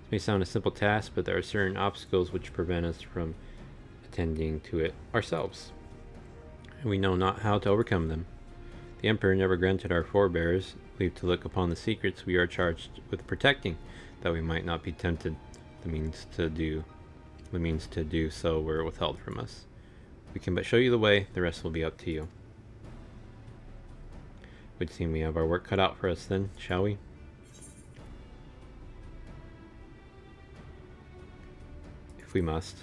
[SPEAKER 2] This may sound a simple task, but there are certain obstacles which prevent us from attending to it ourselves, and we know not how to overcome them. The Emperor never granted our forebears leave to look upon the secrets we are charged with protecting, that we might not be tempted. The means to do so were withheld from us. We can but show you the way, the rest will be up to you. Would seem we have our work cut out for us then, shall we? If we must.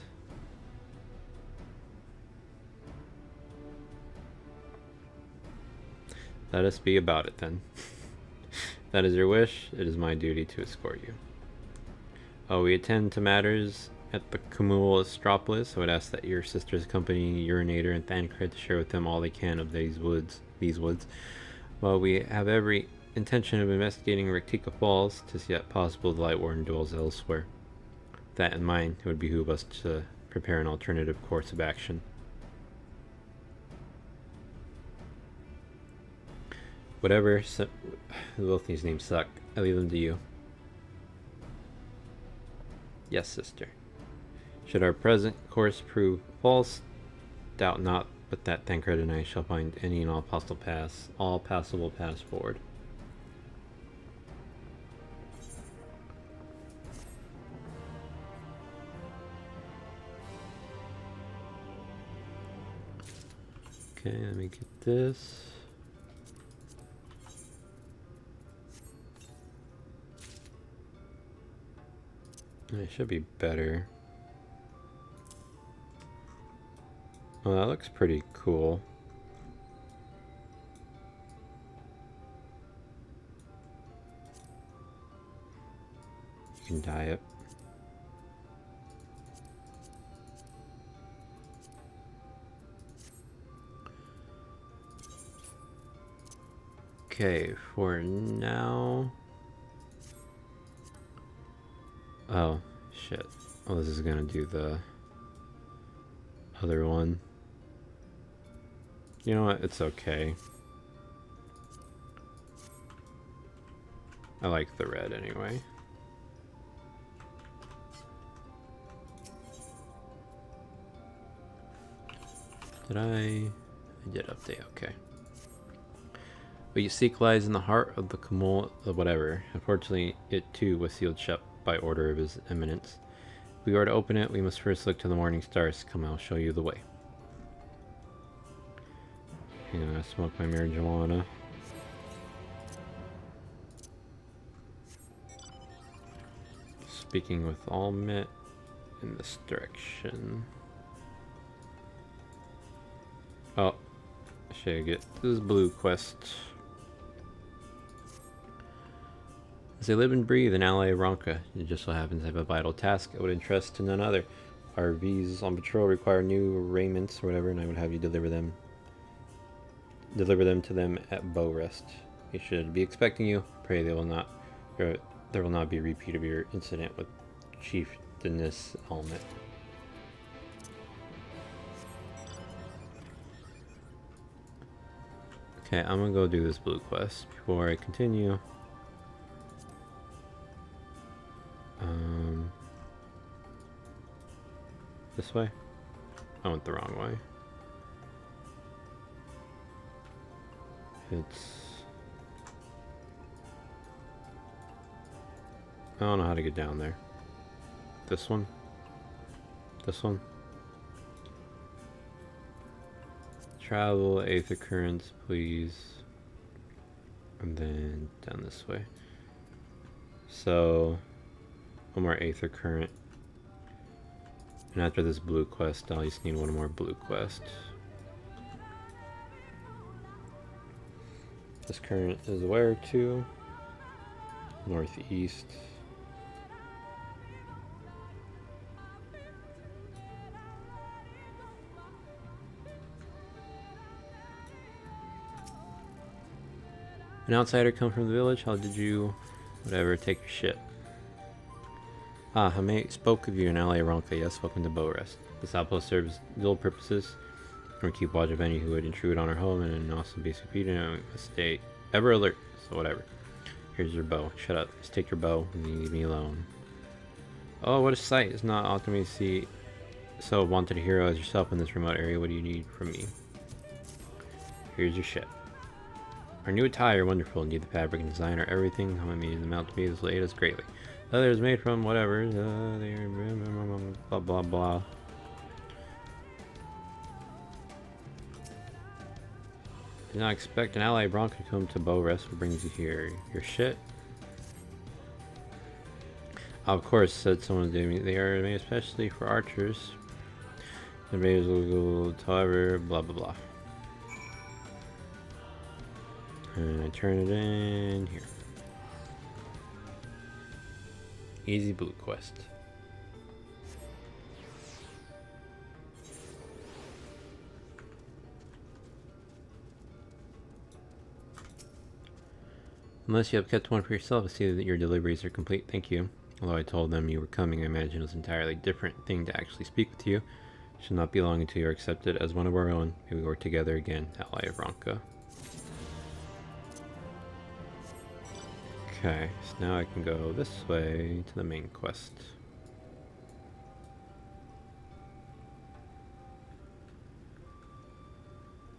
[SPEAKER 2] Let us be about it then. If that is your wish, it is my duty to escort you. Oh, we attend to matters at the Kumul Astropolis. I would ask that your sisters accompany Urinator and Thancred to share with them all they can of these woods. While we have every intention of investigating Rectica Falls, 'tis yet possible the Light Warden dwells elsewhere. With that in mind, it would behoove us to prepare an alternative course of action. Whatever, both these names suck. I leave them to you. Yes, sister. Should our present course prove false, doubt not but that Thancred and I shall find any and all possible paths forward. Okay, let me get this. It should be better. Well, that looks pretty cool. You can dye it. Okay, for now... Oh, shit. Oh, this is gonna do the other one. You know what? It's okay. I like the red anyway. I did update, okay. What you seek lies in the heart of the Kumul of whatever. Unfortunately, it too was sealed shut by order of His Eminence. If we are to open it, we must first look to the morning stars. Come, I'll show you the way. Hang on, I smoke my marijuana. Speaking with Almit in this direction. Oh, should I get this blue quest? As I live and breathe an ally of Ronka, it just so happens I have a vital task I would entrust to none other. Our V's on patrol require new raiments or whatever, and I would have you deliver them to them at bow rest. They should be expecting you. Pray there will not be a repeat of your incident with Chieftainess Element. Okay, I'm gonna go do this blue quest before I continue. This way? I went the wrong way. I don't know how to get down there. This one? This one? Travel Aether Currents, please. And then down this way. So, one more Aether Current. And after this blue quest, I'll just need one more blue quest. This current is where to? Northeast. An outsider come from the village? How did you... Whatever, take your shit. Ah, Hame spoke of you in ally Ronka. Yes, welcome to Bowrest. This outpost serves dual purposes. We're keep watch of any who would intrude on our home and also be succeeding and stay ever alert. So whatever. Here's your bow. Shut up. Just take your bow and leave me alone. Oh, what a sight. It's not often to see so wanted a hero as yourself in this remote area. What do you need from me? Here's your shit. Our new attire, wonderful. Need the fabric and design or everything. How many them out to be as late as greatly. Leather is made from whatever. Blah blah blah. Did not expect an ally Bronco to come to Bowrest. What brings you here? Your shit? Of course, said someone to me. They are made especially for archers. The raiders will go, however, blah blah blah. And I turn it in here. Easy blue quest. Unless you have kept one for yourself, I see that your deliveries are complete. Thank you. Although I told them you were coming, I imagine it was an entirely different thing to actually speak with you. It should not be long until you're accepted as one of our own. Maybe we work together again, ally of Ronka. Okay, so now I can go this way to the main quest.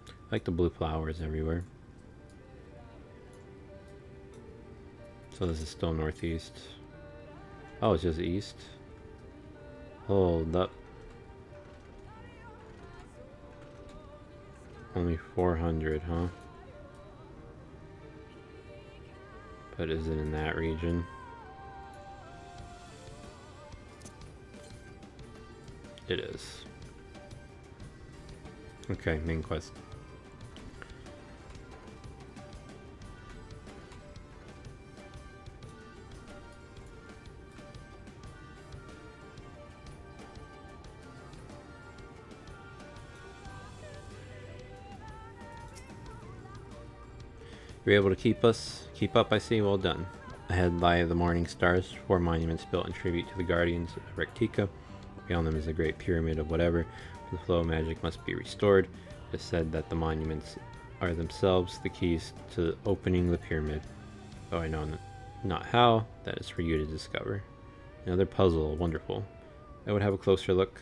[SPEAKER 2] I like the blue flowers everywhere. So this is still northeast. Oh, it's just east? Hold up. Only 400, huh? But is it in that region? It is. Okay, main quest. You're able to keep up, I see. Well done. Ahead lie the morning stars, 4 monuments built in tribute to the guardians of Rectica. Beyond them is a great pyramid of whatever. The flow of magic must be restored. It is said that the monuments are themselves the keys to opening the pyramid. Though I know not how, that is for you to discover. Another puzzle, wonderful. I would have a closer look.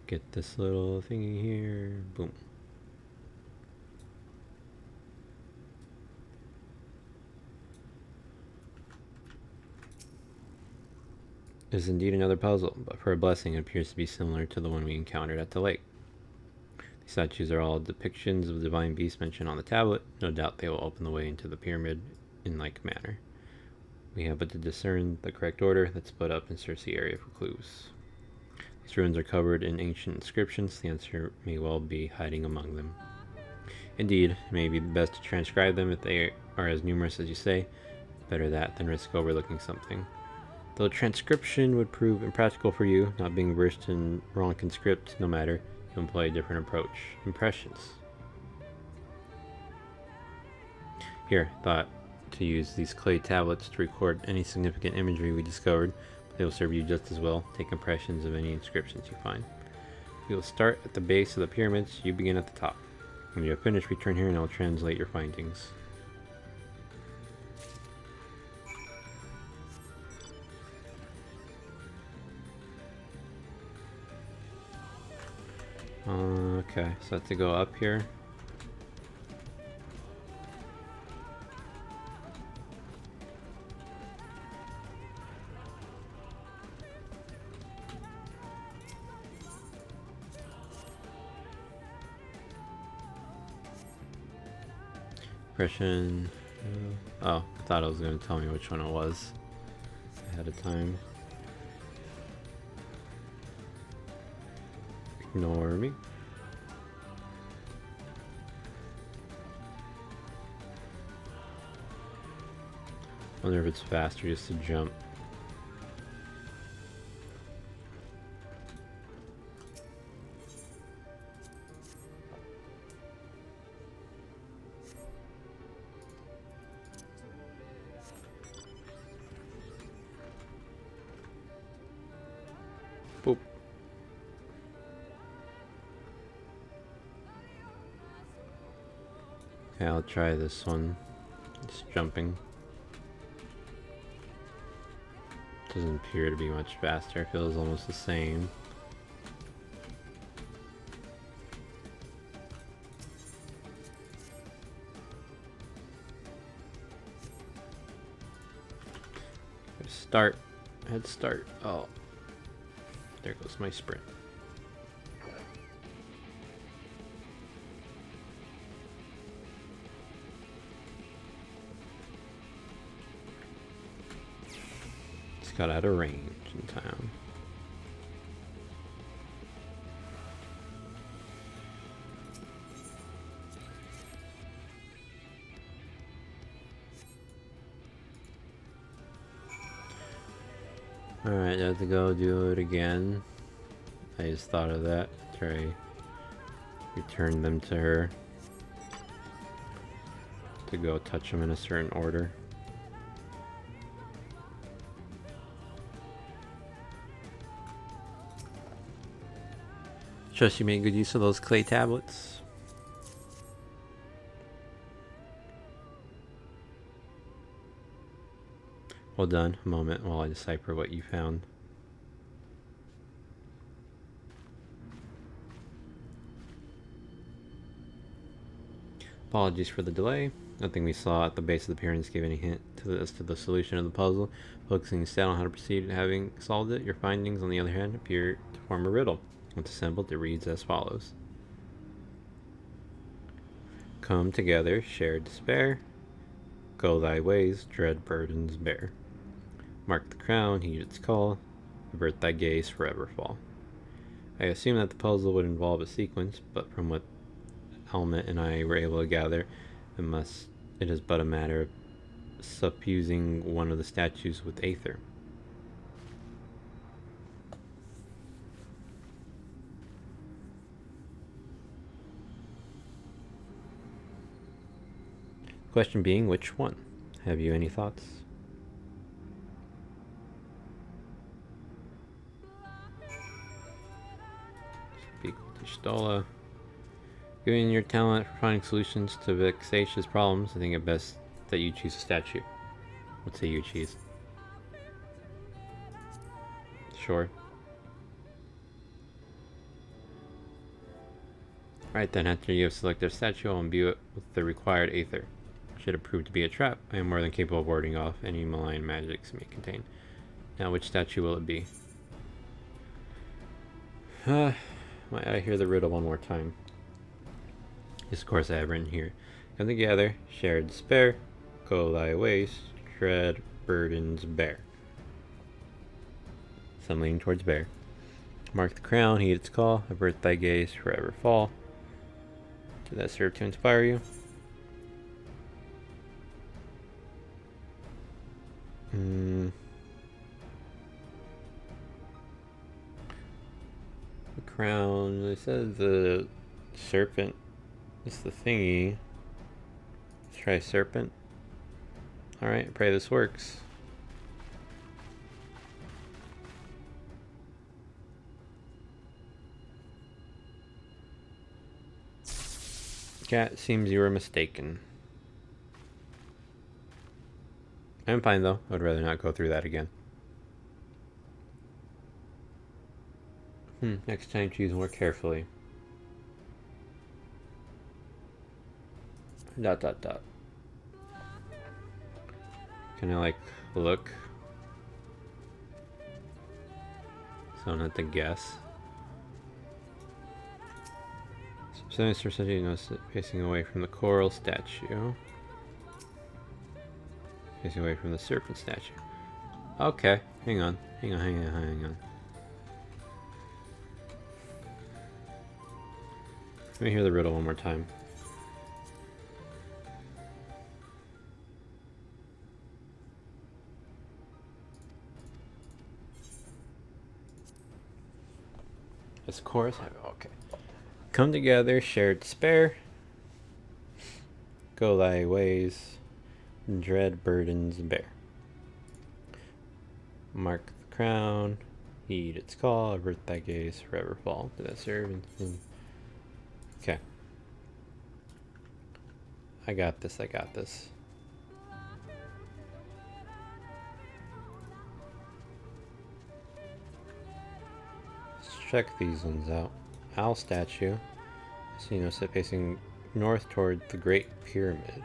[SPEAKER 2] Get this little thingy here. Boom. It is indeed another puzzle, but for a blessing it appears to be similar to the one we encountered at the lake. These statues are all depictions of the divine beasts mentioned on the tablet. No doubt they will open the way into the pyramid in like manner. We have but to discern the correct order. Let's split up and search the area for clues. These ruins are covered in ancient inscriptions. The answer may well be hiding among them. Indeed, it may be best to transcribe them if they are as numerous as you say. Better that than risk overlooking something. Though transcription would prove impractical for you, not being versed in wrong conscript, no matter, you employ a different approach. Impressions. Here, thought to use these clay tablets to record any significant imagery we discovered. They will serve you just as well. Take impressions of any inscriptions you find. We will start at the base of the pyramids. You begin at the top. When you have finished, return here and I'll translate your findings. Okay, so I have to go up here. Impression. Oh, I thought it was going to tell me which one it was ahead of time. Ignore me. Wonder if it's faster just to jump. Boop. Okay, I'll try this one. It's jumping. Doesn't appear to be much faster. It feels almost the same. Start. Head start. Oh. There goes my sprint. Just got out of range in time. Alright, I have to go do it again. I just thought of that. Try return them to her. To go touch them in a certain order. Trust you made good use of those clay tablets. Well done. A moment while I decipher what you found. Apologies for the delay. Nothing we saw at the base of the pyramids gave any hint as to the solution of the puzzle. Focusing instead on how to proceed, having solved it, your findings, on the other hand, appear to form a riddle. Once assembled, it reads as follows. Come together, share despair. Go thy ways, dread burdens bear. Mark the crown, heed its call. Avert thy gaze, forever fall. I assume that the puzzle would involve a sequence, but from what Helmet and I were able to gather, it is but a matter of suffusing one of the statues with aether. Question being, which one? Have you any thoughts? Speak to Stola. Given your talent for finding solutions to vexatious problems, I think it best that you choose a statue. What say you choose? Sure. Alright then, after you have selected a statue, I'll imbue it with the required aether. Should it prove to be a trap, I am more than capable of warding off any malign magics it may contain. Now, which statue will it be? Might I hear the riddle one more time? Yes, of course I have written here. Come together, share despair, go thy ways, dread burdens bear. So I'm leaning towards bear. Mark the crown, heed its call, avert thy gaze, forever fall. Did that serve to inspire you? The crown, they said the serpent is the thingy. Let's try serpent. Alright, pray this works. Cat, seems you were mistaken. I'm fine though. I would rather not go through that again. Next time choose more carefully. ... Can I like look? So I don't have to guess. Sinister City facing away from the coral statue. Facing away from the serpent statue. Okay, hang on. Let me hear the riddle one more time. This chorus? Okay. Come together, shared despair. Go thy ways, dread burdens bear. Mark the crown, heed its call, avert thy gaze, forever fall. Did that serve? Okay. I got this. Let's check these ones out. Owl statue. So, sit facing north toward the Great Pyramid.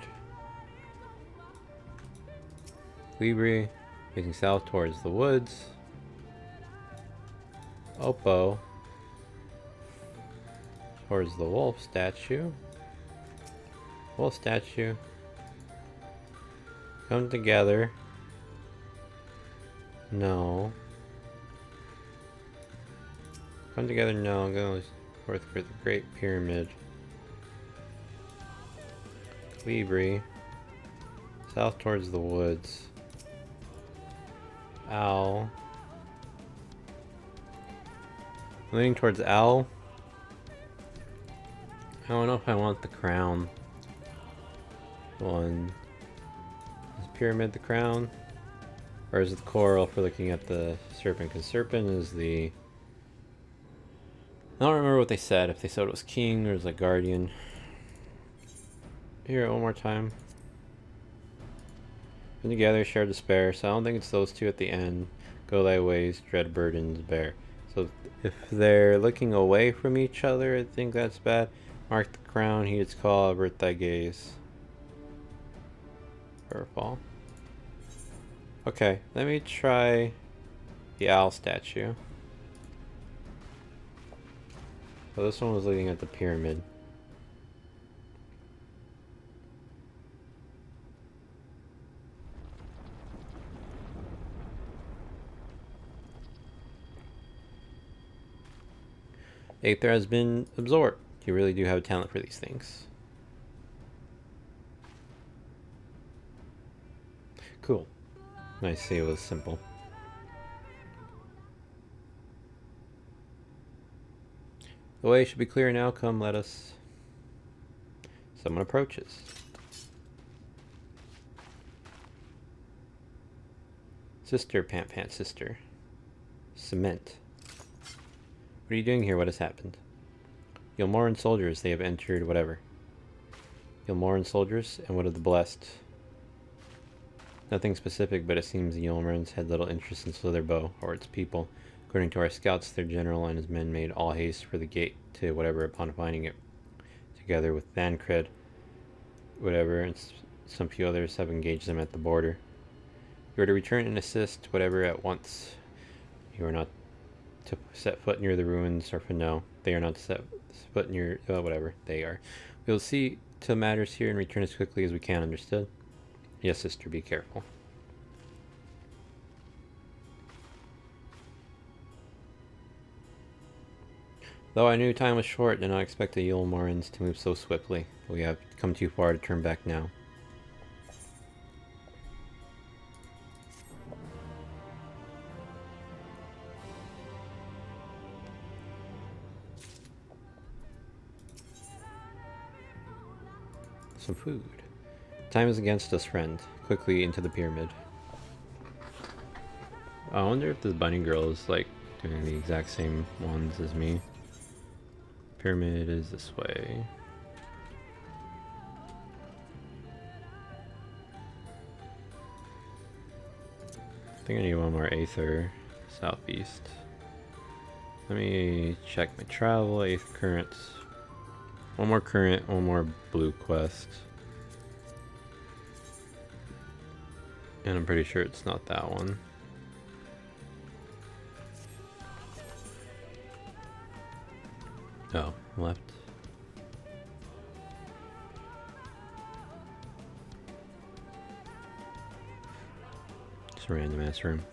[SPEAKER 2] Libri, facing south towards the woods. Oppo, towards the wolf statue. Wolf statue. Come together. No. Come together, no. I'm going north for the Great Pyramid. Libri. South towards the woods. Owl. Leaning towards owl. I don't know if I want the crown one. Is pyramid the crown? Or is it the coral for looking at the serpent? Because serpent is the... I don't remember what they said. If they said it was king or it was like guardian. Hear it one more time. Been together, share despair. So I don't think it's those two at the end. Go thy ways, dread burdens bear. So if they're looking away from each other, I think that's bad. Mark the crown, heed its call, avert thy gaze. Or fall. Okay, let me try the owl statue. So this one was looking at the pyramid. Aether has been absorbed. You really do have a talent for these things. Cool. Nice to see it was simple. The way should be clear now. Come, let us. Someone approaches. Sister, pant, pant, sister. Cement. What are you doing here? What has happened? Yulmoran soldiers, they have entered whatever. Yulmoran soldiers, and what of the blessed? Nothing specific, but it seems the Yulmorans had little interest in Slitherbow or its people. According to our scouts, their general and his men made all haste for the gate to whatever upon finding it. Together with Thancred, whatever, and some few others have engaged them at the border. You are to return and assist whatever at once. You are not to set foot near the ruins, or for no, they are not to set foot near, whatever, they are. We will see to matters here and return as quickly as we can, understood? Yes, sister, be careful. Though I knew time was short, did not expect the Yulmarans to move so swiftly. We have come too far to turn back now. Some food. Time is against us, friend. Quickly into the pyramid. I wonder if this bunny girl is like doing the exact same ones as me. Pyramid is this way. I think I need one more Aether. Southeast. Let me check my travel. 8th current. One more current, one more blue quest. And I'm pretty sure it's not that one. Oh, left. Just a random ass room.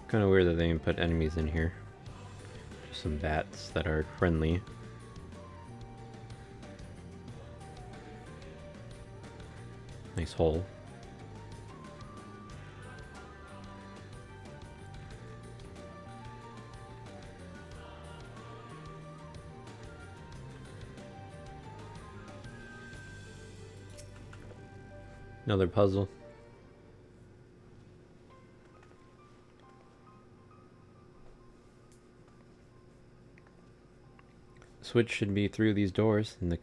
[SPEAKER 2] Kind of weird that they didn't put enemies in here. Just some bats that are friendly. Nice hole. Another puzzle. Switch should be through these doors in the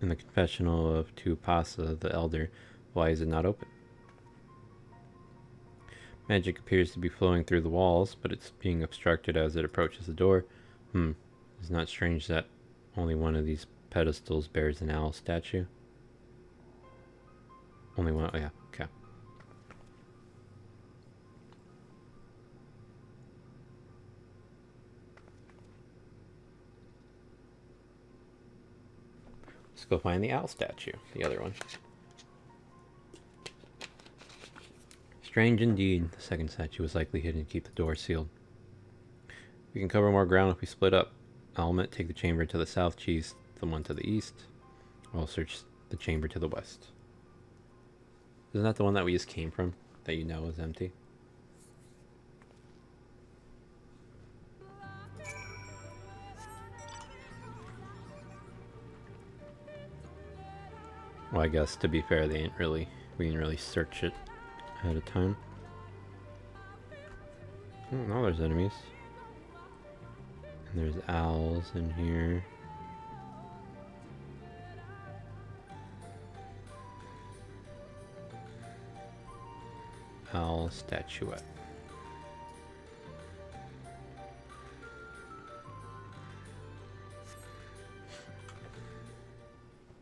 [SPEAKER 2] confessional of Tuapasa the Elder. Why is it not open? Magic appears to be flowing through the walls, but it's being obstructed as it approaches the door. It's not strange that only one of these pedestals bears an owl statue. Only one? Oh yeah, okay. Let's go find the owl statue, the other one. Strange indeed. The second statue was likely hidden to keep the door sealed. We can cover more ground if we split up. Almet, take the chamber to the south, Cheese the one to the east. I'll search the chamber to the west. Isn't that the one that we just came from? That you know is empty? Well, I guess to be fair, we didn't really search it ahead of time. Oh, now there's enemies. And there's owls in here. Owl statuette.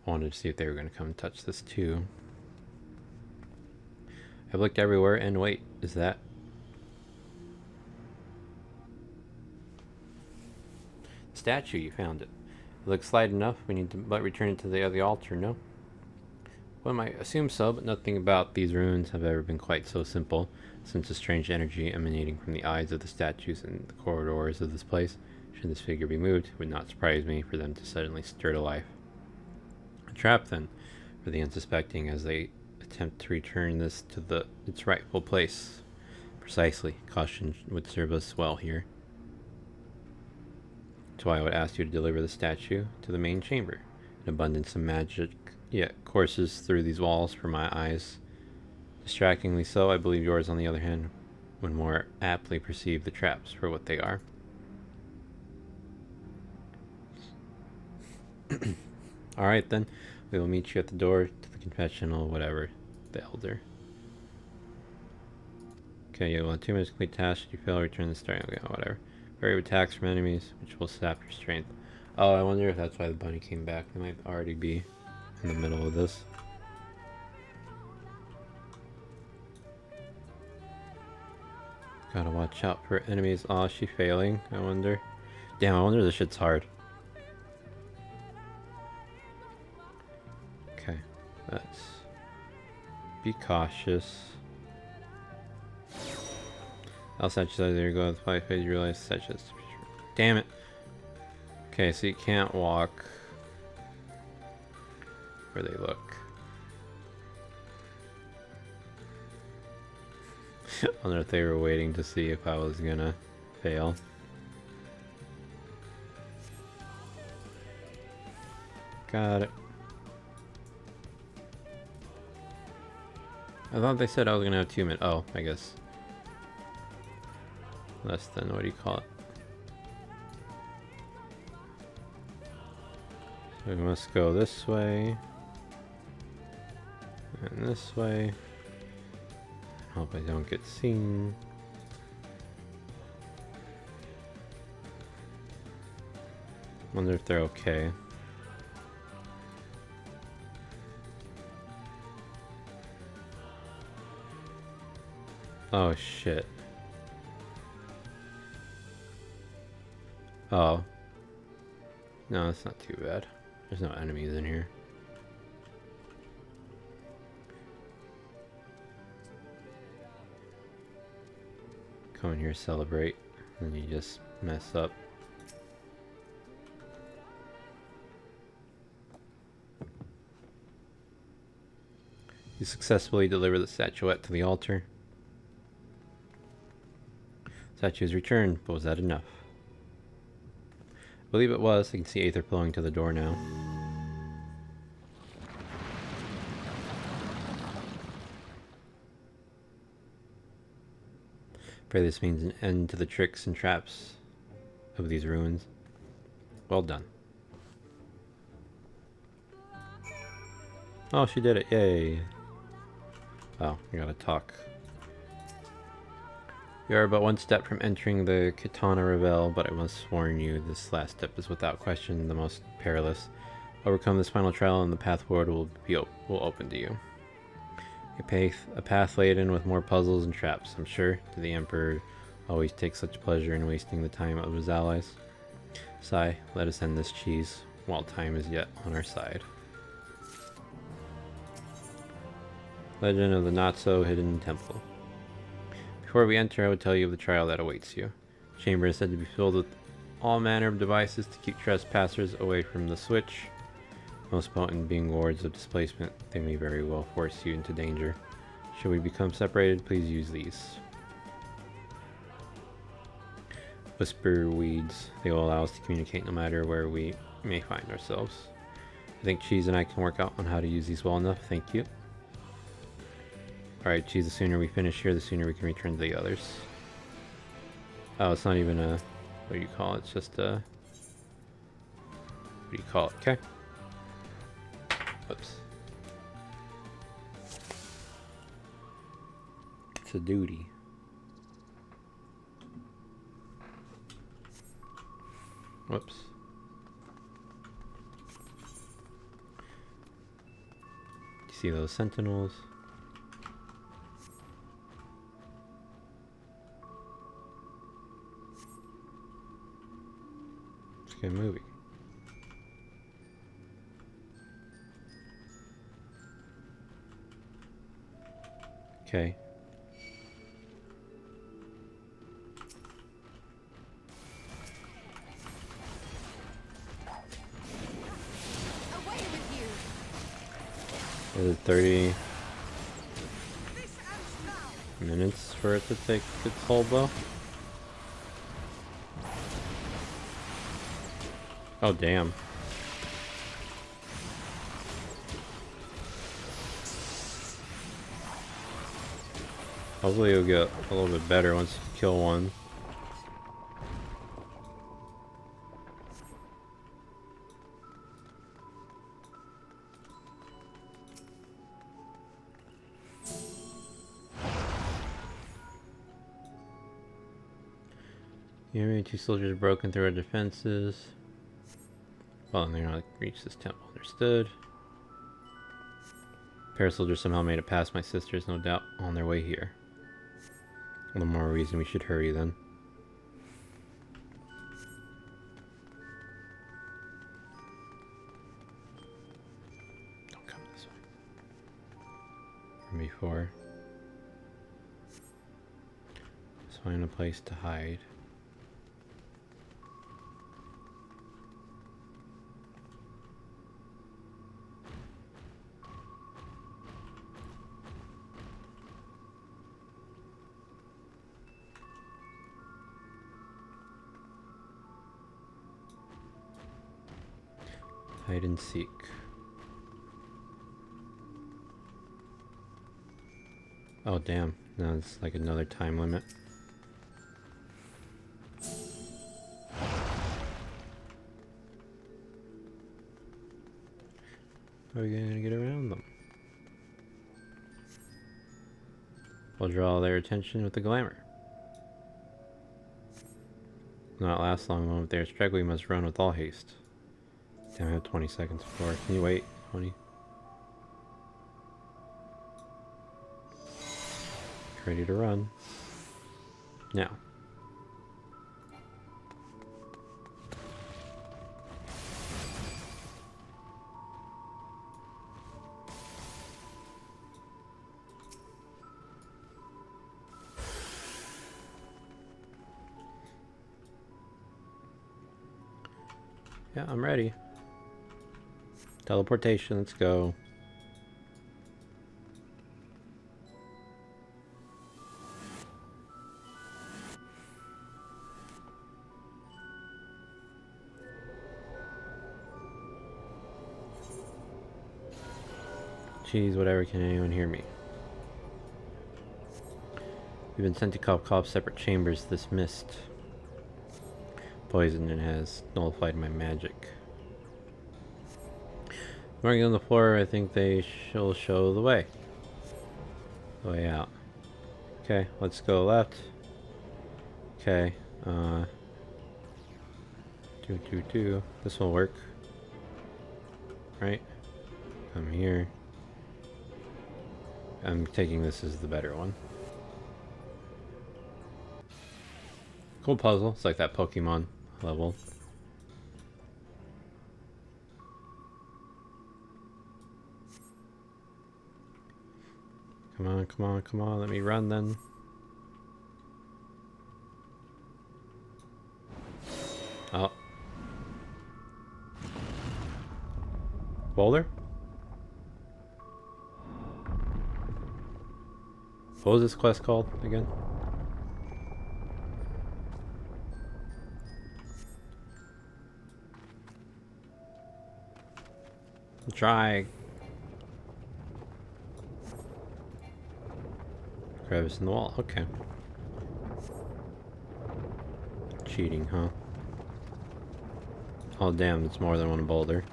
[SPEAKER 2] I wanted to see if they were going to come and touch this too. I've looked everywhere and wait, is that? Statue, you found it. It looks light enough. We need to but return it to the other altar, no? Well, I assume so, but nothing about these ruins have ever been quite so simple. Since a strange energy emanating from the eyes of the statues and the corridors of this place, should this figure be moved, it would not surprise me for them to suddenly stir to life. A trap, then, for the unsuspecting as they attempt to return this to its rightful place. Precisely. Caution would serve us well here. That's why I would ask you to deliver the statue to the main chamber. An abundance of magic yet courses through these walls for my eyes. Distractingly so, I believe yours, on the other hand, would more aptly perceive the traps for what they are. Alright then, we will meet you at the door to the confessional, whatever, the Elder. Okay, you will have 2 minutes to complete tasks. If you fail, return the starting. Okay, whatever. Vary attacks from enemies, which will sap your strength. Oh, I wonder if that's why the bunny came back. They might already be in the middle of this. Gotta watch out for enemies. Oh, is she failing? I wonder. Damn, I wonder this shit's hard. Okay, let's be cautious. I'll set you there. Go to the play phase. You realize such as. Damn it. Okay, so you can't walk where they look. I wonder if they were waiting to see if I was gonna fail. Got it. I thought they said I was gonna have 2 minutes. Oh, I guess. Less than, what do you call it? So we must go this way. And this way. Hope I don't get seen. Wonder if they're okay. Oh shit. Oh. No, that's not too bad. There's no enemies in here. Come in here, celebrate, and you just mess up. You successfully deliver the statuette to the altar. Statue is returned, but was that enough? I believe it was. I can see Aether flowing to the door now. Pray this means an end to the tricks and traps of these ruins. Well done. Oh, she did it. Yay. Oh, I gotta talk. You are but one step from entering the Kitana Revel, but I must warn you, this last step is without question the most perilous. Overcome this final trial and the path forward will open to you. A path laden with more puzzles and traps, I'm sure. Did the Emperor always take such pleasure in wasting the time of his allies? Sigh, let us end this cheese, while time is yet on our side. Legend of the Not-So-Hidden Temple. Before we enter, I would tell you of the trial that awaits you. The chamber is said to be filled with all manner of devices to keep trespassers away from the switch. Most potent being wards of displacement, they may very well force you into danger. Should we become separated, please use these. Whisper weeds. They will allow us to communicate no matter where we may find ourselves. I think Cheese and I can work out on how to use these well enough, thank you. Alright, Cheese, the sooner we finish here, the sooner we can return to the others. Oh, it's not even a... what do you call it? It's just a... what do you call it? Okay. Whoops. It's a duty. Whoops. You see those sentinels? It's a good movie. Okay.
[SPEAKER 3] Away with you.
[SPEAKER 2] Is it 30 minutes for it to take its whole bow? Oh, damn. Hopefully it'll get a little bit better once you kill one. The enemy 2 soldiers broken through our defenses. Well, and they're not reach this temple. Understood. Parasoldiers somehow made it past my sisters, no doubt on their way here. All the more reason we should hurry then. Don't come this way. From before. This find a place to hide. Hide and seek. Oh damn, now it's like another time limit. How are we gonna get around them? We'll draw their attention with the glamour. Not last long, when with their strike we must run with all haste. Damn, I have 20 seconds before. Can you wait? 20? Ready to run. Now. Yeah, I'm ready. Teleportation, let's go. Jeez, whatever, can anyone hear me? We've been sent to cop separate chambers. This mist poison and has nullified my magic. Marking on the floor, I think they shall show the way. The way out. Okay, let's go left. Okay, this will work. Right? Come here. I'm taking this as the better one. Cool puzzle. It's like that Pokemon level. Come on, come on, come on. Let me run then. Oh. Boulder? What was this quest called again? I'll try. Crevice in the wall, okay. Cheating, huh? Oh damn, it's more than one boulder.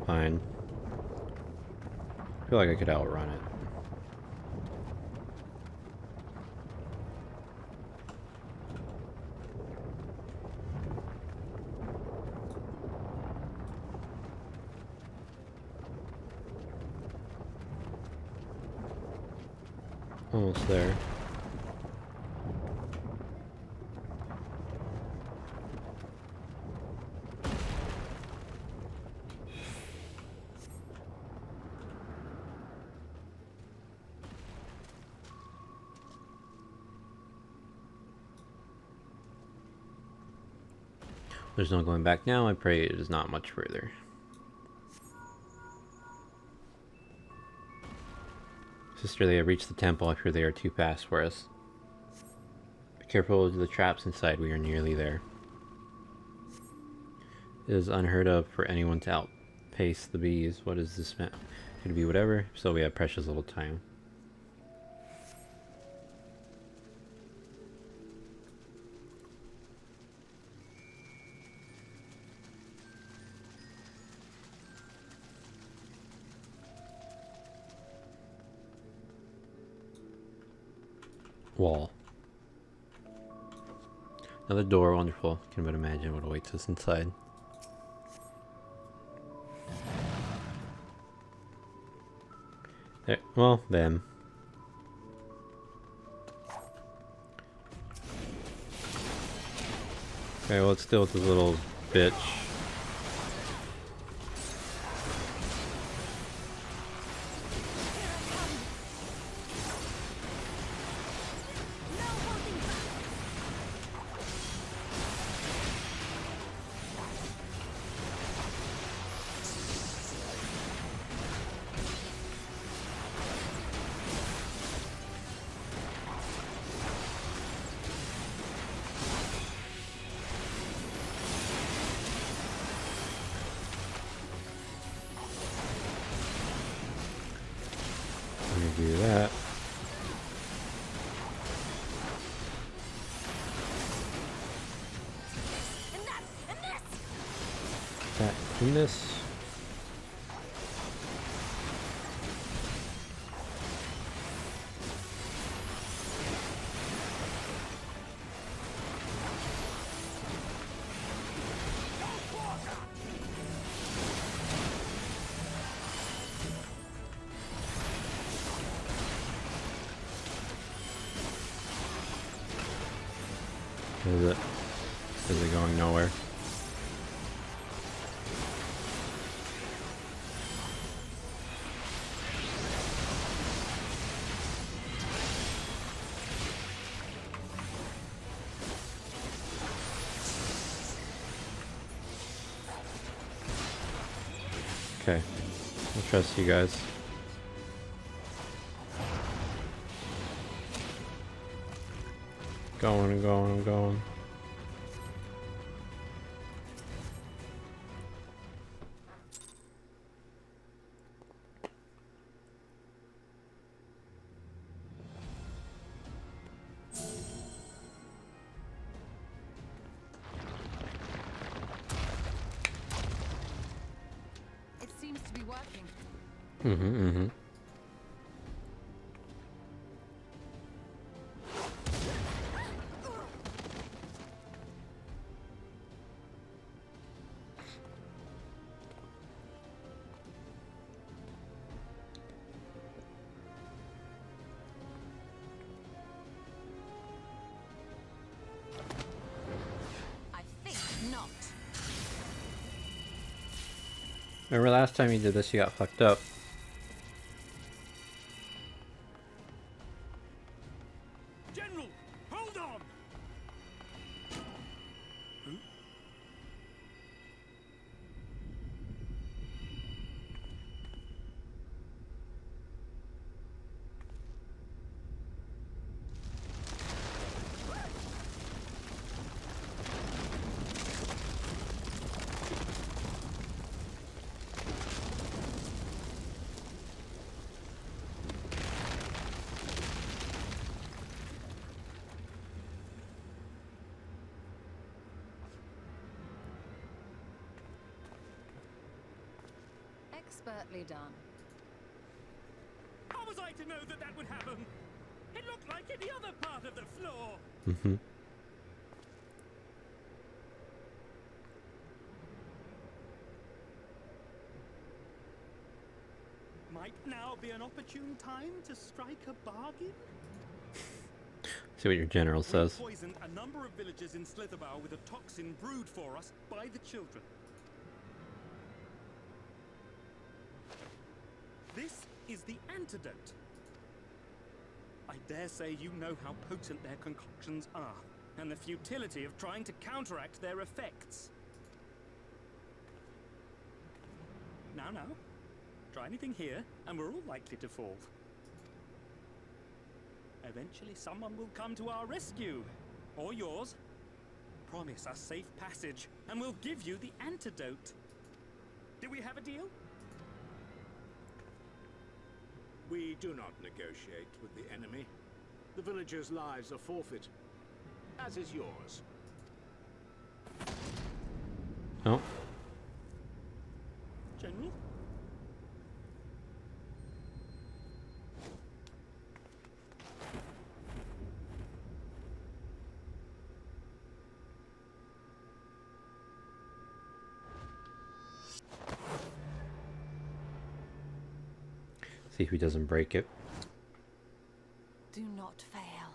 [SPEAKER 2] Fine. I feel like I could outrun it. Almost there. There's no going back now. I pray it is not much further. Sister, they have reached the temple. I fear they are too fast for us. Be careful of the traps inside. We are nearly there. It is unheard of for anyone to outpace the bees. What is this meant? Could it be whatever? So we have precious little time. Wall. Another door, wonderful. Can but imagine what awaits us inside. There, well, them. Okay, well, let's deal with this little bitch. in this. Is it going nowhere? Okay, I trust you guys. Going and going and going.
[SPEAKER 3] It seems to be working.
[SPEAKER 2] Mm-hmm.
[SPEAKER 3] I think not.
[SPEAKER 2] Remember last time you did this, you got fucked up.
[SPEAKER 10] General, hold on!
[SPEAKER 3] Expertly done.
[SPEAKER 11] How was I to know that that would happen? It looked like any other part of the floor.
[SPEAKER 2] Mm-hmm.
[SPEAKER 11] Might now be an opportune time to strike a bargain?
[SPEAKER 2] See what your general says.
[SPEAKER 11] We poisoned a number of villagers in Slitherbough with a toxin brewed for us by the children. This is the antidote. I dare say you know how potent their concoctions are, and the futility of trying to counteract their effects. Now, try anything here, and we're all likely to fall. Eventually someone will come to our rescue, or yours. Promise us safe passage, and we'll give you the antidote. Do we have a deal?
[SPEAKER 8] We do not negotiate with the enemy. The villagers' lives are forfeit, as is yours.
[SPEAKER 2] Oh.
[SPEAKER 11] General?
[SPEAKER 2] See if he doesn't break it.
[SPEAKER 3] Do not fail.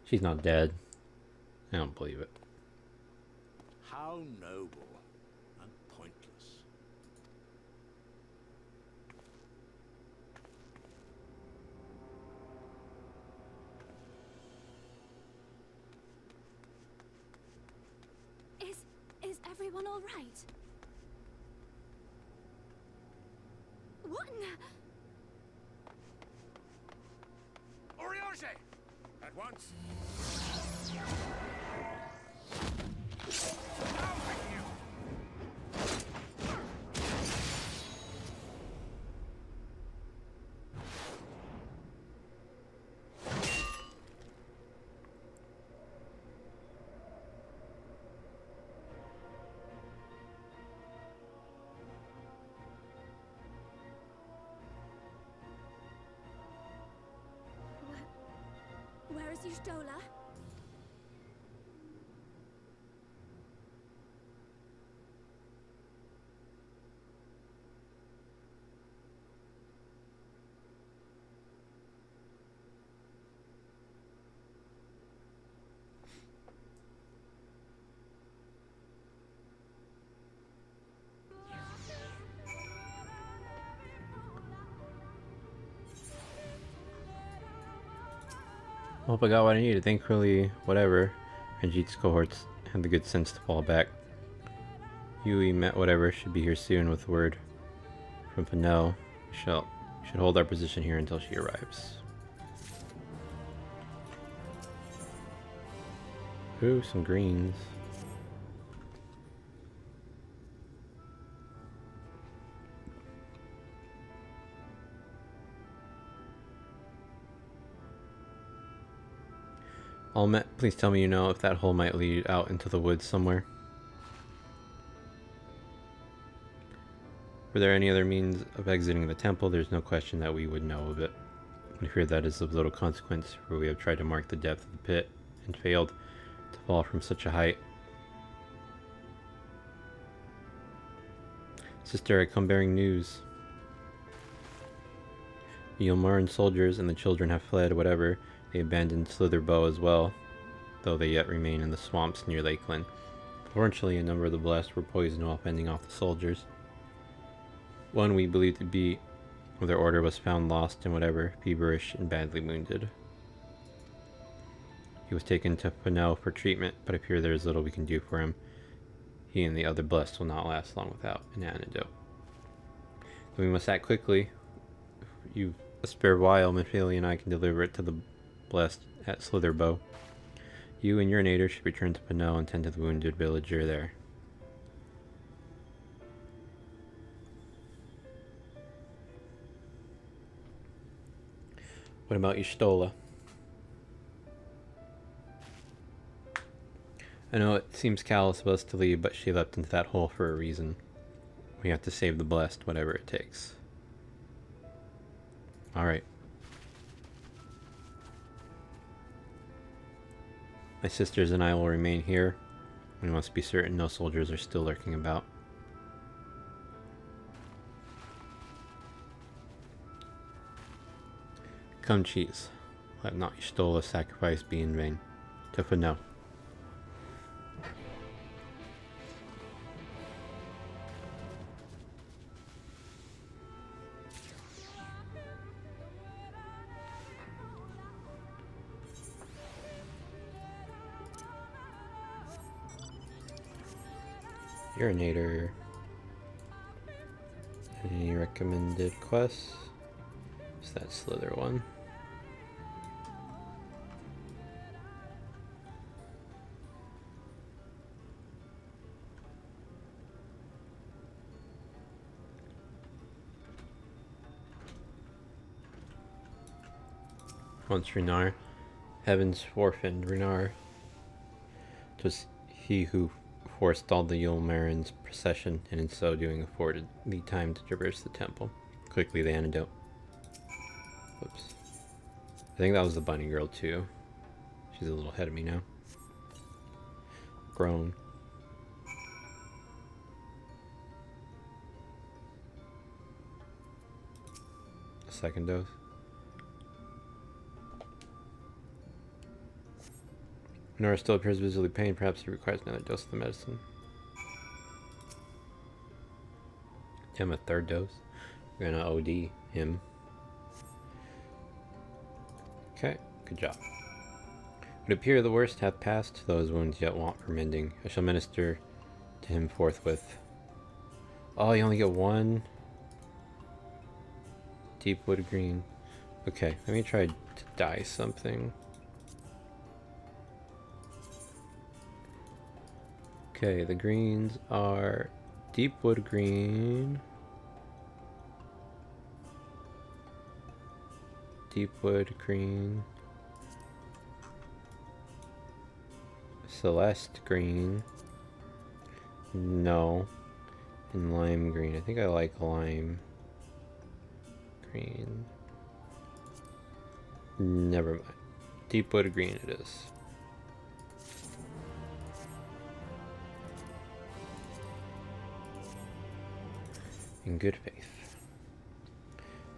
[SPEAKER 2] She's not dead. I don't believe it.
[SPEAKER 8] How noble and pointless.
[SPEAKER 5] Is everyone all right? What in the...
[SPEAKER 7] Oriage! At once! Down with you!
[SPEAKER 5] Where's Y'shtola?
[SPEAKER 2] Hope I got what I needed. Thankfully, whatever. Ranjit's cohorts had the good sense to fall back. Yui met whatever should be here soon with word from Fennel. We should hold our position here until she arrives. Ooh, some greens. Almet, please tell me you know if that hole might lead out into the woods somewhere. Were there any other means of exiting the temple? There's no question that we would know of it. We fear that is of little consequence, for we have tried to mark the depth of the pit and failed to fall from such a height. Sister, I come bearing news. The Yulmaran soldiers and the children have fled, whatever. They abandoned Slitherbow as well, though they yet remain in the swamps near Lakeland. Fortunately, a number of the blessed were poisoned while fending off the soldiers. One we believe to be of their order was found lost in whatever, feverish and badly wounded. He was taken to Fennel for treatment, but I fear there is little we can do for him. He and the other blessed will not last long without an antidote. So we must act quickly. If you've a spare while, Mephilia and I can deliver it to the blessed at Slitherbow. You and your nader should return to Fennel and tend to the wounded villager there. What about Y'shtola? I know it seems callous of us to leave, but she leapt into that hole for a reason. We have to save the blessed, whatever it takes. Alright. My sisters and I will remain here. We must be certain no soldiers are still lurking about. Come, cheese. Let not Y'shtola's sacrifice be in vain. To Fennel. Urinator. Any recommended quests? Is that Slither one? Once Renar, Heaven's orphan Renar. 'Twas he who forestalled the Yulmaran's procession, and in so doing afforded the time to traverse the temple. Quickly, the antidote. Whoops. I think that was the bunny girl too. She's a little ahead of me now. Grown. A second dose. Nora still appears visibly pained. Perhaps he requires another dose of the medicine. Him a third dose. We're gonna OD him. Okay, good job. It would appear the worst hath passed, though his wounds yet want for mending. I shall minister to him forthwith. Oh, you only get one? Deep wood green. Okay, let me try to dye something. Okay, the greens are deep wood green, deep wood green, celeste green, no, and lime green. I think I like lime green. Never mind. Deepwood Green it is. In good faith.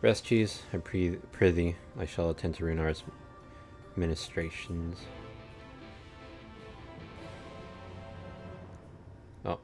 [SPEAKER 2] Rest cheese, I prithee, I shall attend to Runar's ministrations. Oh.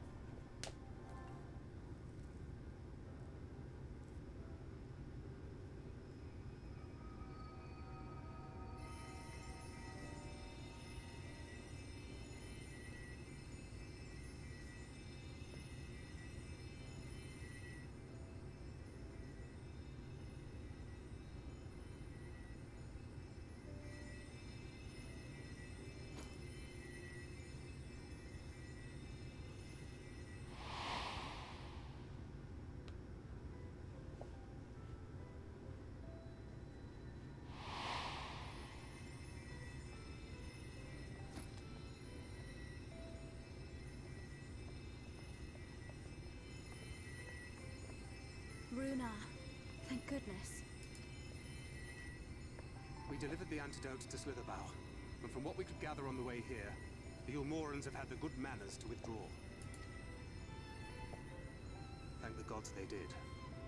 [SPEAKER 5] Runar, thank goodness.
[SPEAKER 6] We delivered the antidote to Slitherbow, and from what we could gather on the way here, the Ulmorans have had the good manners to withdraw. Thank the gods they did,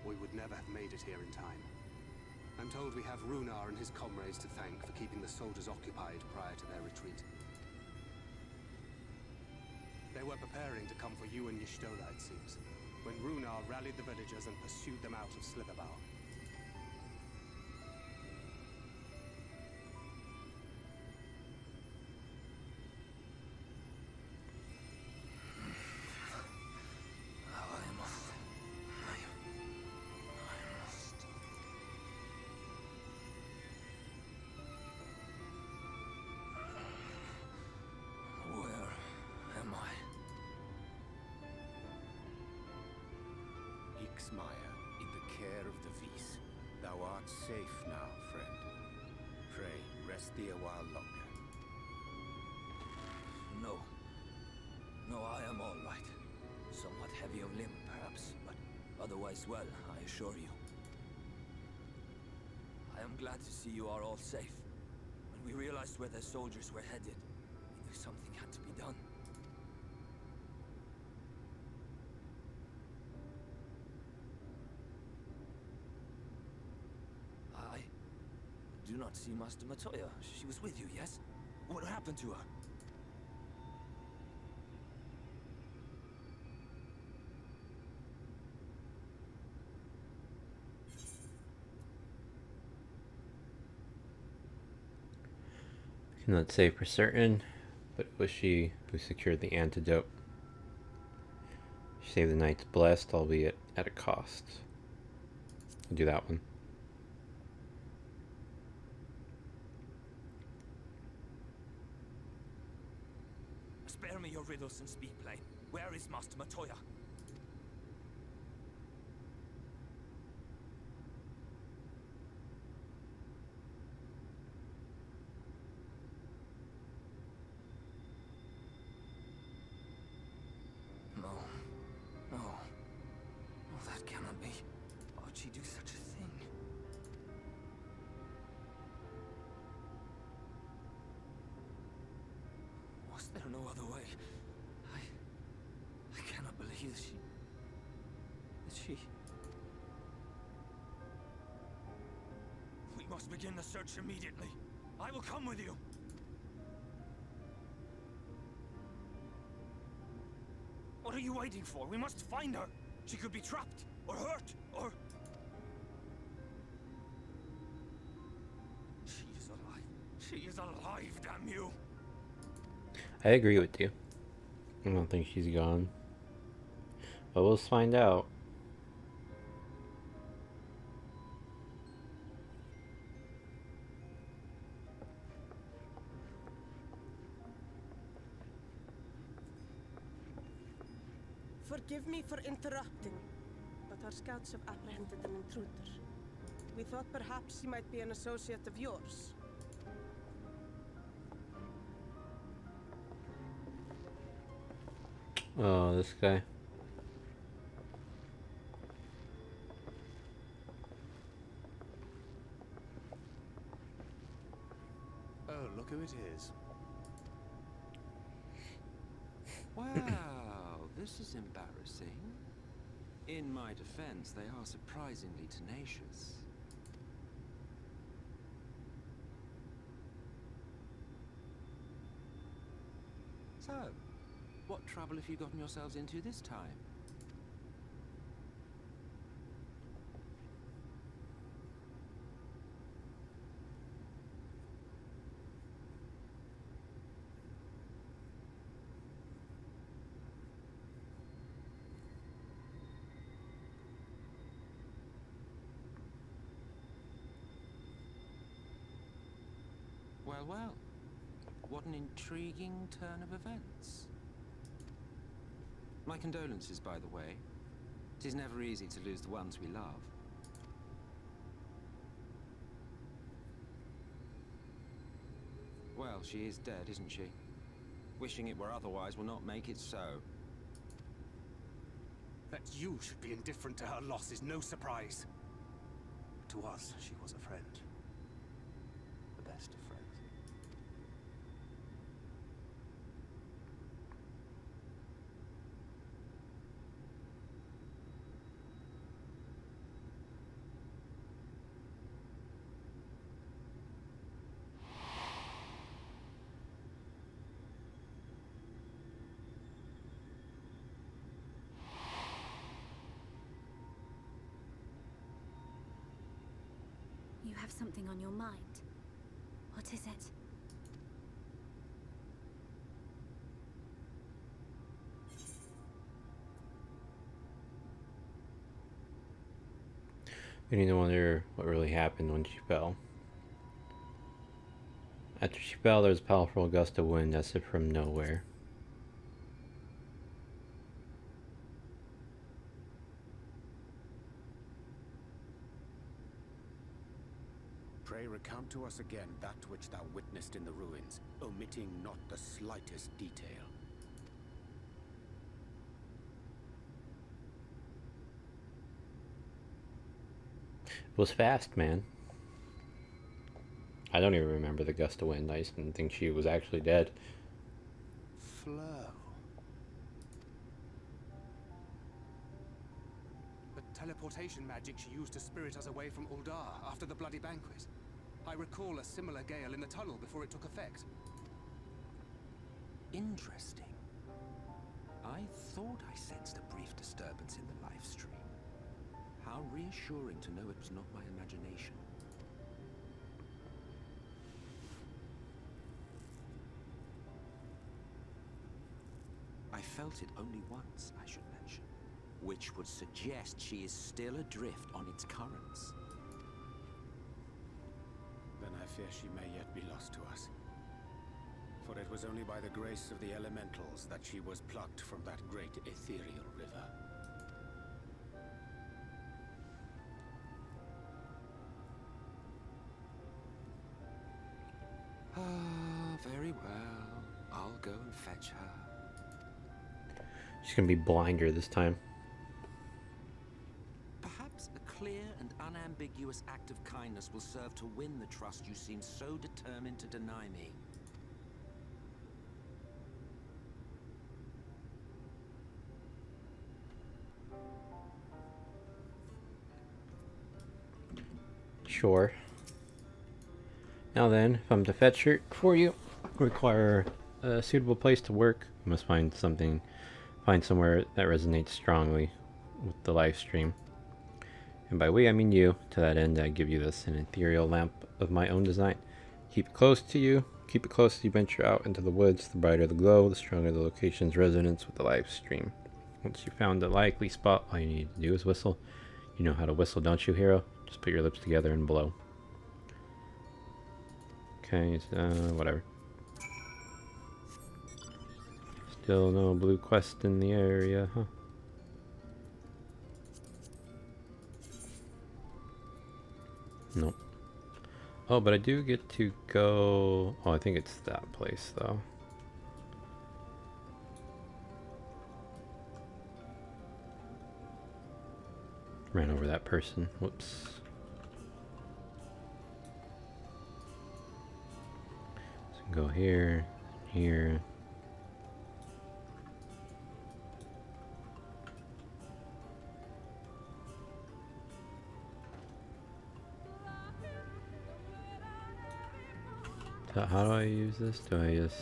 [SPEAKER 6] or we would never have made it here in time. I'm told we have Runar and his comrades to thank for keeping the soldiers occupied prior to their retreat. They were preparing to come for you and Y'shtola, it seems, when Runar rallied the villagers and pursued them out of Slitherbow.
[SPEAKER 7] In the care of the Vis. Thou art safe now, friend. Pray, rest thee a while longer.
[SPEAKER 4] No. No, I am all right. Somewhat heavy of limb, perhaps, but otherwise well, I assure you. I am glad to see you are all safe. When we realized where the soldiers were headed, we knew something had to be done. I do not see Master Matoya. She was with you, yes? What happened to her?
[SPEAKER 2] I cannot say for certain, but it was she who secured the antidote. She saved the knights blessed, albeit at a cost. I'll do that one.
[SPEAKER 4] Spare me your riddles and speak plain. Where is Master Matoya? No. No. No, that cannot be. Why would she do such a thing? Was there no other way? I cannot believe that she... We must begin the search immediately. I will come with you. What are you waiting for? We must find her. She could be trapped, or hurt, or... She is alive. She is alive, damn you!
[SPEAKER 2] I agree with you. I don't think she's gone. But we'll find out.
[SPEAKER 12] Forgive me for interrupting, but our scouts have apprehended an intruder. We thought perhaps he might be an associate of yours.
[SPEAKER 2] Oh, this guy.
[SPEAKER 8] Oh,
[SPEAKER 6] it is.
[SPEAKER 4] Well, this is embarrassing. In my defense, they are surprisingly tenacious. So, what trouble have you gotten yourselves into this time? Well, well. What an intriguing turn of events. My condolences, by the way. It is never easy to lose the ones we love. Well, she is dead, isn't she? Wishing it were otherwise will not make it so.
[SPEAKER 6] That you should be indifferent to her loss is no surprise. To us, she was a friend. The best of friends.
[SPEAKER 5] You have something on your mind. What is it?
[SPEAKER 2] We need to wonder what really happened when she fell. After she fell, there was a powerful gust of wind as if from nowhere.
[SPEAKER 7] Pray recount to us again that which thou witnessed in the ruins, omitting not the slightest detail.
[SPEAKER 2] It was fast, man. I don't even remember the gust of wind. I just didn't think she was actually dead.
[SPEAKER 6] Flow. The teleportation magic she used to spirit us away from Uldar after the bloody banquet. I recall a similar gale in the tunnel before it took effect.
[SPEAKER 4] Interesting. I thought I sensed a brief disturbance in the live stream. How reassuring to know it was not my imagination. I felt it only once, I should mention, which would suggest she is still adrift on its currents.
[SPEAKER 7] Then I fear she may yet be lost to us. For it was only by the grace of the elementals that she was plucked from that great ethereal river.
[SPEAKER 4] Ah, very well. I'll go and fetch her.
[SPEAKER 2] She's gonna be blinder this time.
[SPEAKER 4] Perhaps a clear and unambiguous act of kindness will serve to win the trust you seem so determined to deny me.
[SPEAKER 2] Sure. Now then, if I'm to fetch her for you, require a suitable place to work. You must find somewhere that resonates strongly with the live stream. And by we, I mean you. To that end, I give you this, an ethereal lamp of my own design. Keep it close to you. Keep it close as you venture out into the woods. The brighter the glow, the stronger the location's resonance with the live stream. Once you've found a likely spot, all you need to do is whistle. You know how to whistle, don't you, hero? Just put your lips together and blow. Okay, whatever. Still no blue quest in the area, huh? Nope. Oh, but I do get to go... Oh, I think it's that place, though. Ran over that person. Whoops. So go here, here. So how do I use this? Do I just...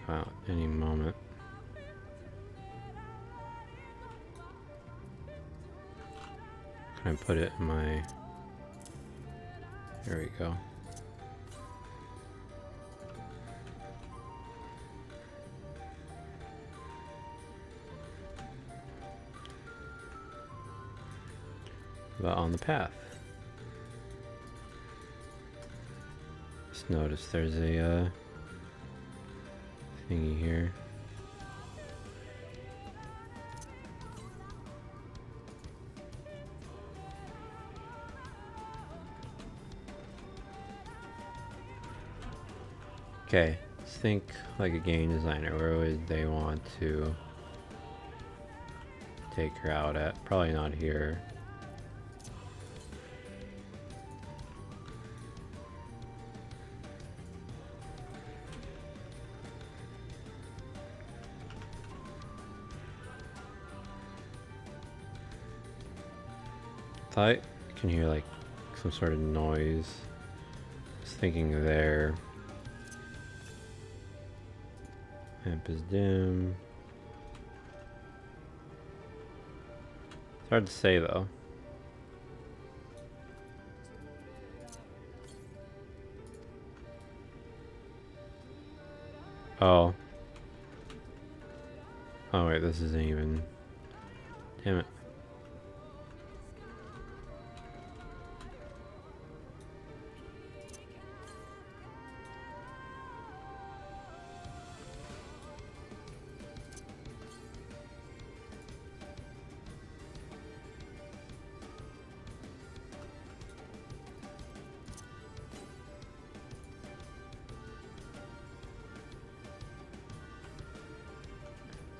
[SPEAKER 2] Wow, any moment. Can I put it in my... There we go. But on the path. Just notice there's a thingy here. Okay, let's think like a game designer. Where would they want to take her out at? Probably not here. I can hear like some sort of noise. Just thinking there. Lamp is dim. It's hard to say though. Oh. Oh wait, this isn't even... Damn it.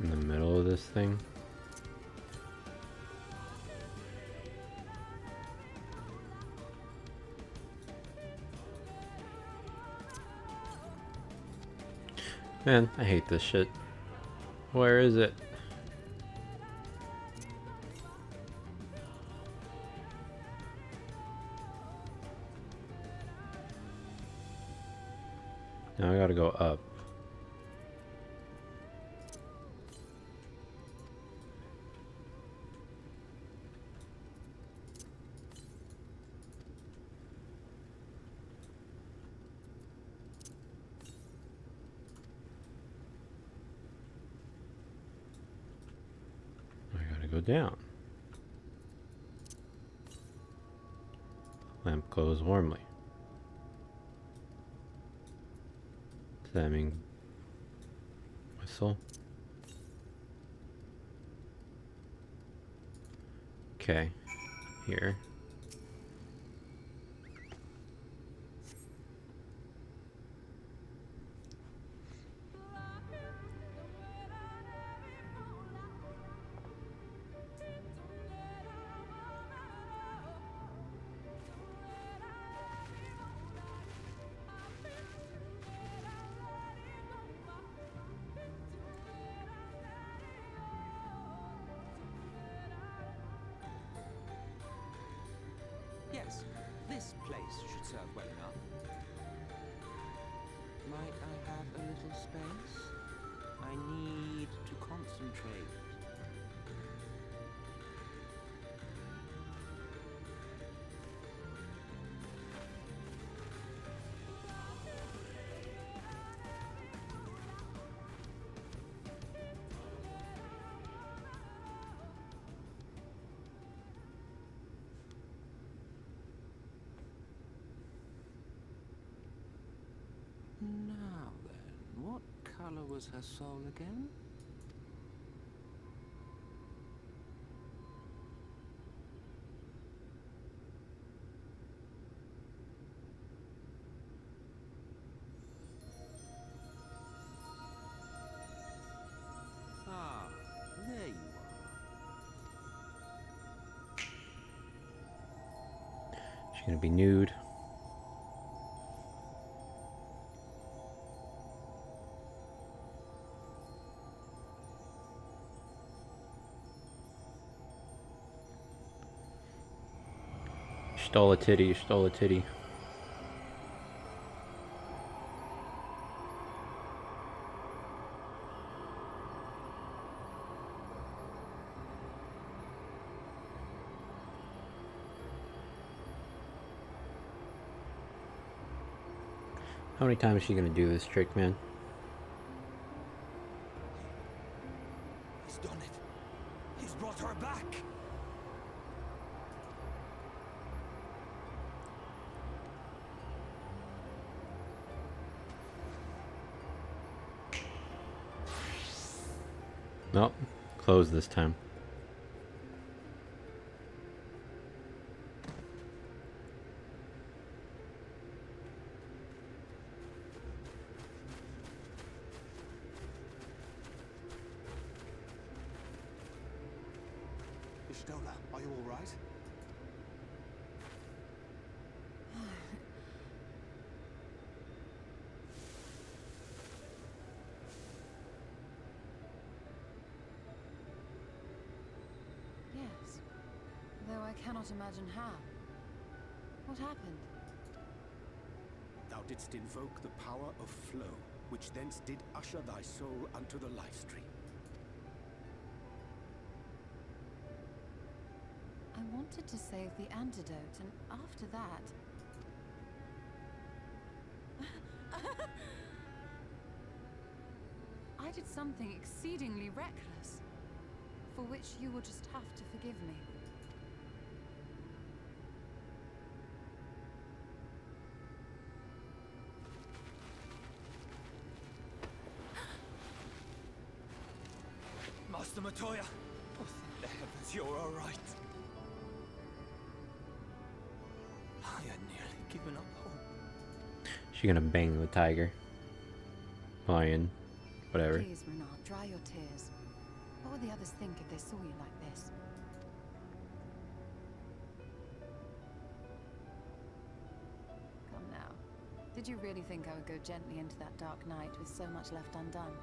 [SPEAKER 2] In the middle of this thing. Man, I hate this shit. Where is it? Now I gotta go up. Go down. Lamp glows warmly. Does that mean whistle? Okay, here.
[SPEAKER 13] Yes, this place should serve well enough. Might I have a little space? I need to concentrate. Now then, what color was her soul again? Ah, there you are.
[SPEAKER 2] She gonna be nude. Stole a titty, you stole a titty. How many times is she gonna do this trick, man?
[SPEAKER 4] He's done it. He's brought her back.
[SPEAKER 2] Nope. Closed this time.
[SPEAKER 6] Ishtola, are you all right?
[SPEAKER 3] Yes. Though I cannot imagine how. What happened?
[SPEAKER 8] Thou didst invoke the power of flow, which thence did usher thy soul unto the life stream.
[SPEAKER 3] I wanted to save the antidote, and after that... I did something exceedingly reckless, for which you will just have to forgive me.
[SPEAKER 4] Master Matoya! Oh, thank the heavens, you're all right. I had nearly given up hope.
[SPEAKER 2] She gonna bang the tiger. Lion. Whatever.
[SPEAKER 3] Please, Renard, dry your tears. What would the others think if they saw you like this? Come now. Did you really think I would go gently into that dark night with so much left undone?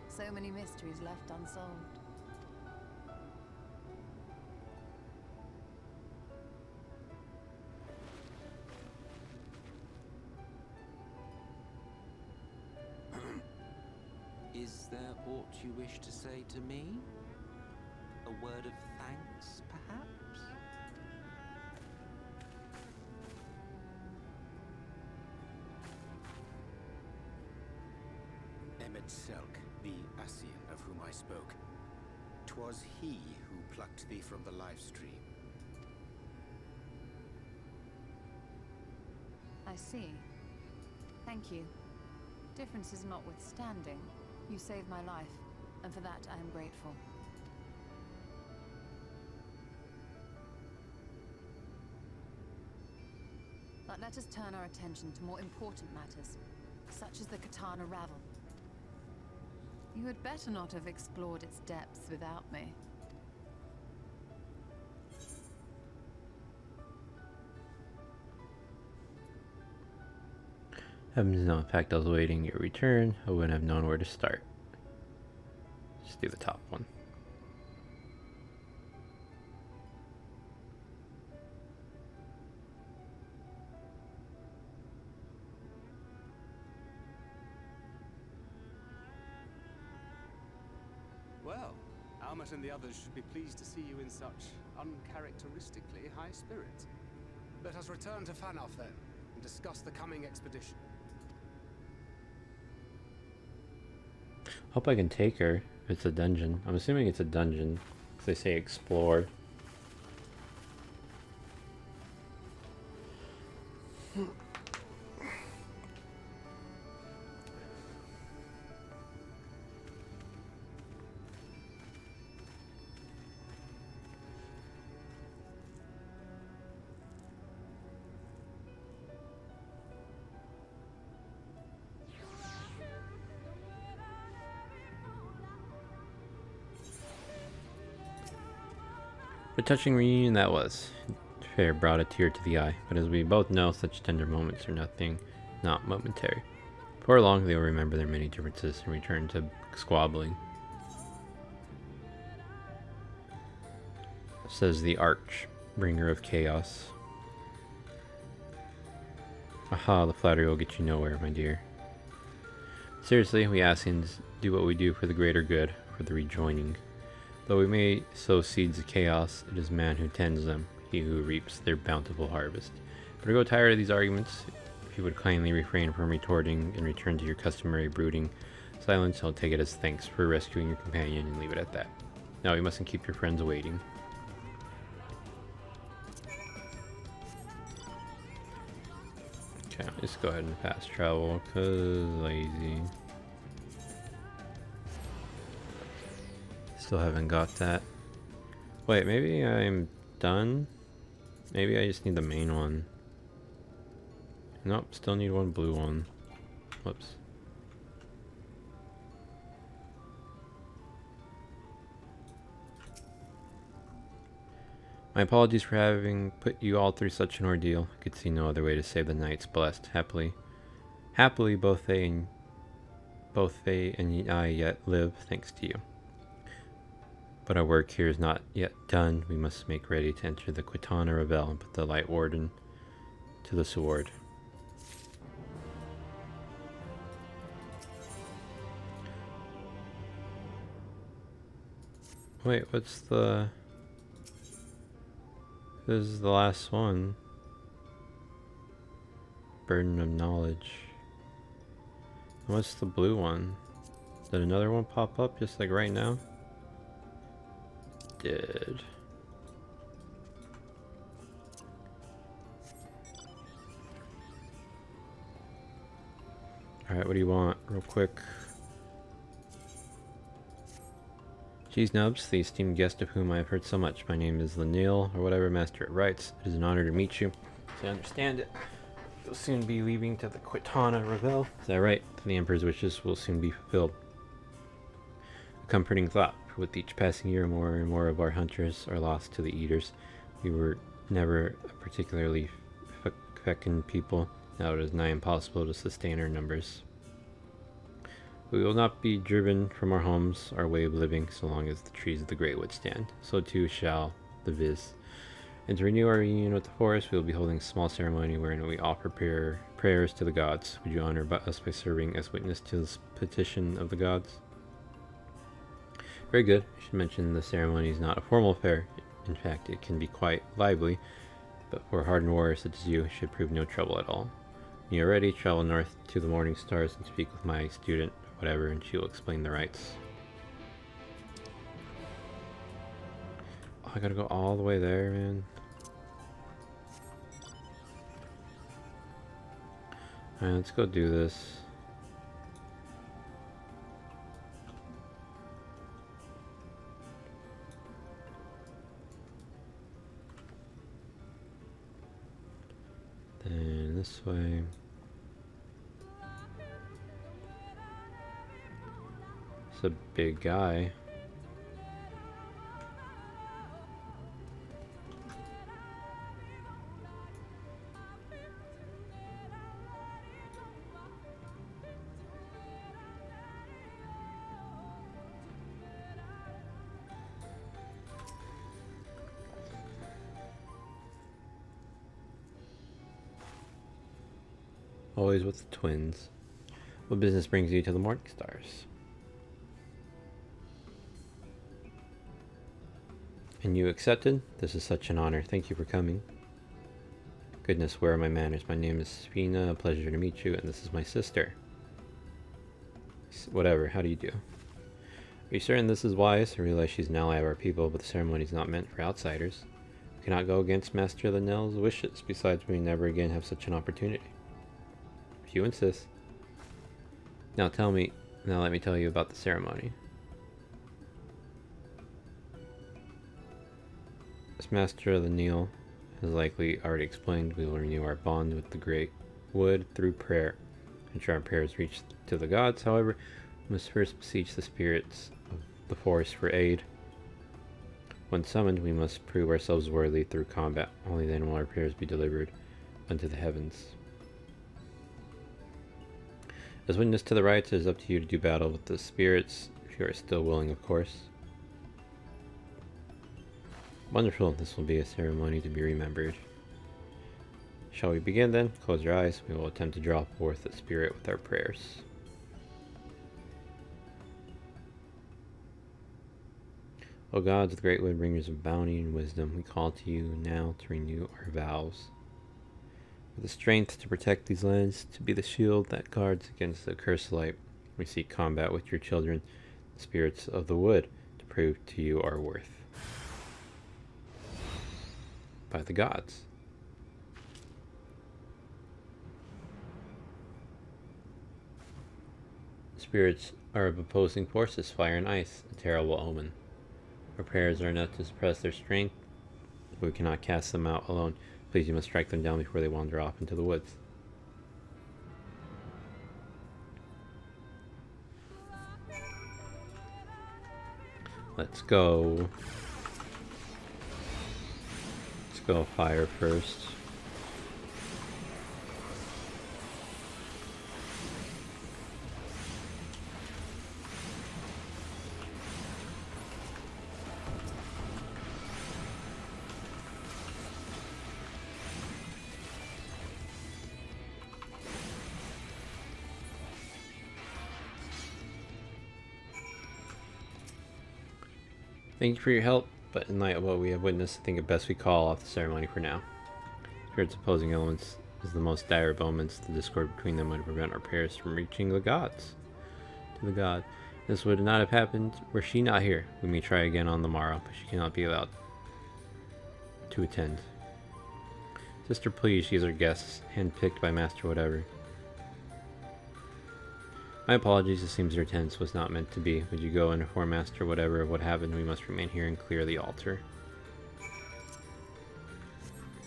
[SPEAKER 3] So many mysteries left unsolved?
[SPEAKER 13] Is there aught you wish to say to me? A word of thanks, perhaps?
[SPEAKER 7] Selk, the Ascian of whom I spoke. 'Twas he who plucked thee from the life stream.
[SPEAKER 3] I see. Thank you. Differences notwithstanding, you saved my life, and for that I am grateful. But let us turn our attention to more important matters, such as the Katana Ravel. You had better not have explored its depths without me.
[SPEAKER 2] Heavens no, in fact I was waiting your return. I wouldn't have known where to start. Just do the top one.
[SPEAKER 6] Well, Almet and the others should be pleased to see you in such uncharacteristically high spirits. Let us return to Fanoff then, and discuss the coming expedition.
[SPEAKER 2] Hope I can take her if it's a dungeon. I'm assuming it's a dungeon, because they say explore. A touching reunion that was. affair brought a tear to the eye, but as we both know, such tender moments are not momentary. Before long, they will remember their many differences and return to squabbling. Says the Bringer of Chaos. Aha, the flattery will get you nowhere, my dear. Seriously, we Ascians do what we do for the greater good, for the rejoining. Though we may sow seeds of chaos, it is man who tends them, he who reaps their bountiful harvest. But I grow tired of these arguments. If you would kindly refrain from retorting and return to your customary brooding silence, I'll take it as thanks for rescuing your companion and leave it at that. Now, you mustn't keep your friends waiting. Okay, let's go ahead and fast travel, cause lazy. Still haven't got that. Wait, maybe I'm done? Maybe I just need the main one. Nope, still need one blue one. Whoops. My apologies for having put you all through such an ordeal. I could see no other way to save the knights blessed. Happily, both Faye and I yet live, thanks to you. But our work here is not yet done. We must make ready to enter the Quitana Revel and put the Light Warden to the sword. Wait, what's the... This is the last one. Burden of Knowledge. What's the blue one? Did another one pop up just like right now? Did. Alright, what do you want? Real quick. Cheese Nubs, the esteemed guest of whom I have heard so much. My name is Lanil, or whatever Master it writes. It is an honor to meet you. So I understand it. You'll soon be leaving to the Quitana Revel. Is that right? The Emperor's wishes will soon be fulfilled. A comforting thought, for with each passing year more and more of our hunters are lost to the Eaters. We were never a particularly fecund people. Now it is nigh impossible to sustain our numbers. We will not be driven from our homes, our way of living, so long as the trees of the Great Wood stand. So too shall the Viz. And to renew our union with the forest, we will be holding a small ceremony wherein we offer prayers to the gods. Would you honor us by serving as witness to this petition of the gods? Very good. I should mention the ceremony is not a formal affair. In fact, it can be quite lively, but for a hardened warrior such as you, it should prove no trouble at all. When you are ready, travel north to the Morning Stars and speak with my student, whatever, and she will explain the rites. Oh, I gotta go all the way there, man. Alright, let's go do this. Then this way. It's a big guy. Always with the twins. What business brings you to the Morning Stars? And you accepted? This is such an honor. Thank you for coming. Goodness, where are my manners? My name is Spina. A pleasure to meet you, and this is my sister. Whatever, how do you do? Are you certain this is wise? I realize she's an ally of our people, but the ceremony is not meant for outsiders. We cannot go against Master Lanel's wishes. Besides, we never again have such an opportunity. If you insist. Now let me tell you about the ceremony. As Master Lanel has likely already explained, we will renew our bond with the Great Wood through prayer. Ensure our prayers reach to the gods, however, we must first beseech the spirits of the forest for aid. When summoned, we must prove ourselves worthy through combat. Only then will our prayers be delivered unto the heavens. As witness to the rites, it is up to you to do battle with the spirits, if you are still willing, of course. Wonderful, this will be a ceremony to be remembered. Shall we begin then? Close your eyes. We will attempt to draw forth the spirit with our prayers. O gods, the great Windbringers of bounty and wisdom, we call to you now to renew our vows. For the strength to protect these lands, to be the shield that guards against the accursed light, we seek combat with your children, the spirits of the wood, to prove to you our worth. By the gods. The spirits are of opposing forces, fire and ice, a terrible omen. Our prayers are enough to suppress their strength, but we cannot cast them out alone. Please, you must strike them down before they wander off into the woods. Let's go. Let's go fire first. Thank you for your help, but in light of what we have witnessed, I think it best we call off the ceremony for now. Spirits opposing elements is the most dire of omens. The discord between them would prevent our prayers from reaching the gods. To the god. This would not have happened were she not here. We may try again on the morrow, but she cannot be allowed to attend. Sister, please, she is our guest, handpicked by Master Whatever. My apologies, it seems your attendance was not meant to be. Would you go and inform Master Whatever of what happened? We must remain here and clear the altar.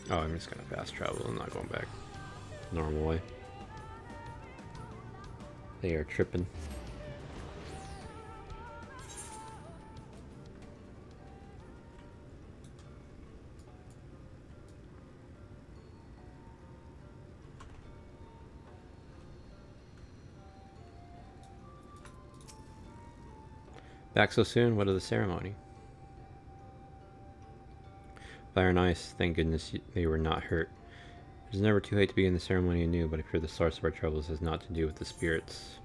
[SPEAKER 2] Oh, I'm just gonna fast travel and not going back normal way. They are tripping. Back so soon? What of the ceremony? Fire and ice, thank goodness they were not hurt. It is never too late to begin the ceremony anew, but I fear the source of our troubles has not to do with the spirits.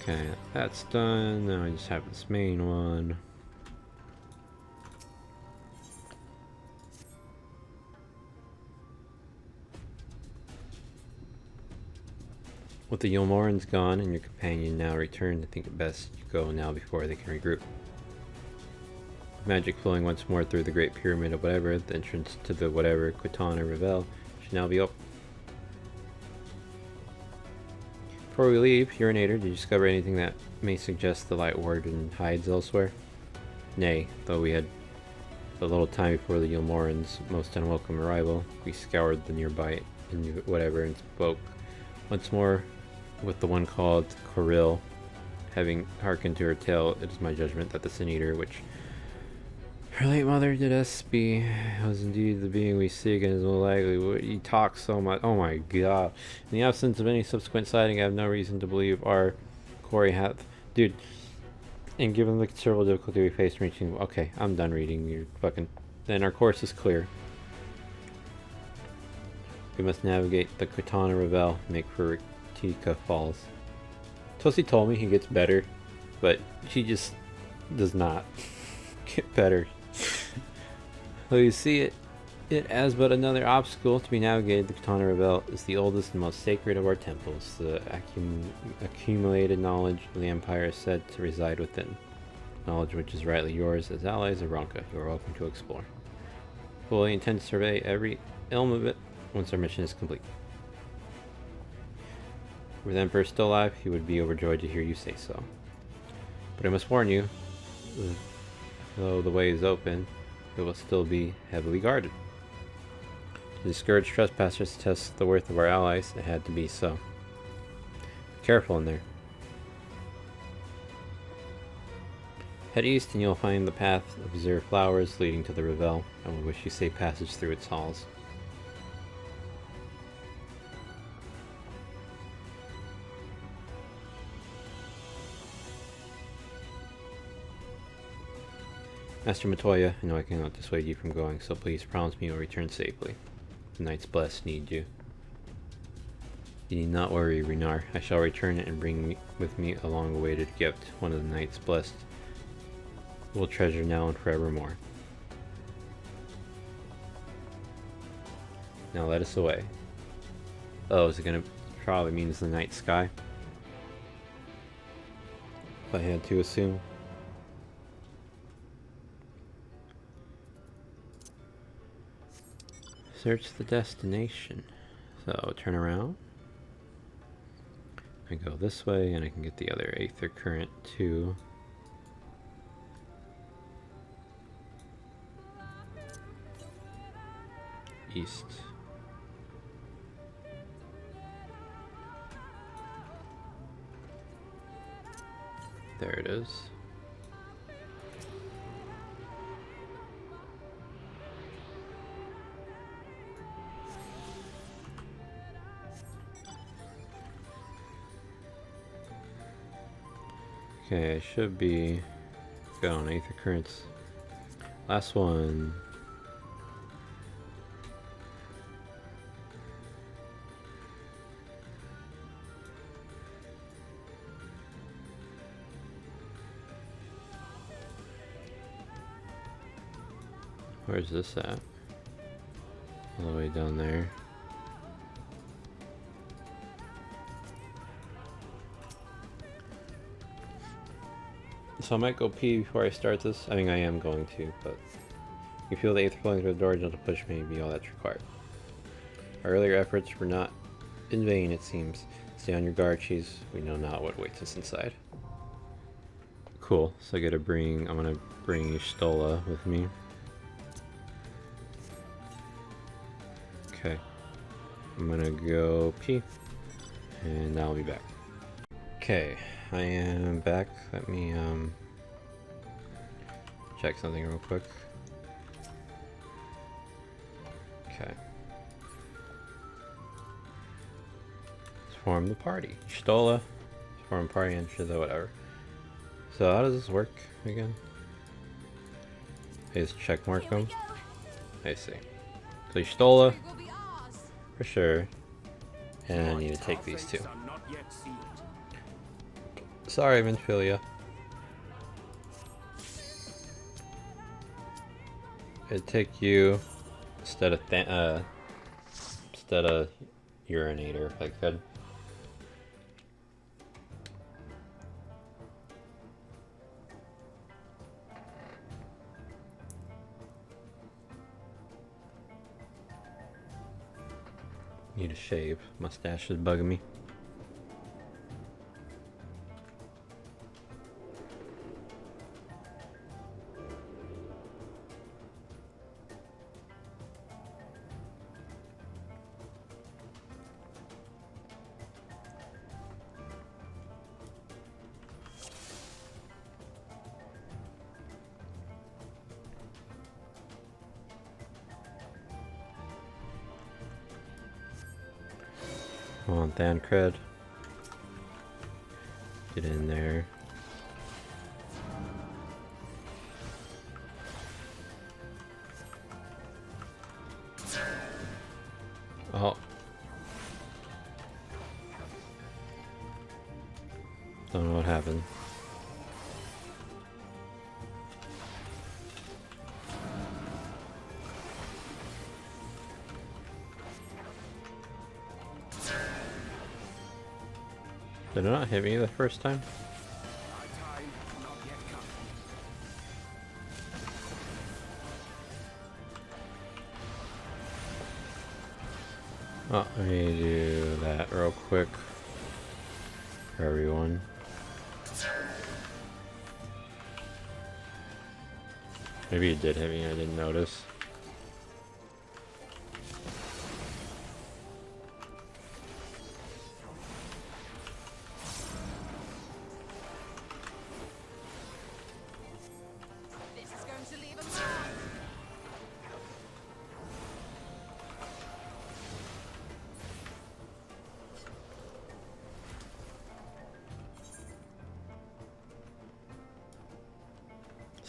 [SPEAKER 2] Okay, that's done. Now I just have this main one. With the Yulmorans gone and your companion now returned, I think it best you go now before they can regroup. With magic flowing once more through the Great Pyramid of Whatever, the entrance to the Whatever Quitana Revel should now be open. Before we leave, Urinator, did you discover anything that may suggest the Light Warden hides elsewhere? Nay, though we had a little time before the Yulmorans' most unwelcome arrival, we scoured the nearby Whatever and spoke once more with the one called Coril. Having hearkened to her tale, it is my judgment that the Sin Eater, which her late mother did us be, was indeed the being we seek and is more likely. He talks so much. Oh my god. In the absence of any subsequent sighting, I have no reason to believe our quarry hath. Dude, and given the considerable difficulty we face in reaching. Okay, I'm done reading. You're fucking. Then our course is clear. We must navigate the Quitana Revel, make for Tika Falls. Tosi told me he gets better, but she just does not get better. Though you see it as but another obstacle to be navigated, the Quitana Revel is the oldest and most sacred of our temples. The accumulated knowledge of the Empire is said to reside within. Knowledge which is rightly yours as allies of Ronka. You are welcome to explore. Fully intend to survey every elm of it once our mission is complete. Were the Emperor still alive, he would be overjoyed to hear you say so. But I must warn you, though the way is open, it will still be heavily guarded. To discourage trespassers to test the worth of our allies, it had to be so. Be careful in there. Head east and you'll find the path of azure flowers leading to the Revel. I will wish you safe passage through its halls. Master Matoya, I know I cannot dissuade you from going, so please promise me you'll return safely. The Knights Blessed need you. You need not worry, Renar. I shall return and bring with me a long-awaited gift, one of the Knights Blessed will treasure now and forevermore. Now let us away. Oh, is it gonna... probably means the night sky? If I had to assume. Search the destination. So, turn around. I go this way, and I can get the other Aether Current too. East. There it is. Okay, I should be good on Aether Currents. Last one. Where's this at? All the way down there. So I might go pee before I start this. I mean, I am going to, but you feel the Aether flowing through the door, gentle push may be all that's required. Our earlier efforts were not in vain, it seems. Stay on your guard, cheese. We know not what waits us inside. Cool. So I'm gonna bring Stola with me. Okay. I'm gonna go pee, and I'll be back. Okay, I am back. Let me check something real quick. Okay. Let's form the party. Stola. Form party and Shiza, whatever. So how does this work again? I just check mark them. I see. So Stola. For sure. And I need to take these two. Sorry, Minfilia. It'd take you instead of Urinator if I could. Need a shave. Mustache is bugging me. Come on, Thancred. Get in there. Oh. Don't know what happened. Did it not hit me the first time? Oh, let me do that real quick for everyone. Maybe it did hit me, I didn't notice.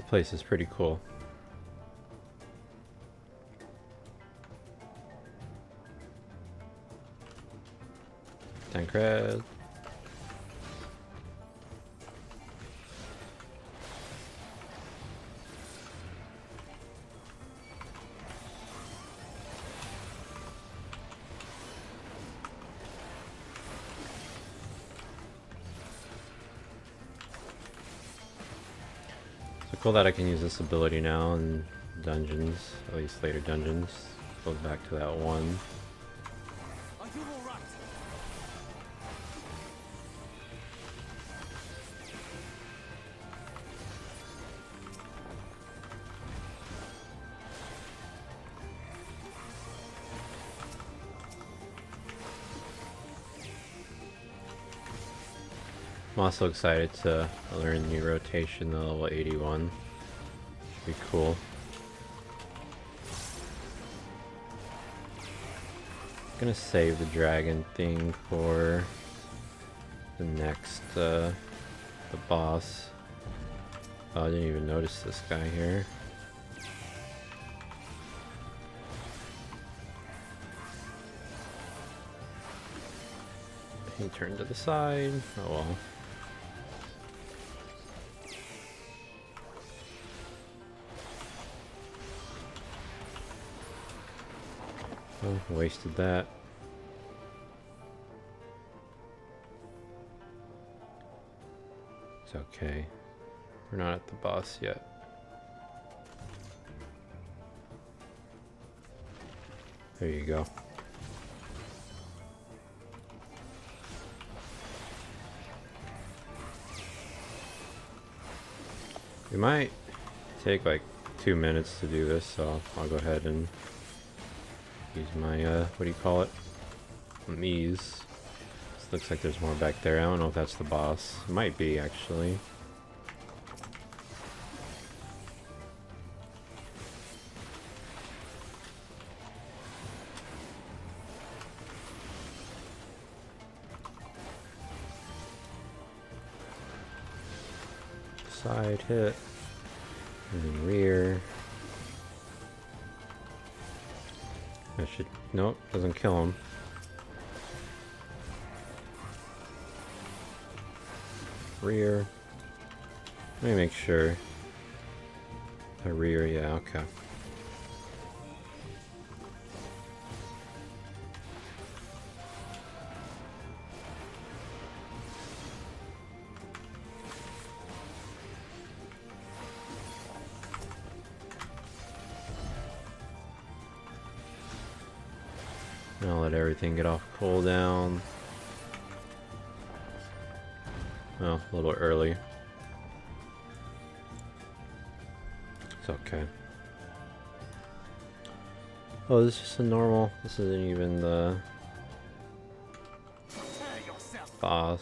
[SPEAKER 2] This place is pretty cool. Tancred. So cool that I can use this ability now in dungeons, at least later dungeons. Goes back to that one.
[SPEAKER 11] Are you all right?
[SPEAKER 2] I'm also excited to learn new rotation, the level 81. Should be cool. Gonna save the dragon thing for the next the boss. Oh, I didn't even notice this guy here. He turned to the side. Oh well. Oh, wasted that. It's okay. We're not at the boss yet. There you go. We might take like 2 minutes to do this, so I'll go ahead and use my, what do you call it? These. This looks like there's more back there. I don't know if that's the boss. It might be, actually. Side hit. And then rear. I should... Nope, doesn't kill him. Rear. Let me make sure. A rear, yeah, okay. I'll let everything get off cooldown. Well, a little early. It's okay. Oh, this is just a normal. This isn't even the boss.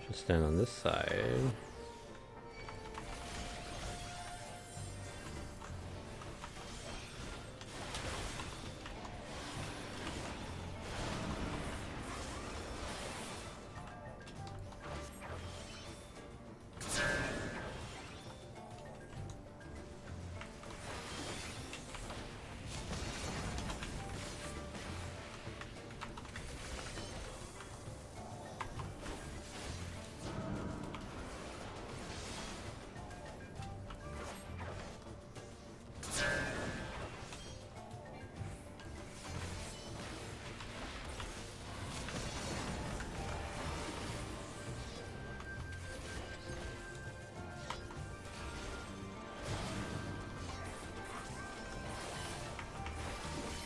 [SPEAKER 2] Should stand on this side.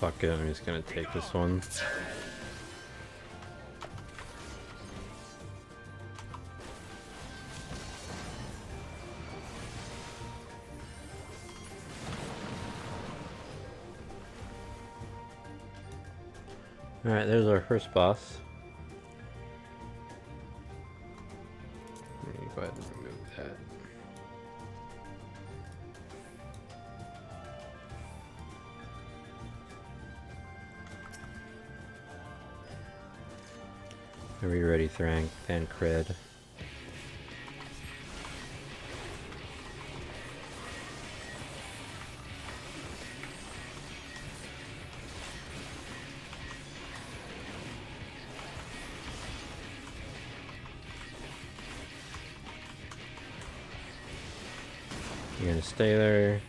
[SPEAKER 2] Fuck it, I'm just gonna take this one. Alright, there's our first boss. Let me go ahead and remove that. Are we ready, Thancred? You're gonna stay there.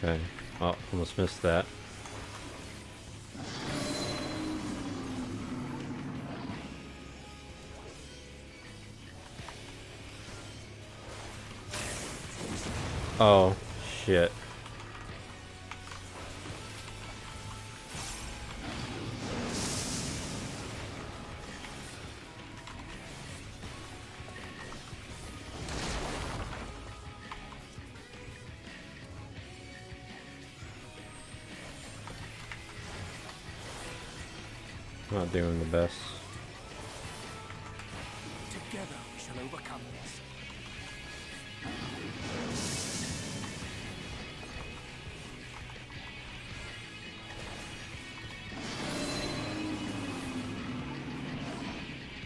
[SPEAKER 2] Okay. Oh, almost missed that. Oh, shit. Not doing the best.
[SPEAKER 7] Together we shall overcome this.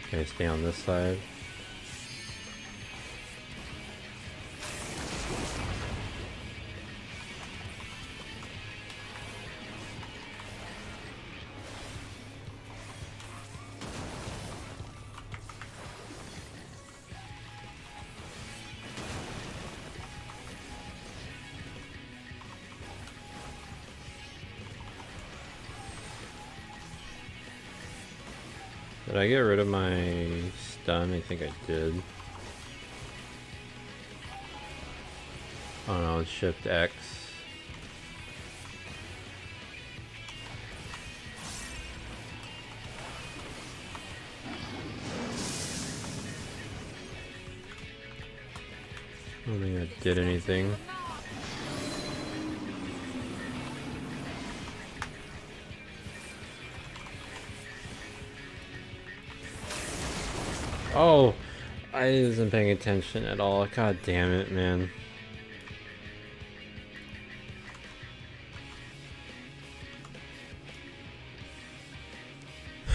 [SPEAKER 2] Okay, stay on this side. Did I get rid of my stun? I think I did. Oh no, it's Shift X. I don't think I did anything. Oh, I wasn't paying attention at all. God damn it, man.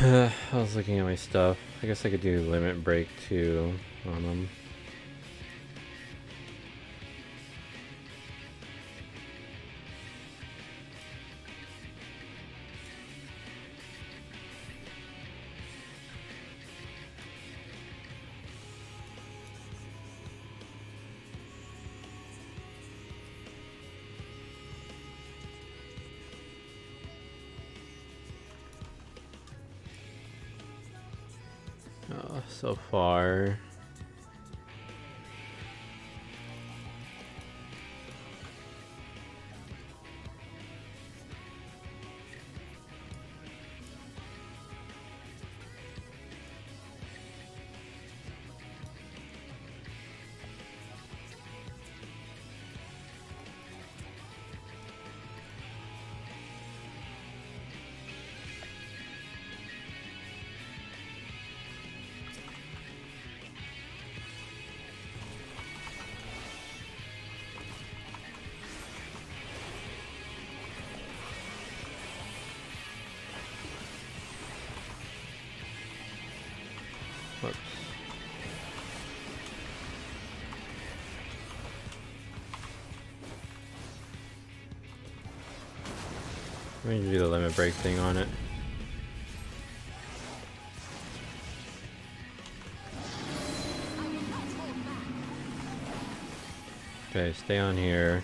[SPEAKER 2] I was looking at my stuff. I guess I could do limit break too on them. So far. Whoops. I'm going to do the limit break thing on it. Okay, stay on here.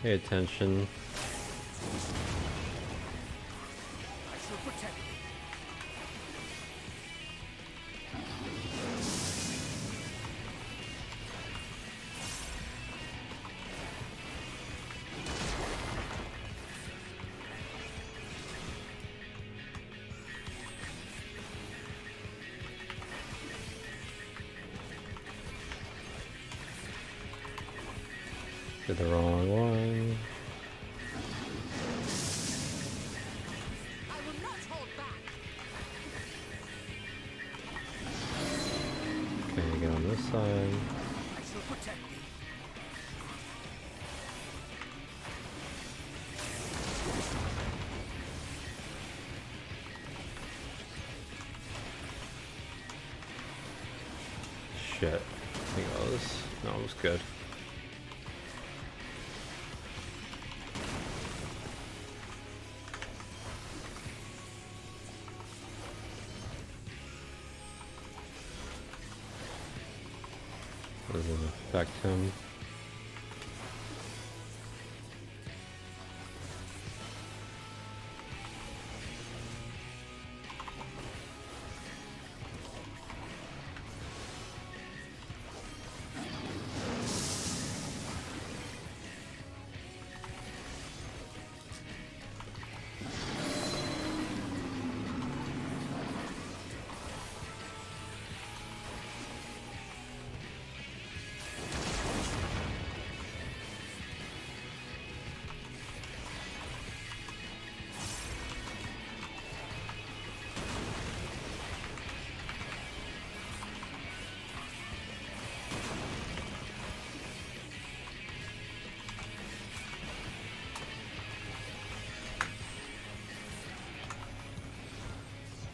[SPEAKER 2] Pay attention.
[SPEAKER 7] I shall protect you.
[SPEAKER 2] Did the wrong one.
[SPEAKER 3] I will not hold back.
[SPEAKER 2] Okay, get on this side.
[SPEAKER 7] I shall protect you.
[SPEAKER 2] shit. I think that was... No, it was good. Doesn't affect him.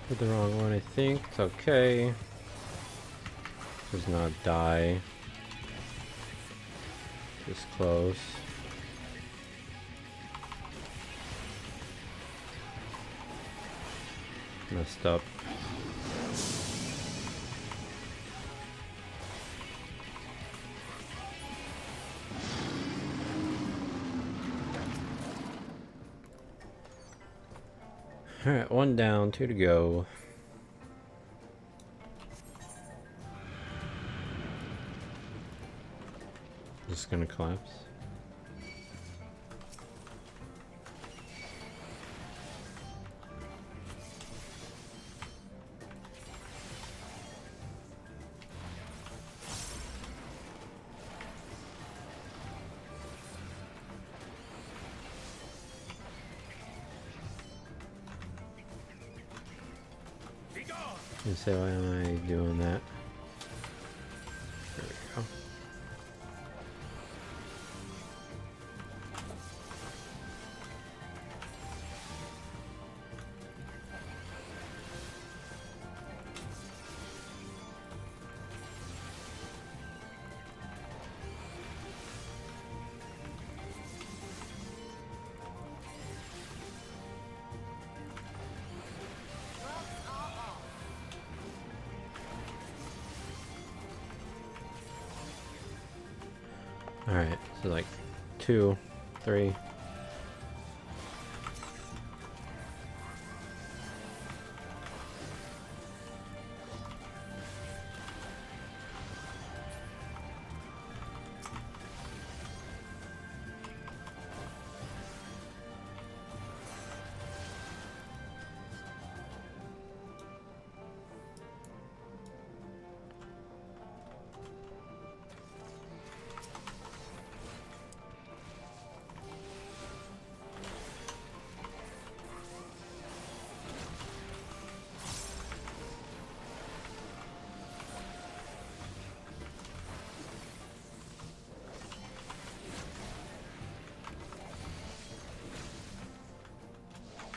[SPEAKER 2] Did the wrong one, I think. It's okay. Does not die. Just close. Messed up. Alright, 1 down, 2 to go. Just gonna collapse. You say, why am I doing that? There we go. Alright, so like 2, 3.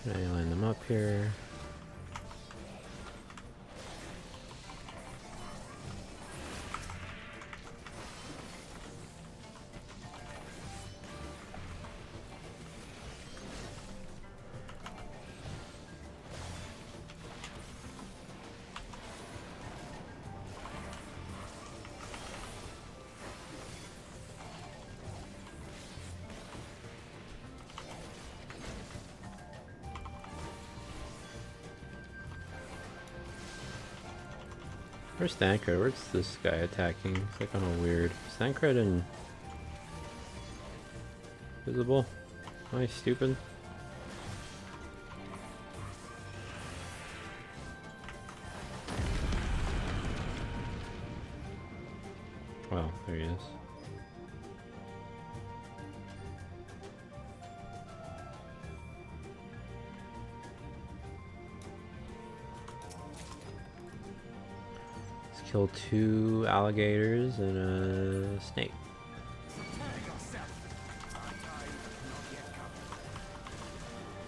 [SPEAKER 2] Can I line them up here? Where's Thancred? Where's this guy attacking? It's like on a weird... Is Thancred and... visible? Am I stupid? Wow, there he is. Kill 2 alligators and a snake.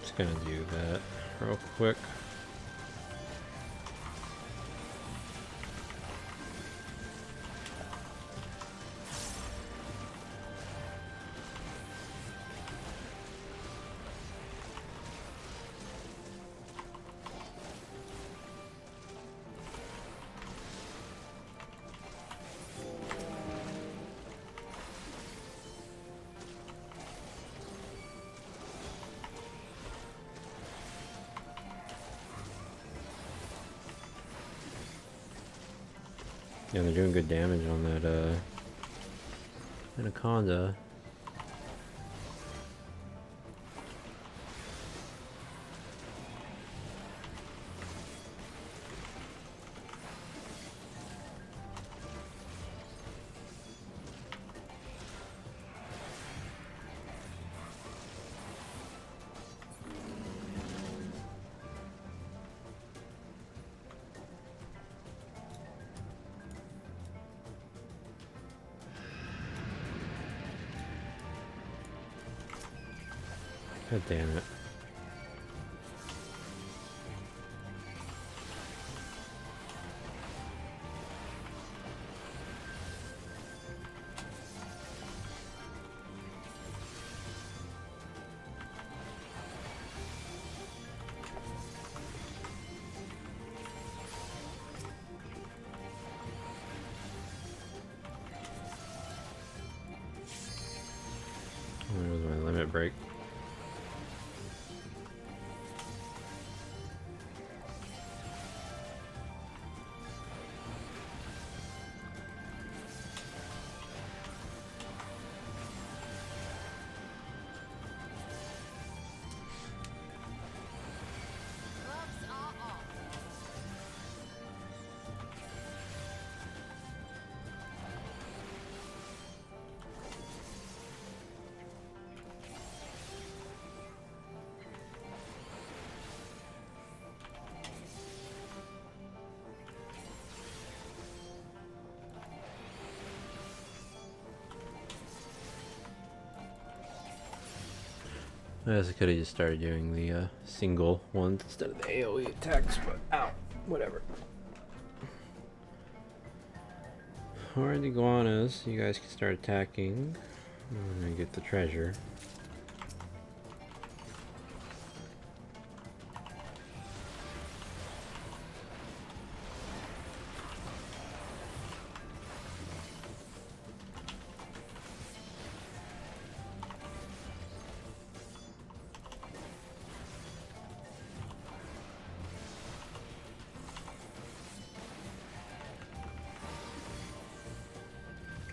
[SPEAKER 2] Just gonna do that real quick. Yeah, they're doing good damage on that Anaconda. God damn it. Where was my limit break? I guess I could have just started doing the single ones instead of the AoE attacks, but ow, whatever. Alright, iguanas, you guys can start attacking. I'm gonna get the treasure.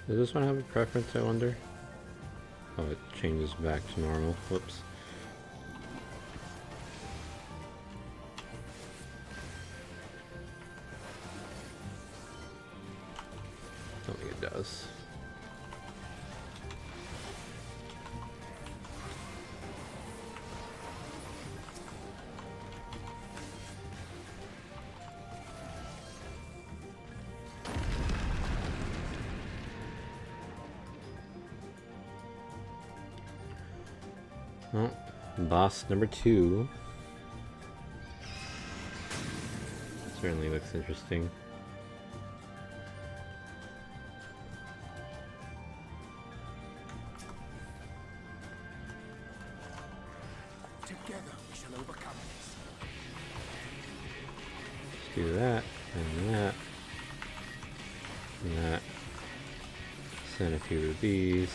[SPEAKER 2] Does this one have a preference, I wonder? Oh, it changes back to normal. Whoops. Don't think it does. Well, boss number 2. Certainly looks interesting.
[SPEAKER 7] Together we shall overcome this.
[SPEAKER 2] Let's do that, and that, and that. Send a few of these.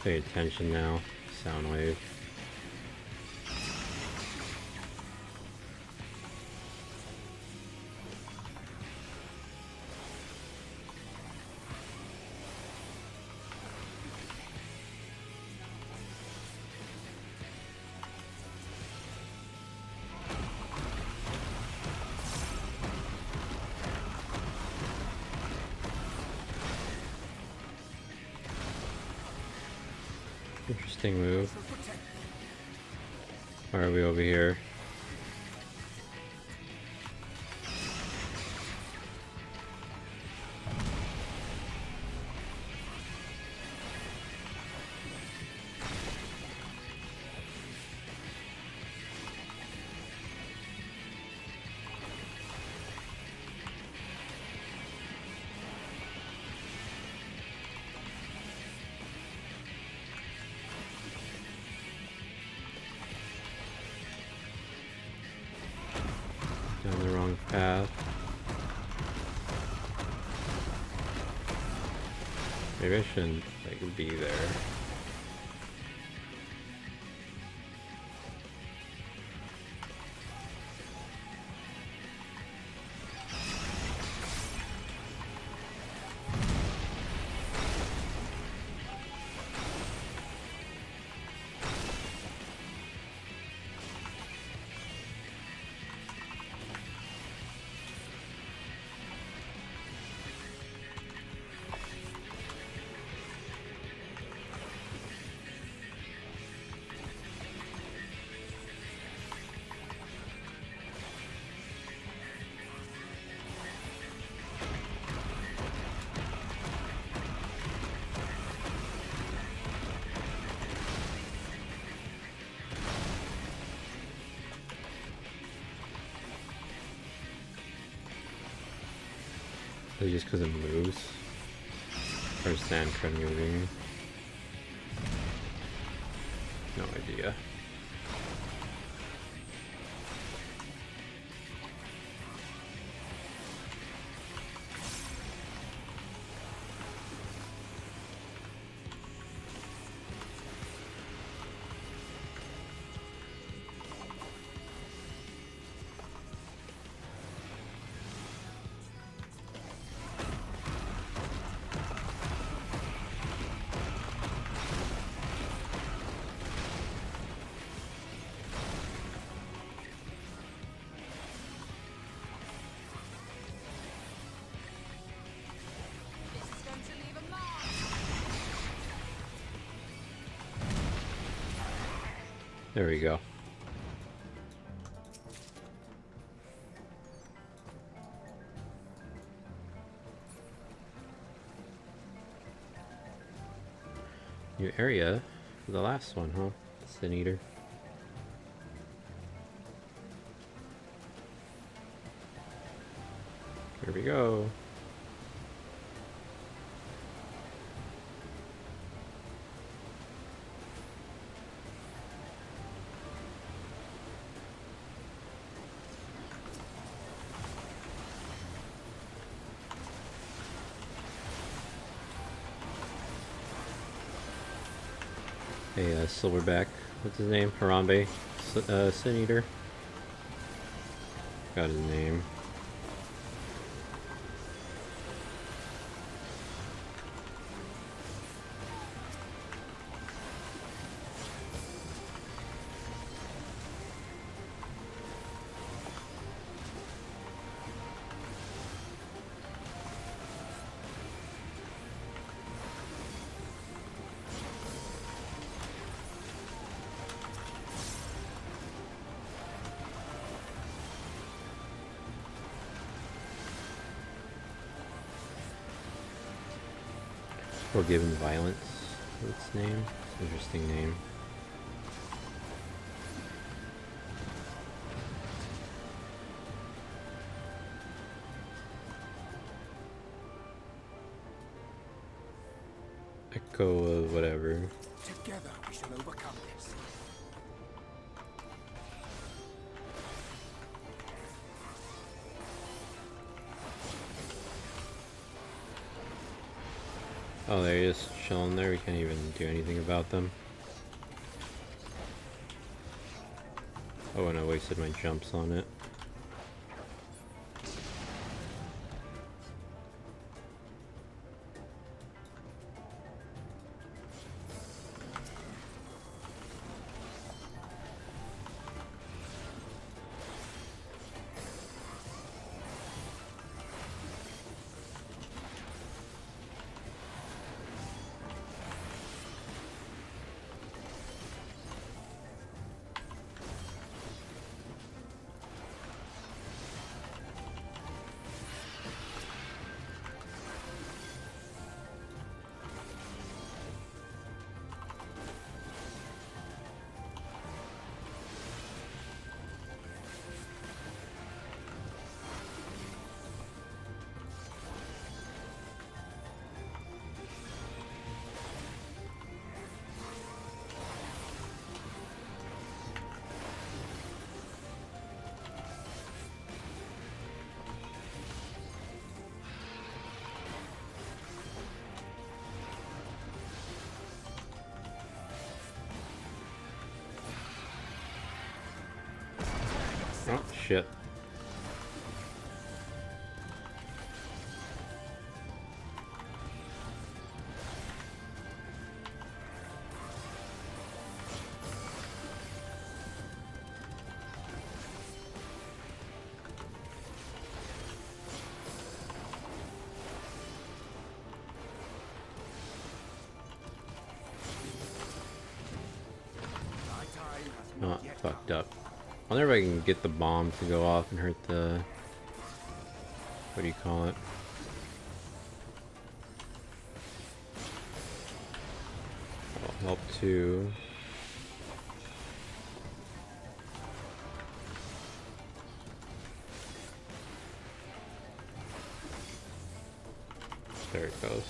[SPEAKER 2] Pay attention now, sound wave. Interesting move. Why are we over here? Down the wrong path. Maybe I shouldn't like be there. Is it just because it moves? Or is sand crud moving? No idea. There we go. New area for the last one, huh? Sin Eater. Here we go. Hey, Silverback. What's his name? Harambe? Sin Eater? Got his name. Forgiven Violence. What's its name? Interesting name. Echo of whatever.
[SPEAKER 7] Together we shall overcome this.
[SPEAKER 2] Oh, they're just chilling there. We can't even do anything about them. Oh, and I wasted my jumps on it. Oh, shit. Oh, fucked up. I wonder if I can get the bomb to go off and hurt the... what do you call it? That'll help too. There it goes.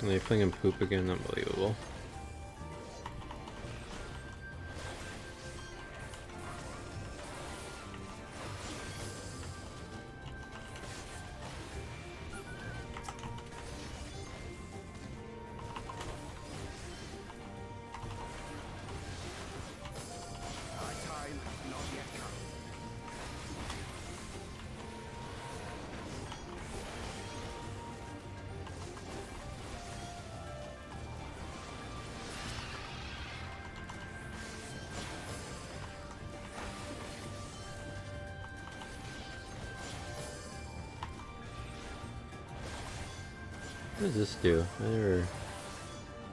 [SPEAKER 2] Are they flinging poop again? Unbelievable.
[SPEAKER 7] Our time has not yet come.
[SPEAKER 2] What does this do? I never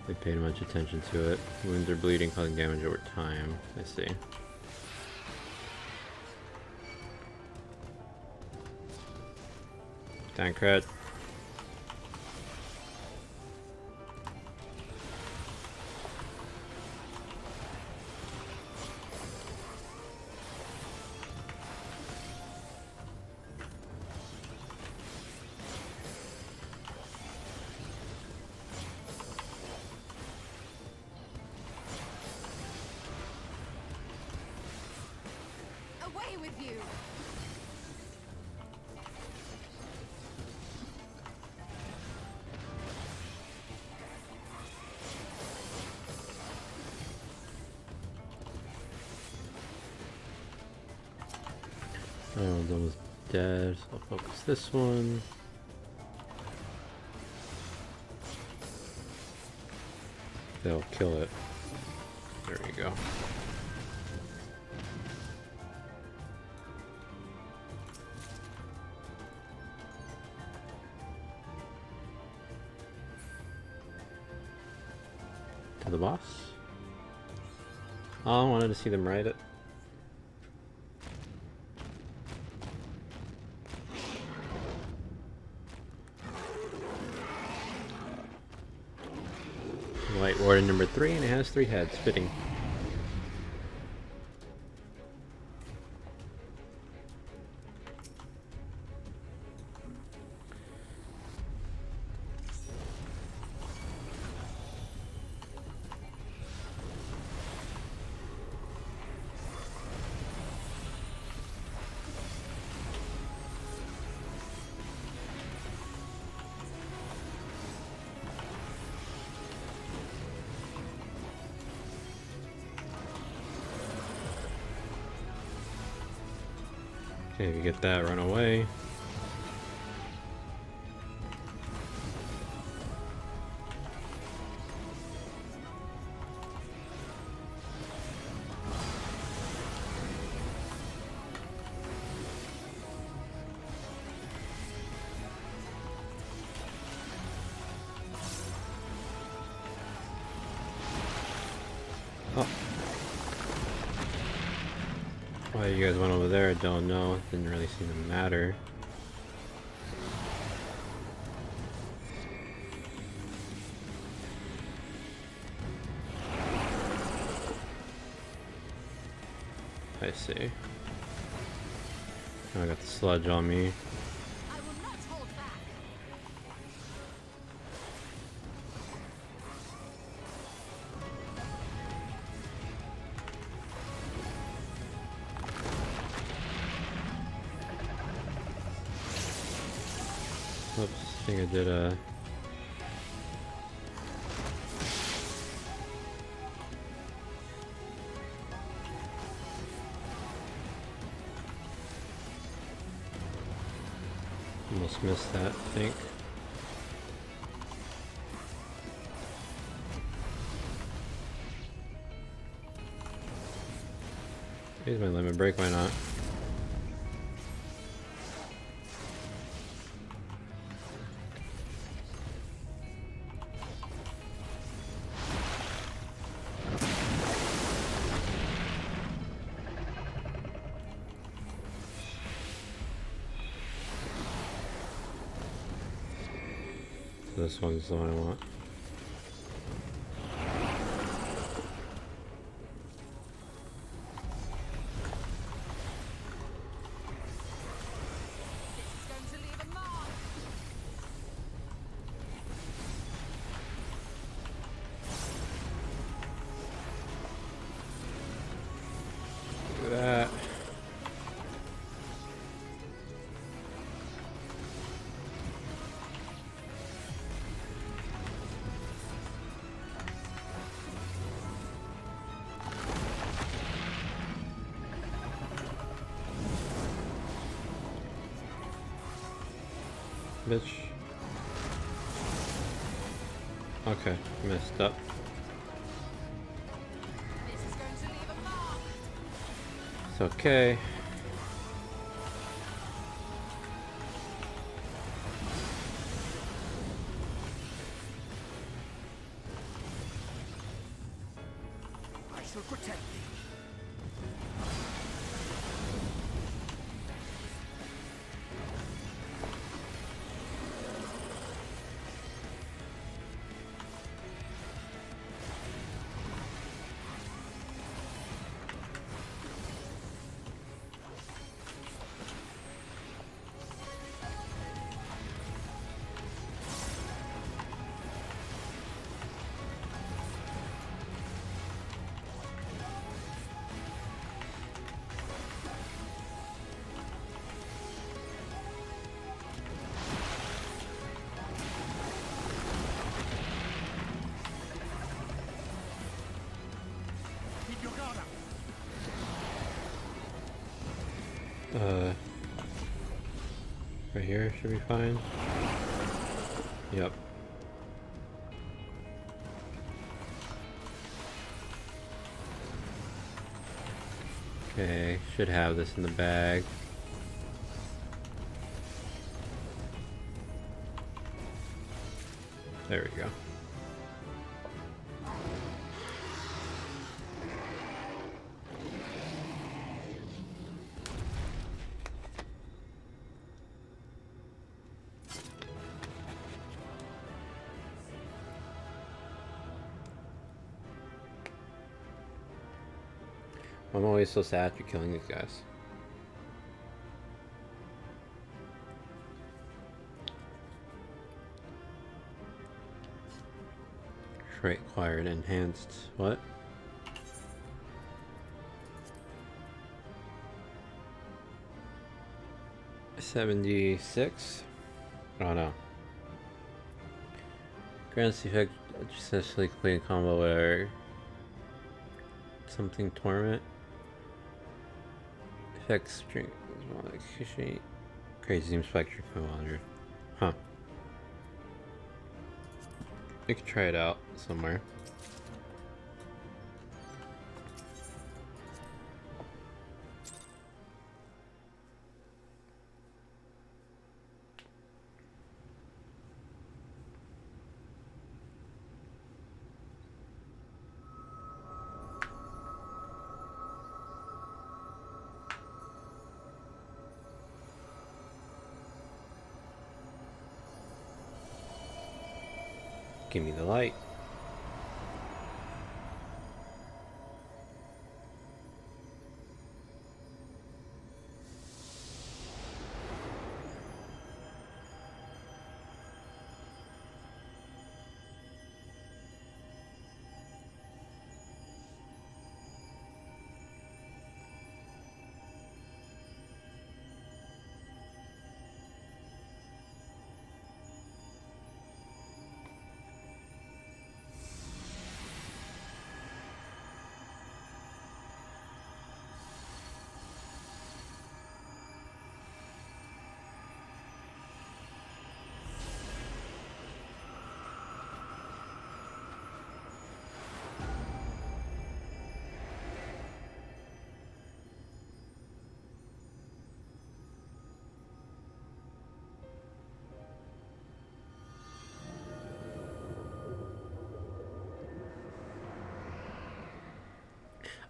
[SPEAKER 2] really paid much attention to it. Wounds are bleeding, causing damage over time. I see. Tancred.
[SPEAKER 3] Away with you!
[SPEAKER 2] Oh, one's almost dead, so I'll focus this one. They'll kill it. There we go. To the boss. Oh, I wanted to see them ride it. White Warden number 3, and it has 3 heads. Fitting. Okay, if you get that, run away. Oh. Why you guys went over there, I don't know. It didn't really seem to matter. I see. I got the sludge on me.
[SPEAKER 3] I will not hold back.
[SPEAKER 2] Oops, I think I did a... Almost missed that, I think. Here's my limit break, why not? This one's the one I want. Look at that. Bitch. Okay, messed up. It's okay.
[SPEAKER 7] I shall protect thee. Keep your guard up.
[SPEAKER 2] Right here should be fine. Yep. Okay, should have this in the bag. There we go. I'm always so sad after killing these guys. Trait acquired, enhanced. What? $76? Oh no. Grants the effect successfully completing combo where something torment. Effects string crazy seems spectre 500. Huh. We could try it out somewhere. Give me the light.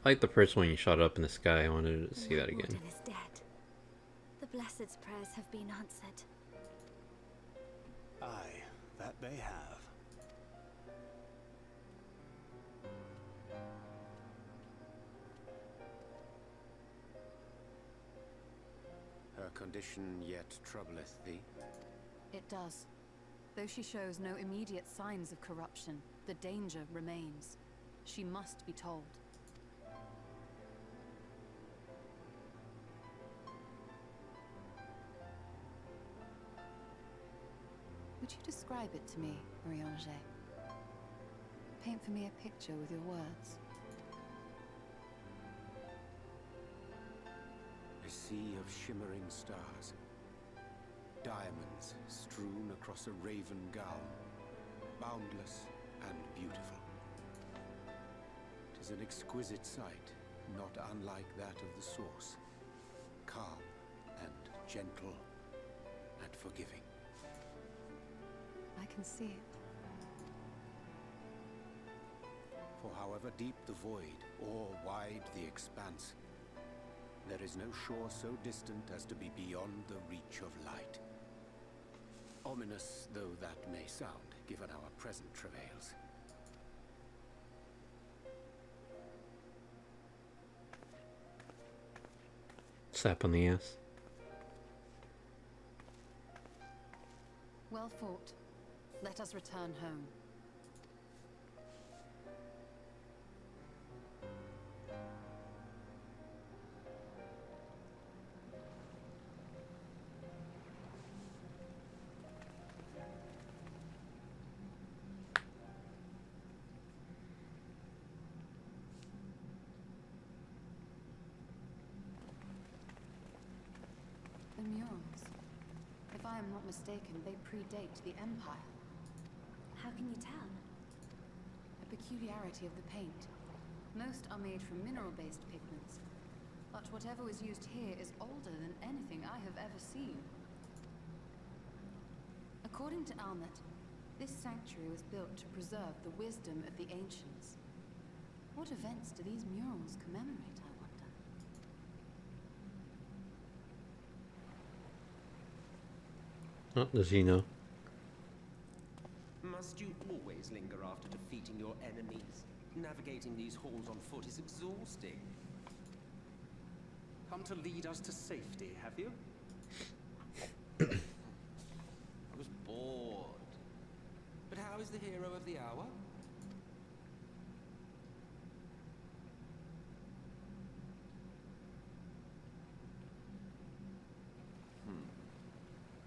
[SPEAKER 2] I like the first one you shot up in the sky. I wanted to see that again.
[SPEAKER 5] Mortal is dead. The Blessed's prayers have been answered.
[SPEAKER 6] Aye, That they have. Her condition yet troubleth thee?
[SPEAKER 3] It does. Though she shows no immediate signs of corruption, the danger remains. She must be told. Would you describe it to me, Marie-Angé? Paint for me a picture with your words.
[SPEAKER 6] A sea of shimmering stars. Diamonds strewn across a raven gown. Boundless and beautiful. 'Tis an exquisite sight, not unlike that of the source. Calm and gentle and forgiving.
[SPEAKER 3] I can see it.
[SPEAKER 6] For however deep the void, or wide the expanse, there is no shore so distant as to be beyond the reach of light. Ominous though that may sound, given our present travails.
[SPEAKER 2] Slap on the ass.
[SPEAKER 3] Well fought. Let us return home. The murals. If I am not mistaken, they predate the Empire.
[SPEAKER 5] How can you tell?
[SPEAKER 3] A peculiarity of the paint. Most are made from mineral-based pigments, but whatever was used here is older than anything I have ever seen. According to Almet, this sanctuary was built to preserve the wisdom of the ancients. What events do these murals commemorate, I wonder?
[SPEAKER 2] Oh, does he know?
[SPEAKER 14] Must you always linger after defeating your enemies? Navigating these halls on foot is exhausting.
[SPEAKER 6] Come to lead us to safety, have you?
[SPEAKER 14] I was bored. But how is the hero of the hour?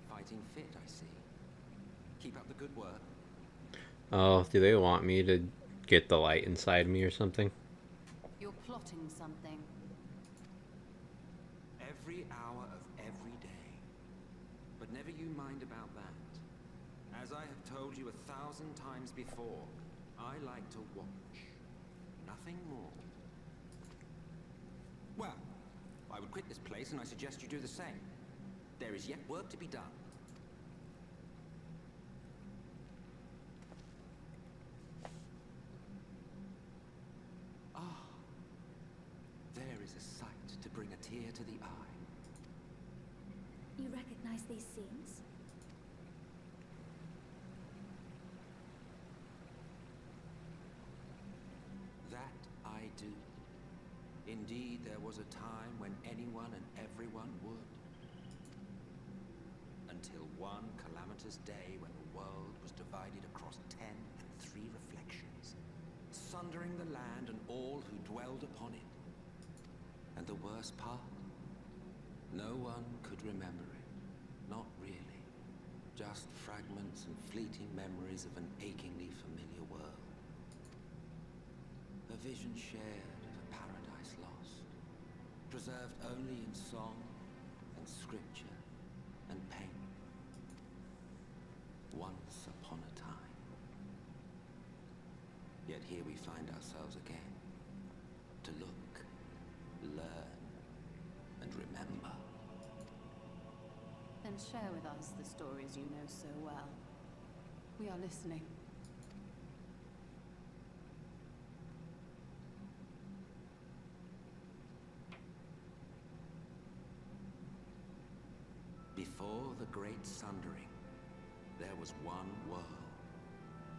[SPEAKER 14] Fighting fit, I see. Keep up the good work.
[SPEAKER 2] Oh, do they want me to get the light inside me or something?
[SPEAKER 3] You're plotting something.
[SPEAKER 14] Every hour of every day. But never you mind about that. As I have told you 1,000 times before, I like to watch. Nothing more. Well, I would quit this place and I suggest you do the same. There is yet work to be done. Ah, there is a sight to bring a tear to the eye.
[SPEAKER 5] You recognize these scenes?
[SPEAKER 14] That I do. Indeed, there was a time when anyone and everyone would. Until one calamitous day when the world was divided across 10 and 3 reflections, sundering the land and all who dwelled upon it. And the worst part? No one could remember it. Not really. Just fragments and fleeting memories of an achingly familiar world. A vision shared of a paradise lost, preserved only in song and scripture and pain. Once upon a time. Yet here we find ourselves again, to look, learn, and remember.
[SPEAKER 3] Then share with us the stories you know so well. We are listening.
[SPEAKER 14] Before the Great Sundering, there was one world.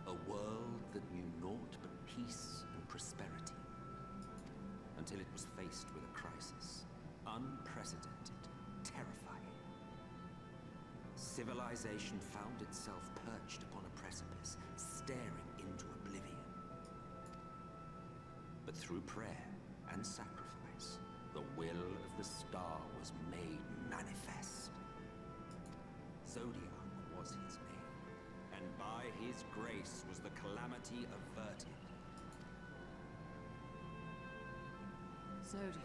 [SPEAKER 14] A world that knew naught but peace and prosperity. Until it was faced with a crisis. Unprecedented, terrifying. Civilization found itself perched upon a precipice, staring into oblivion. But through prayer and sacrifice, the will of the star was made manifest. Zodiac was his name, and by his grace was the calamity averted.
[SPEAKER 3] Zodiac.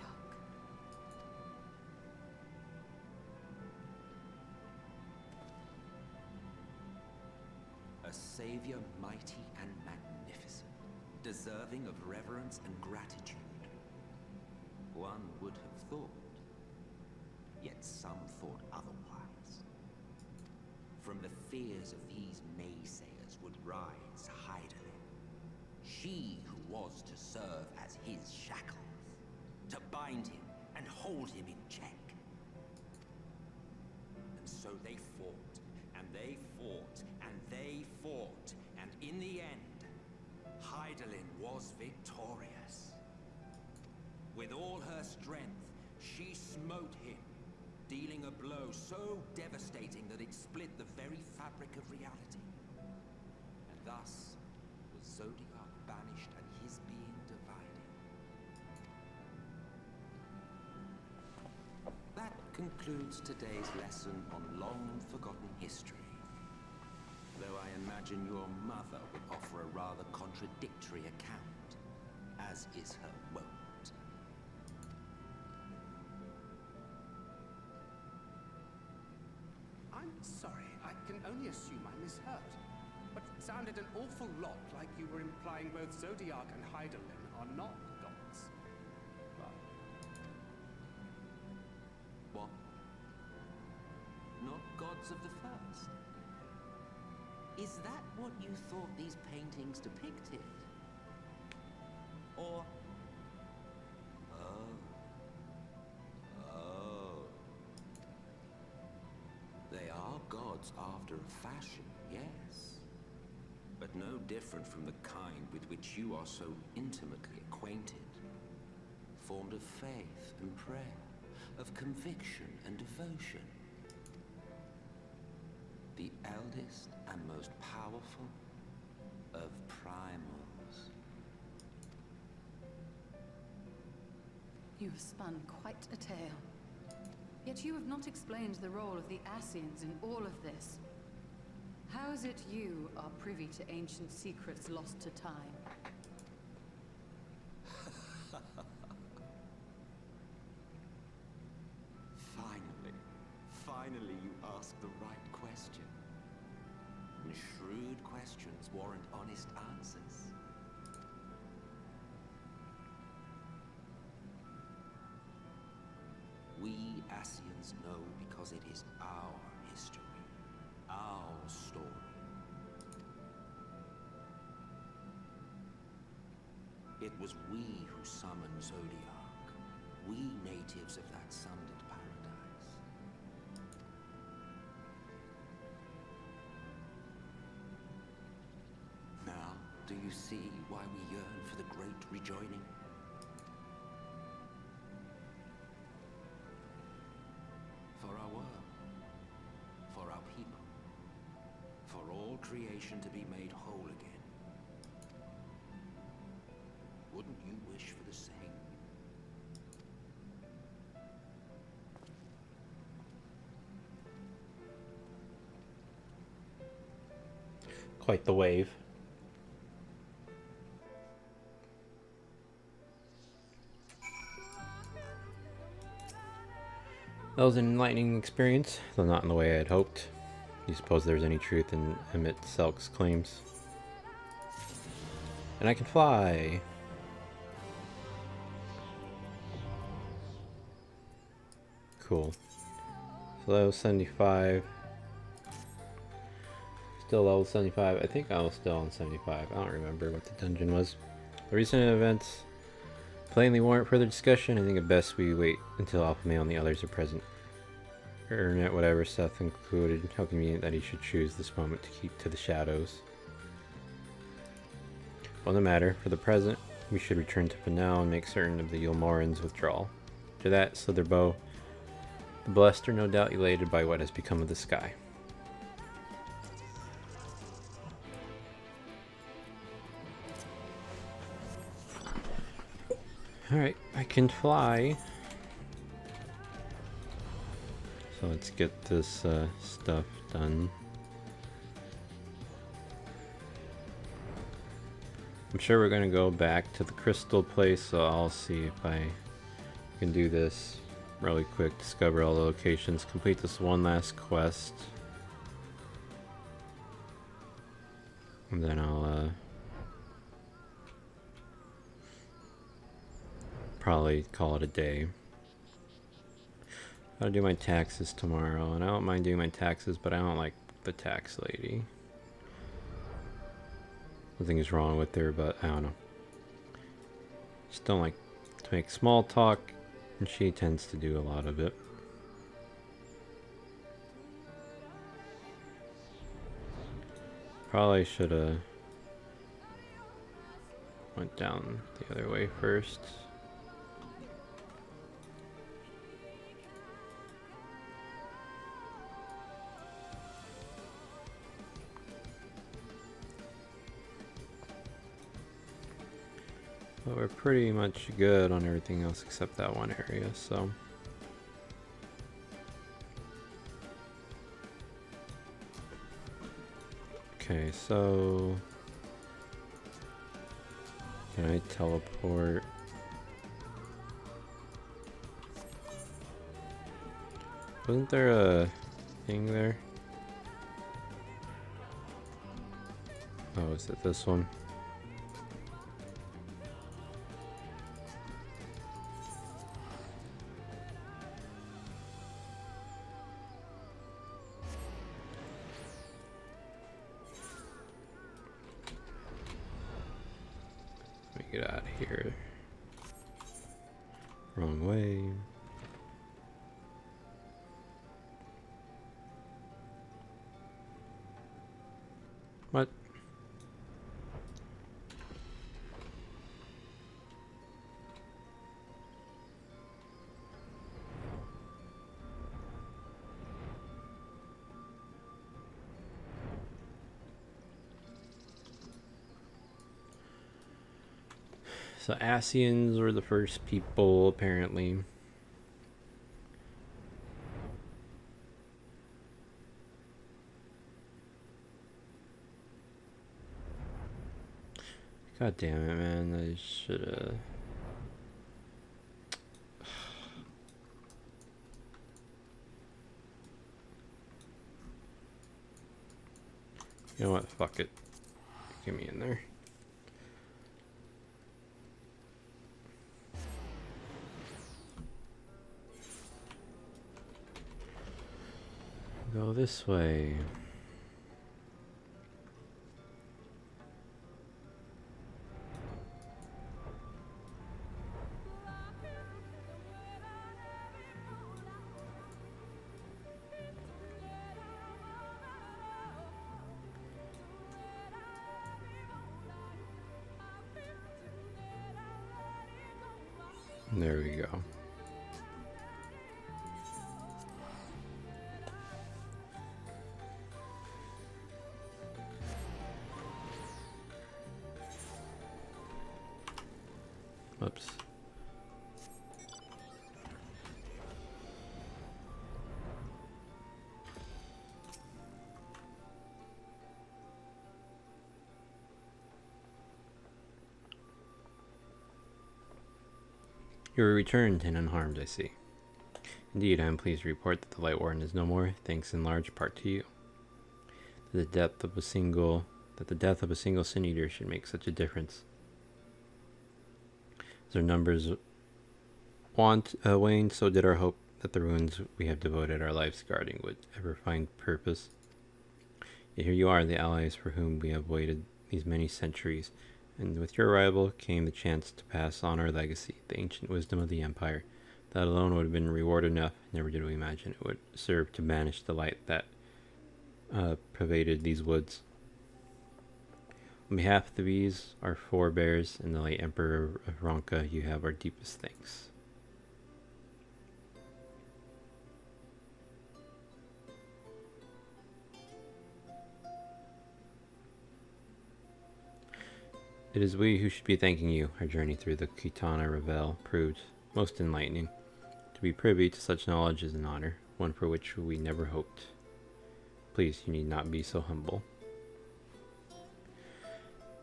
[SPEAKER 14] A savior mighty and magnificent, deserving of reverence and gratitude. One would have thought, yet some thought otherwise. From the fears of these naysayers would rise Hydaelyn, she who was to serve as his shackles, to bind him and hold him in check. And so they fought, and they fought, and they fought, and in the end, Hydaelyn was victorious. With all her strength, she smote him, dealing a blow so devastating that it split the very fabric of reality. And thus was Zodiac banished and his being divided. That concludes today's lesson on long-forgotten history. Though I imagine your mother would offer a rather contradictory account, as is her wont.
[SPEAKER 6] I'm sorry, I can only assume I misheard. But it sounded an awful lot like you were implying both Zodiac and Hydaelyn are not gods.
[SPEAKER 14] What? Not gods of the first? Is that what you thought these paintings depicted? Or... Oh. They are gods after a fashion, yes. But no different from the kind with which you are so intimately acquainted. Formed of faith and prayer, of conviction and devotion. The eldest and most powerful of primals.
[SPEAKER 3] You have spun quite a tale. Yet you have not explained the role of the Ascians in all of this. How is it you are privy to ancient secrets lost to time?
[SPEAKER 14] Finally you ask the right question. And shrewd questions warrant honest answers. We Ascians know because it is our history, our story. It was we who summoned Zodiac, we natives of that sunlit paradise. Now, do you see why we yearn for the great rejoining? For our world, for our people, for all creation to be made whole again. Wouldn't you wish for the same?
[SPEAKER 2] Quite the wave. That was an enlightening experience, though not in the way I had hoped. Do you suppose there's any truth in Emmett Selk's claims? And I can fly! Cool. So level 75. Still level 75. I think I was still on 75. I don't remember what the dungeon was. The recent events plainly warrant further discussion. I think it best we wait until Alpha Male and the others are present. earn it, whatever Seth included. How convenient that he should choose this moment to keep to the shadows. Well, no matter. For the present, we should return to Pinel and make certain of the Yulmoran's withdrawal. After that, Slitherbow, the blessed are no doubt elated by what has become of the sky. Alright, I can fly. So let's get this stuff done. I'm sure we're gonna go back to the crystal place, so I'll see if I can do this really quick. Discover all the locations, complete this one last quest, and then I'll probably call it a day. I'll do my taxes tomorrow, and I don't mind doing my taxes, but I don't like the tax lady. Nothing's wrong with her, but I don't know. Just don't like to make small talk, and she tends to do a lot of it. Probably should have went down the other way first. But we're pretty much good on everything else except that one area, so. Okay, so. Can I teleport? Wasn't there a thing there? Oh, is it this one? Get out of here. Wrong way. What? So Asians were the first people, apparently. God damn it, man. I should've... You know what? Fuck it. Get me in there. Go this way. There we go. Oops. You are returned and unharmed, I see. Indeed, I am pleased to report that the Light Warden is no more, thanks in large part to you. That the death of a single Sin Eater should make such a difference. As our numbers waned, so did our hope that the ruins we have devoted our lives guarding would ever find purpose. Yet here you are, the allies for whom we have waited these many centuries, and with your arrival came the chance to pass on our legacy, the ancient wisdom of the Empire, That alone would have been reward enough. Never did we imagine it would serve to banish the light that pervaded these woods. On behalf of the bees, our forebears, and the late Emperor of Ronka, you have our deepest thanks. It is we who should be thanking you. Our journey through the Kitana Revel proved most enlightening. To be privy to such knowledge is an honor, one for which we never hoped. Please, you need not be so humble.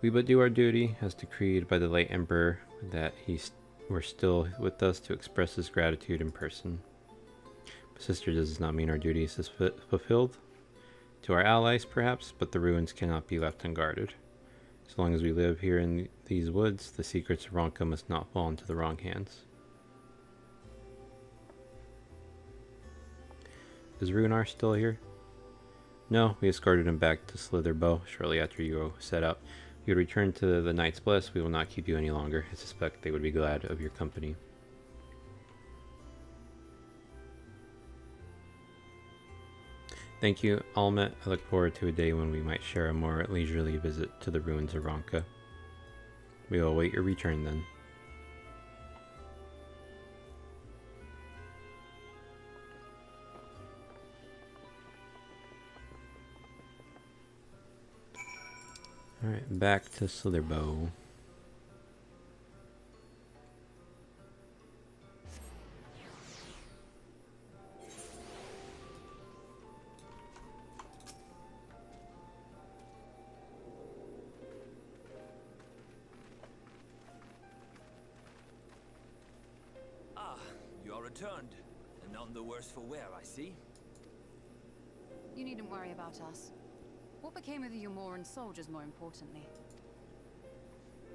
[SPEAKER 2] We but do our duty, as decreed by the late Emperor, that he were still with us to express his gratitude in person. But sister, does this not mean our duty is fulfilled? To our allies, perhaps, but the ruins cannot be left unguarded. So long as we live here in these woods, the secrets of Ronka must not fall into the wrong hands. Is Runar still here? No, we escorted him back to Slitherbow shortly after you set out. You would return to the Knight's Bliss. We will not keep you any longer. I suspect they would be glad of your company. Thank you, Almet. I look forward to a day when we might share a more leisurely visit to the ruins of Ronka. We will await your return then. Alright, back to Slitherbow.
[SPEAKER 4] You are returned, and none the worse for wear, I see.
[SPEAKER 3] You needn't worry about us. What became of the Umoran soldiers, more importantly?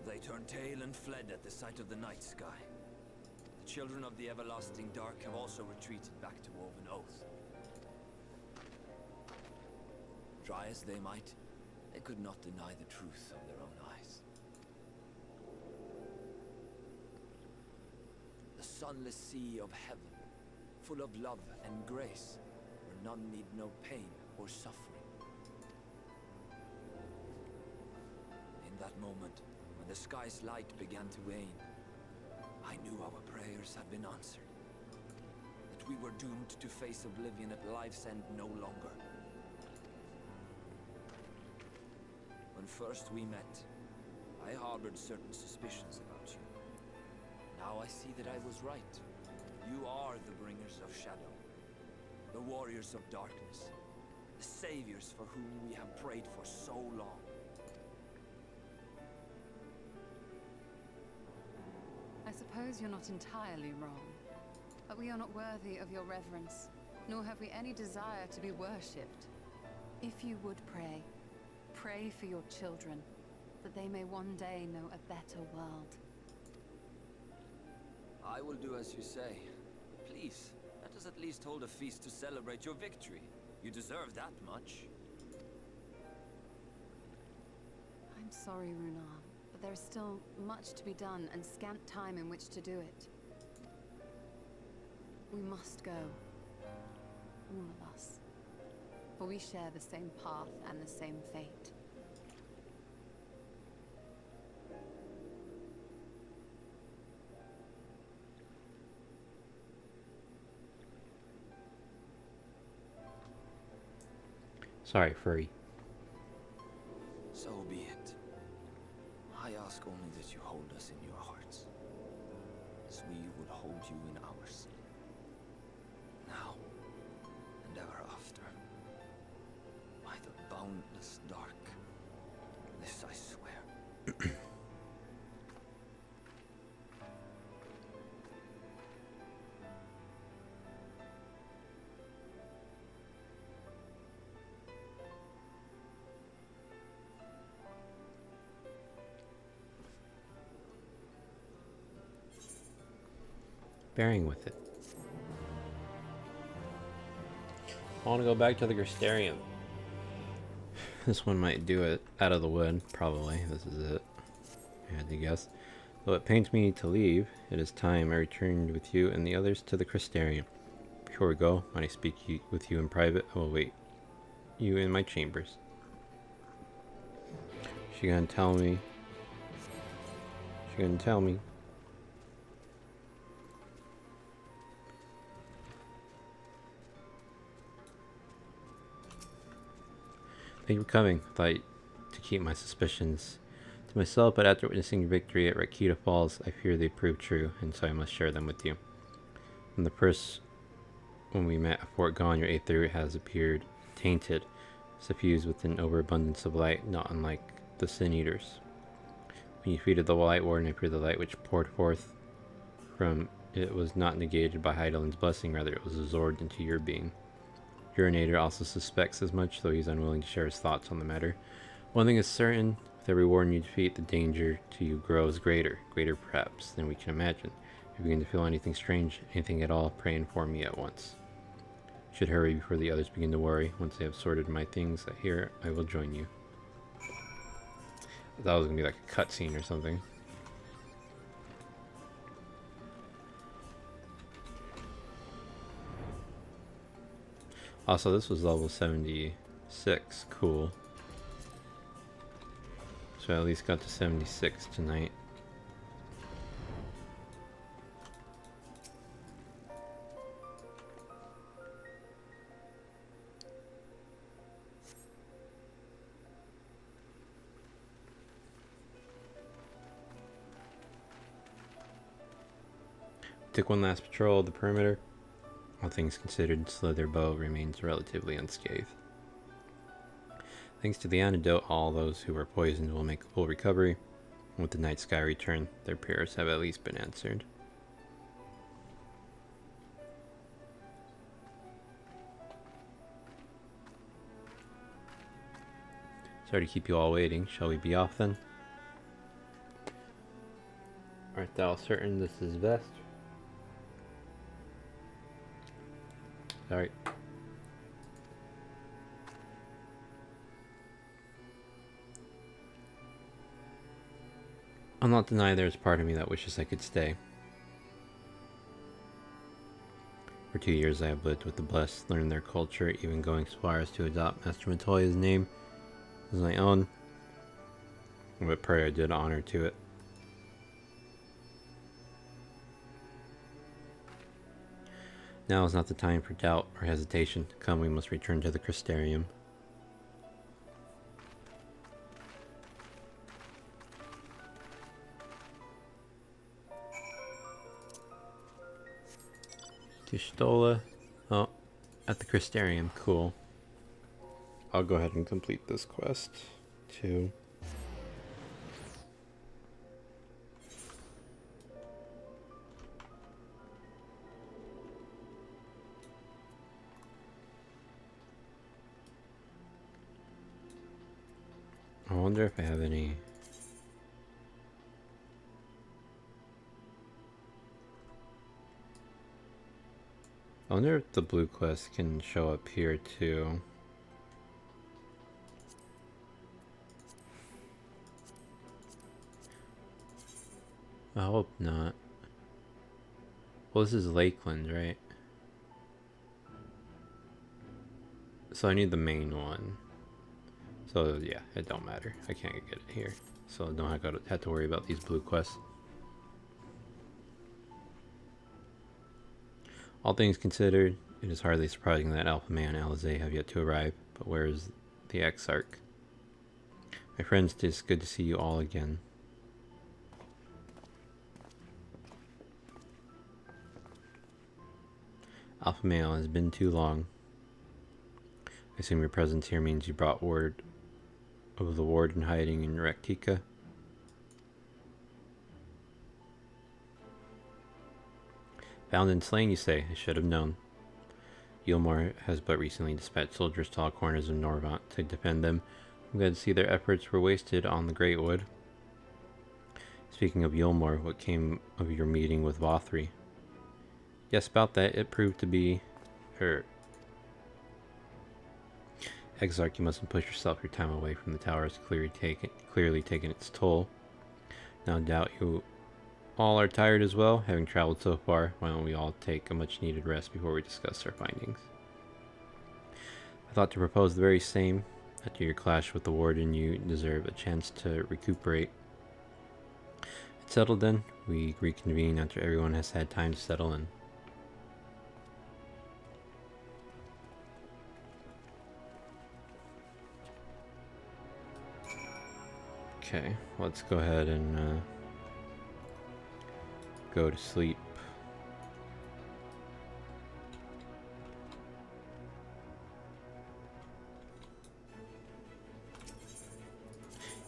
[SPEAKER 4] They turned tail and fled at the sight of the night sky. The children of the everlasting dark have also retreated back to Woven Oath. Try as they might, they could not deny the truth of their own eyes. The sunless sea of heaven, full of love and grace, where none need know pain or suffering. In that moment, when the sky's light began to wane, I knew our prayers had been answered. That we were doomed to face oblivion at life's end no longer. When first we met, I harbored certain suspicions about you. Now I see that I was right. You are the bringers of shadow, the warriors of darkness, the saviors for whom we have prayed for so long.
[SPEAKER 3] I suppose you're not entirely wrong, but we are not worthy of your reverence, nor have we any desire to be worshipped. If you would pray, pray for your children, that they may one day know a better world.
[SPEAKER 4] I will do as you say. Please, let us at least hold a feast to celebrate your victory. You deserve that much.
[SPEAKER 3] I'm sorry, Runar, but there is still much to be done and scant time in which to do it. We must go. All of us. For we share the same path and the same fate.
[SPEAKER 2] Sorry, furry.
[SPEAKER 4] So be it. I ask only that you hold us in your hearts, as we would hold you in ours. Now, and ever after. By the boundless dark. This I swear.
[SPEAKER 2] Bearing with it. I want to go back to the Gristerium. This one might do it out of the wood, probably. This is it. I had to guess. Though it pains me to leave, it is time I returned with you and the others to the Crystarium. Before we go, when I speak with you in private, I will wait you in my chambers. She gonna tell me. She gonna tell me. Thank you for coming. I thought to keep my suspicions to myself, but after witnessing your victory at Rakita Falls, I fear they proved true, and so I must share them with you. From the first, when we met at Fort Gone, your aether has appeared tainted, suffused with an overabundance of light, not unlike the Sin Eaters. When you defeated the Light Warden, I feared the light which poured forth from it was not negated by Heidelin's blessing, rather it was absorbed into your being. Urinator also suspects as much, though he's unwilling to share his thoughts on the matter. One thing is certain, with every warden you defeat, the danger to you grows greater perhaps than we can imagine. If you begin to feel anything strange, anything at all, pray inform me at once. You should hurry before the others begin to worry. Once they have sorted my things here, I will join you. I thought it was going to be like a cutscene or something. Also, this was level 76. Cool. So I at least got to 76 tonight. Took one last patrol of the perimeter. All things considered, Slither Bow remains relatively unscathed. Thanks to the antidote, all those who were poisoned will make a full recovery. And with the night sky return, their prayers have at least been answered. Sorry to keep you all waiting. Shall we be off then? Art thou certain this is best? Sorry. I'll not deny there's part of me that wishes I could stay. For 2 years I have lived with the blessed, learned their culture, even going so far as to adopt Master Montoya's name as my own. But pray I did honor to it. Now is not the time for doubt or hesitation. Come, we must return to the Crystarium. To Stola. Oh, at the Crystarium. Cool. I'll go ahead and complete this quest too. I wonder if I have any. I wonder if the blue quest can show up here too. I hope not. Well, this is Lakeland, right? So I need the main one. So yeah, it don't matter. I can't get it here. So I don't have to worry about these blue quests. All things considered, it is hardly surprising that Alpha Man and Alizé have yet to arrive. But where is the Exarch? My friends, it is good to see you all again. Alpha Male, has been too long. I assume your presence here means you brought word of the warden hiding in Raktika. Found and slain, you say? I should have known. Yulmore has but recently dispatched soldiers to all corners of Norvant to defend them. I'm glad to see their efforts were wasted on the Great Wood. Speaking of Yulmore, what came of your meeting with Vothri? Yes, about that, it proved to be her. Exarch, you mustn't push yourself. Your time away from the tower has clearly taken its toll. No doubt you all are tired as well, having traveled so far, why don't we all take a much needed rest before we discuss our findings? I thought to propose the very same. After your clash with the warden, you deserve a chance to recuperate. It's settled then. We reconvene after everyone has had time to settle in. Okay, let's go ahead and go to sleep.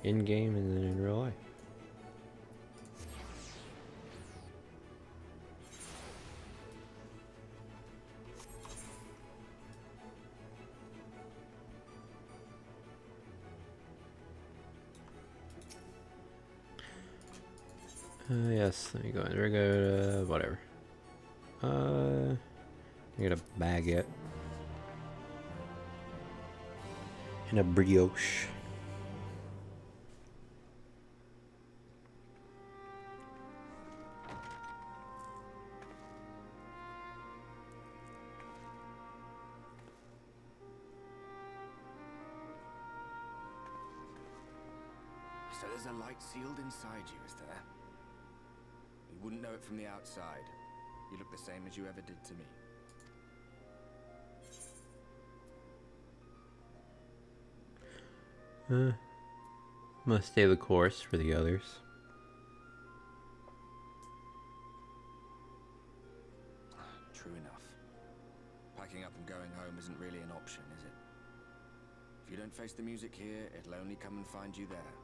[SPEAKER 2] In game and then in real life. Yes, let me go in. We're good, whatever. I get a baguette. And a brioche.
[SPEAKER 7] So there's a light sealed inside you, is there? You wouldn't know it from the outside. You look the same as you ever did to me.
[SPEAKER 2] Must stay the course for the others.
[SPEAKER 7] True enough. Packing up and going home isn't really an option, is it? If you don't face the music here, it'll only come and find you there.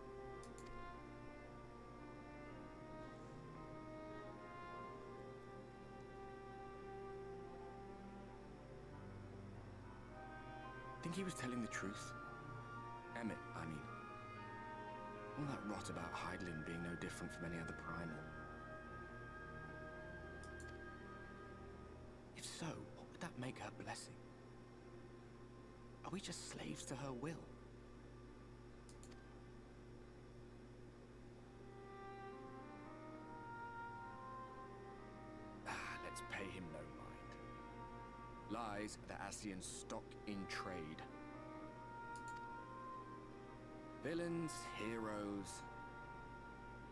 [SPEAKER 7] Think he was telling the truth? Emmett, I mean. All that rot about Hydaelyn being no different from any other primal. If so, what would that make her blessing? Are we just slaves to her will? Let's pay him no mind. Lies the Ascian stock in trade. Villains, heroes,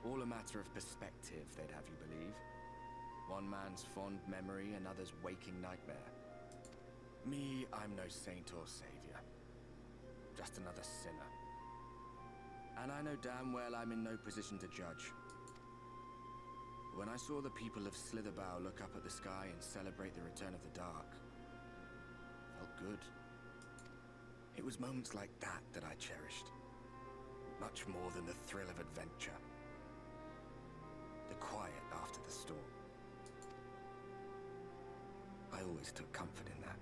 [SPEAKER 7] all a matter of perspective, they'd have you believe. One man's fond memory, another's waking nightmare. Me, I'm no saint or savior. Just another sinner. And I know damn well I'm in no position to judge. When I saw the people of Slitherbow look up at the sky and celebrate the return of the dark, felt good. It was moments like that that I cherished. Much more than the thrill of adventure. The quiet after the storm. I always took comfort in that.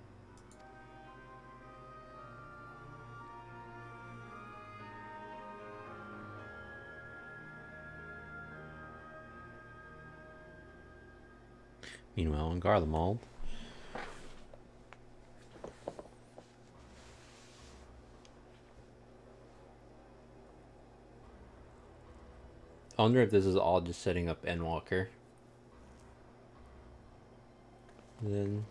[SPEAKER 2] Meanwhile, in Garlemald, I wonder if this is all just setting up Endwalker. Then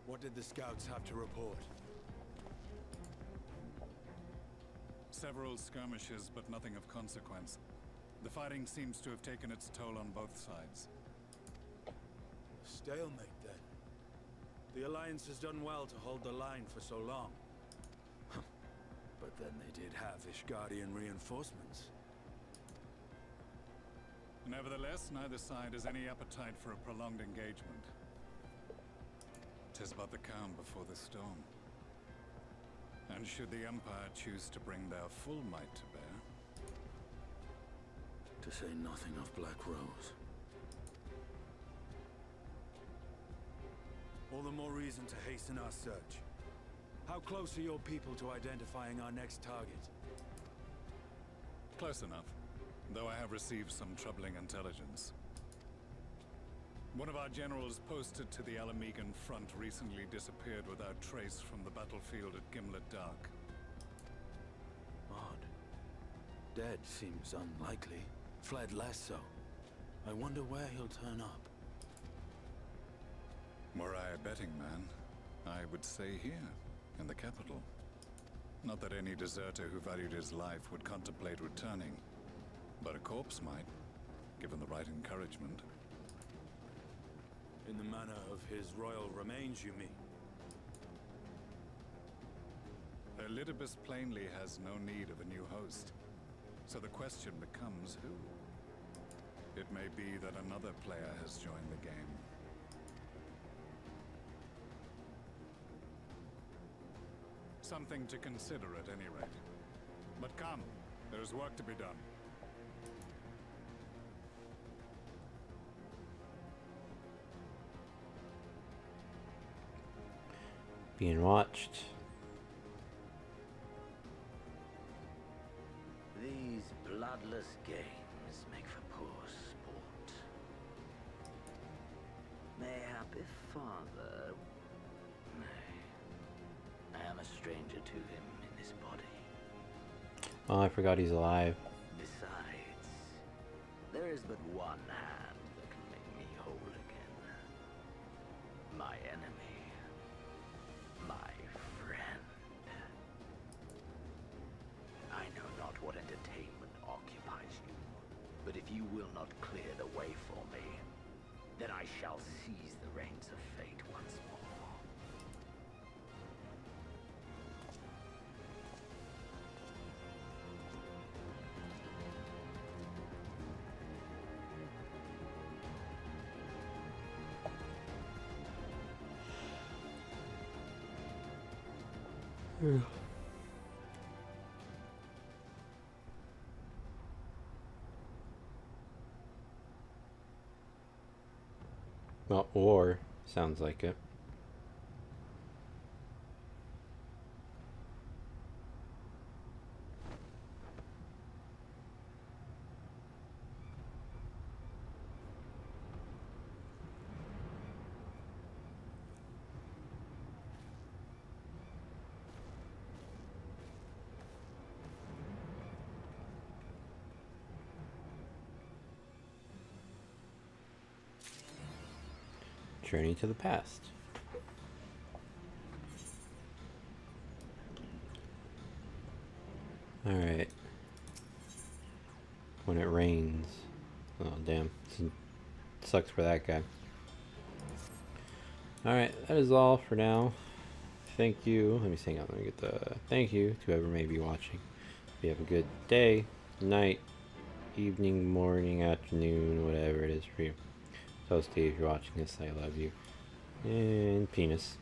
[SPEAKER 15] what did the scouts have to report?
[SPEAKER 16] Several skirmishes, but nothing of consequence. The fighting seems to have taken its toll on both sides.
[SPEAKER 15] Stalemate, then. The Alliance has done well to hold the line for so long. But then they did have Ishgardian reinforcements.
[SPEAKER 16] Nevertheless, neither side has any appetite for a prolonged engagement. 'Tis but the calm before the storm. And should the Empire choose to bring their full might to bear,
[SPEAKER 15] to say nothing of Black Rose. All the more reason to hasten our search. How close are your people to identifying our next target?
[SPEAKER 16] close enough, though I have received some troubling intelligence. One of our generals posted to the Alamegan front recently disappeared without trace from the battlefield at Gimlet Dark.
[SPEAKER 15] Odd. Dead seems unlikely. Fled less so. I wonder where he'll turn up.
[SPEAKER 16] Were I a betting man, I would say here, in the capital. Not that any deserter who valued his life would contemplate returning, but a corpse might, given the right encouragement.
[SPEAKER 15] In the manner of his royal remains, you mean?
[SPEAKER 16] Elidibus plainly has no need of a new host, so the question becomes who? It may be that another player has joined the game. Something to consider at any rate. But come, there is work to be done.
[SPEAKER 2] Being watched.
[SPEAKER 17] These bloodless games make for poor sport. Mayhap if father... Nay. I am a stranger to him in this body.
[SPEAKER 2] Oh, I forgot he's alive.
[SPEAKER 17] Besides, there is but one hand that can make me whole again. My enemy. My friend. I know not what entertainment occupies you, but if you will not clear the way for me, then I shall seize the reins of fate once more.
[SPEAKER 2] Well, war sounds like it. Journey to the past. Alright. When it rains. Oh, damn. Sucks for that guy. Alright, that is all for now. Thank you. Let me sing out. Let me get the thank you to whoever may be watching. If you have a good day, night, evening, morning, afternoon, whatever it is for you. So Steve, if you're watching this, I love you. And penis.